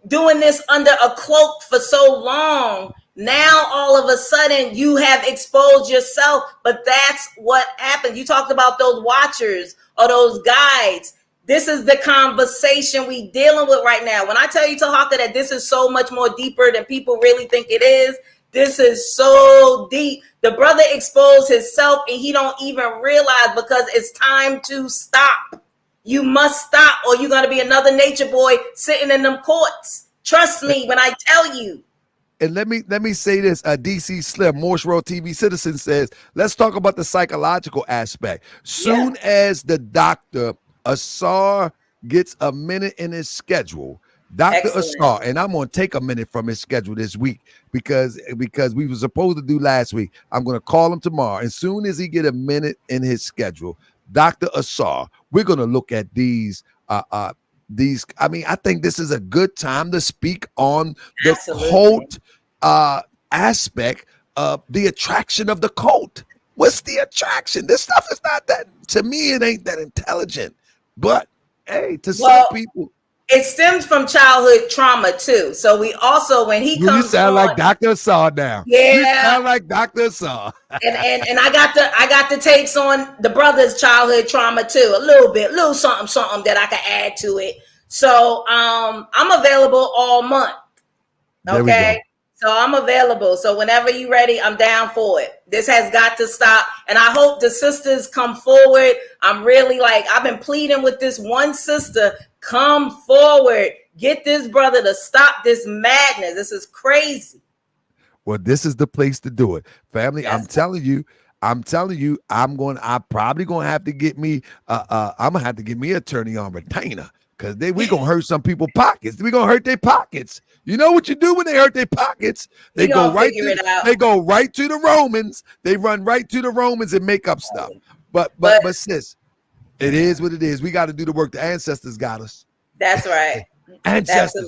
doing this under a cloak for so long. Now, all of a sudden, you have exposed yourself. But that's what happened. You talked about those watchers or those guides. This is the conversation we dealing with right now. When I tell you, Tahaka, that this is so much more deeper than people really think it is, this is so deep. The brother exposed himself and he don't even realize because it's time to stop. You must stop or you're going to be another nature boy sitting in them courts. Trust me when I tell you. And let me say this, DC Slim, Morse Road TV Citizen says, let's talk about the psychological aspect. Soon as the doctor, Asar, gets a minute in his schedule, Dr. Asar, and I'm going to take a minute from his schedule this week because we were supposed to do last week. I'm going to call him tomorrow. As soon as he get a minute in his schedule, Dr. Asar, we're going to look at these. I mean, I think this is a good time to speak on the cult aspect of the attraction of the cult. What's the attraction? This stuff is not that, to me, it ain't that intelligent. But hey, to some people, it stems from childhood trauma too. So we also, when he comes, you sound like Dr. Asar now. Yeah, you sound like Dr. Asar. and I got the takes on the brother's childhood trauma too. A little something that I can add to it. So I'm available all month. Okay. So I'm available. So whenever you're ready, I'm down for it. This has got to stop. And I hope the sisters come forward. I'm really I've been pleading with this one sister, come forward. Get this brother to stop this madness. This is crazy. Well, this is the place to do it. Family, yes. I'm telling you, I'm probably going to have to get me, I'm going to have to get me an attorney on retainer. Cause we gonna hurt some people's pockets. We gonna hurt their pockets. You know what you do when they hurt their pockets? They go right to the Romans. They run right to the Romans and make up stuff. But sis, it is what it is. We got to do the work. The ancestors got us. That's right. Ancestors.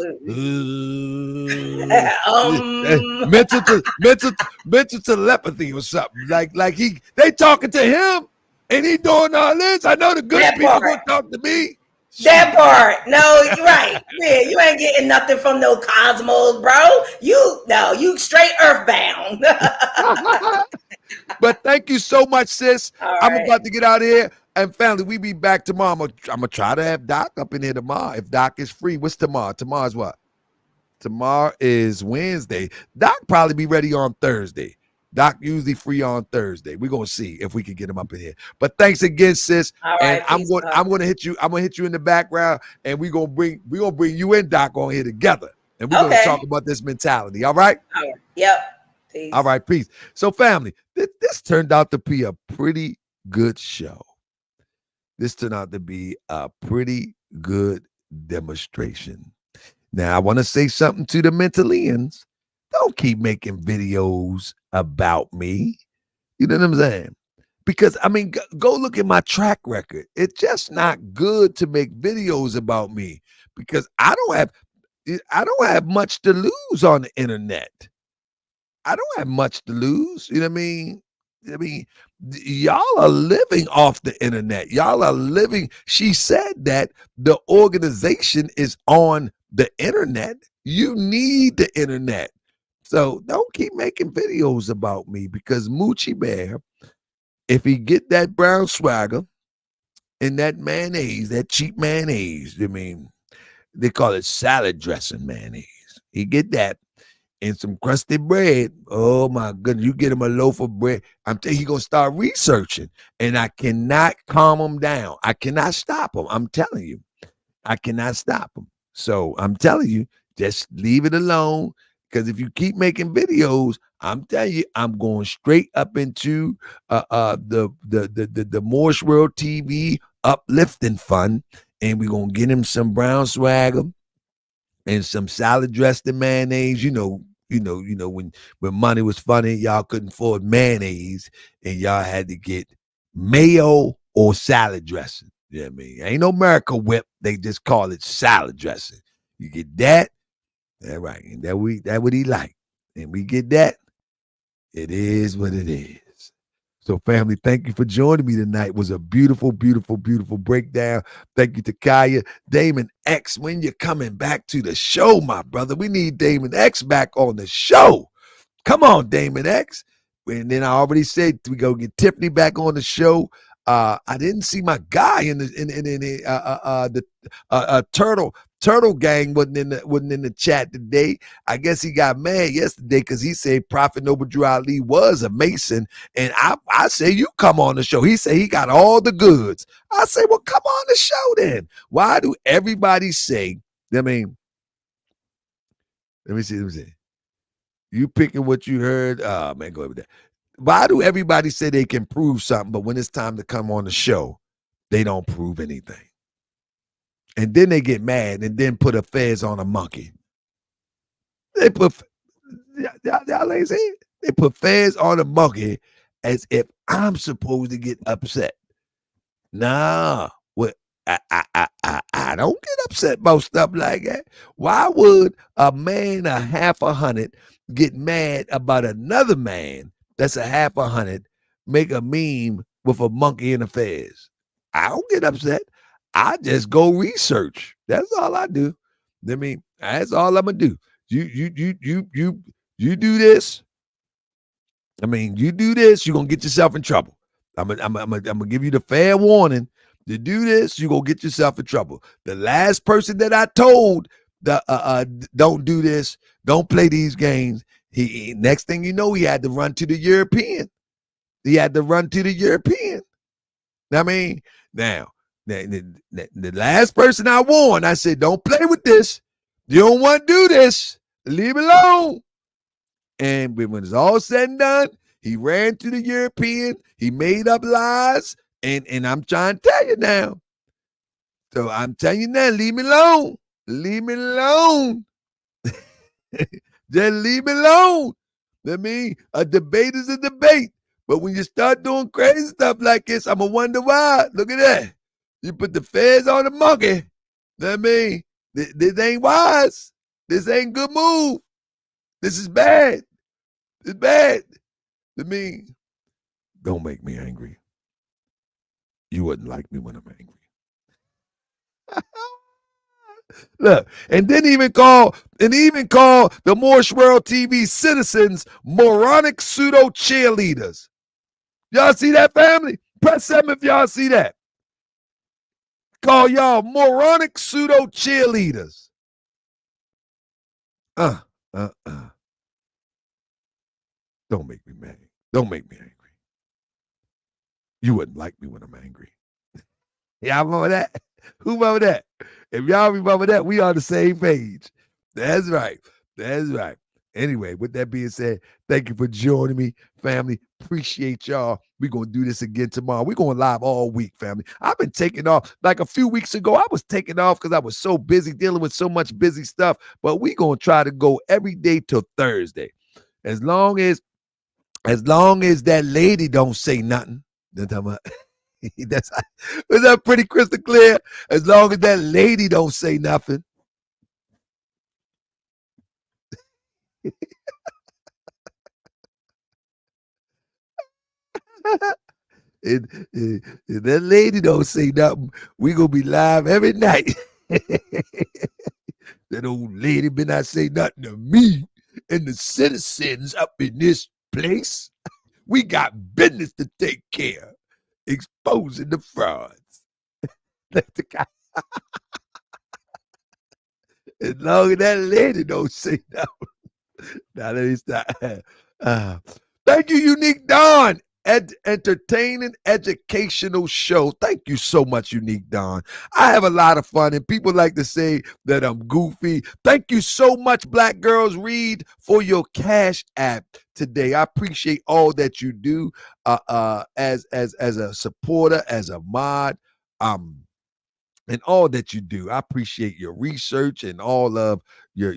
Mental telepathy or something. Like they talking to him and he doing all this. I know the good people gonna talk to me. That part. No, you're right. Yeah, you ain't getting nothing from no cosmos, bro. You straight earthbound. But thank you so much, sis. I'm about to get out of here. And family, we be back tomorrow. I'm gonna try to have Doc up in here tomorrow. If Doc is free. What's tomorrow? Tomorrow's what? Tomorrow is Wednesday. Doc probably be ready on Thursday. Doc usually free on Thursday. We're gonna see if we can get him up in here. But thanks again, sis. And I'm gonna hit you. I'm gonna hit you in the background, and we're gonna bring you and Doc on here together, and we're gonna talk about this mentality. All right? Yep. Peace. All right, peace. So, family, this turned out to be a pretty good show. This turned out to be a pretty good demonstration. Now, I want to say something to the Mentallians. Don't keep making videos about me. You know what I'm saying? Because, I mean, go look at my track record. It's just not good to make videos about me because I don't have much to lose on the internet. I don't have much to lose. You know what I mean, y'all are living off the internet. Y'all are living. She said that the organization is on the internet. You need the internet. So don't keep making videos about me because Moochie Bear, if he get that brown swagger and that mayonnaise, that cheap mayonnaise, I mean, they call it salad dressing mayonnaise. He get that and some crusty bread. Oh my goodness, you get him a loaf of bread. I'm telling you, he's gonna start researching, and I cannot calm him down. I cannot stop him. I'm telling you, I cannot stop him. So I'm telling you, just leave it alone. Because if you keep making videos, I'm telling you, I'm going straight up into the Morse World TV uplifting fund, and we're gonna get him some brown swagger and some salad dressed in mayonnaise. You know, when money was funny, y'all couldn't afford mayonnaise, and y'all had to get mayo or salad dressing. You know what I mean? Ain't no Miracle Whip. They just call it salad dressing. You get that. That's right. And that what he like. And we get that. It is what it is. So, family, thank you for joining me tonight. It was a beautiful, beautiful, beautiful breakdown. Thank you to Kaya. Damon X, when you're coming back to the show, my brother. We need Damon X back on the show. Come on, Damon X. And then I already said we go get Tiffany back on the show. I didn't see my guy in the Turtle Gang wasn't in the chat today. I guess he got mad yesterday because he said Prophet Noble Drew Ali was a Mason, and I say you come on the show. He said he got all the goods. I say, well, come on the show then. Why do everybody say? I mean, let me see. You picking what you heard? Oh man, go over there. Why do everybody say they can prove something, but when it's time to come on the show, they don't prove anything? And then they get mad and then put a fez on a monkey. They put, y'all ain't saying it. They put fez on a monkey as if I'm supposed to get upset. Nah, what? I don't get upset about stuff like that. Why would a man a half a hundred get mad about another man that's a half a hundred make a meme with a monkey and a fez? I don't get upset. I just go research. That's all I do. I mean, that's all I'm gonna do. You do this. I mean, you do this, you're gonna get yourself in trouble. I'm gonna give you the fair warning. To do this, you're gonna get yourself in trouble. The last person that I told don't do this, don't play these games. He next thing you know, he had to run to the European. I mean, now. The last person I warned, I said, don't play with this. You don't want to do this. Leave it alone. And when it's all said and done, he ran to the European. He made up lies. And I'm trying to tell you now, So I'm telling you now, leave me alone. Leave me alone. Just leave me alone. I mean, a debate is a debate. But when you start doing crazy stuff like this, I'm going to wonder why. Look at that. You put the feds on the monkey. I mean, this ain't wise. This ain't good move. This is bad. It's bad. I mean, don't make me angry. You wouldn't like me when I'm angry. Look, and then even call the Morse World TV citizens moronic pseudo cheerleaders. Y'all see that, family? Press 7 if y'all see that. Call y'all moronic pseudo cheerleaders. Don't make me mad. Don't make me angry. You wouldn't like me when I'm angry. Y'all remember that? Who remember that? If y'all remember that, we on the same page. That's right. That's right. Anyway, with that being said, thank you for joining me, family. Appreciate y'all. We're going to do this again tomorrow. We're going live all week, family. I've been taking off. Like a few weeks ago, I was taking off because I was so busy dealing with so much busy stuff. But we're going to try to go every day till Thursday. As long as that lady don't say nothing. Was that pretty crystal clear? As long as that lady don't say nothing. And that lady don't say nothing, we gonna be live every night. That old lady better not say nothing to me and the citizens up in this place. We got business to take care of. Exposing the frauds. As long as that lady don't say nothing. Now let me stop. Thank you, Unique Dawn. Entertaining, educational show. Thank you so much, Unique Dawn. I have a lot of fun, and people like to say that I'm goofy. Thank you so much, Black Girls Read, for your Cash App today. I appreciate all that you do as a supporter, as a mod, and all that you do. I appreciate your research and all of your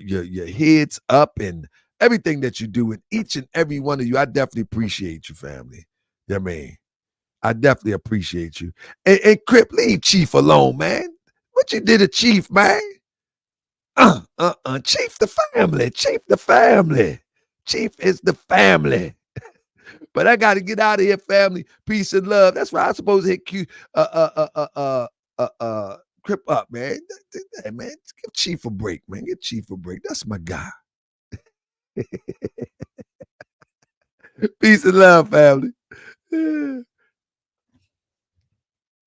heads up and everything that you do, and each and every one of you. I definitely appreciate you, family. I mean, I definitely appreciate you. And Crip, leave Chief alone, man. What you did to Chief, man? Chief the family. Chief the family. Chief is the family. But I got to get out of here, family. Peace and love. That's why I'm supposed to hit Q. Crip up, man. Man, give Chief a break, man. Give Chief a break. That's my guy. Peace and love, family.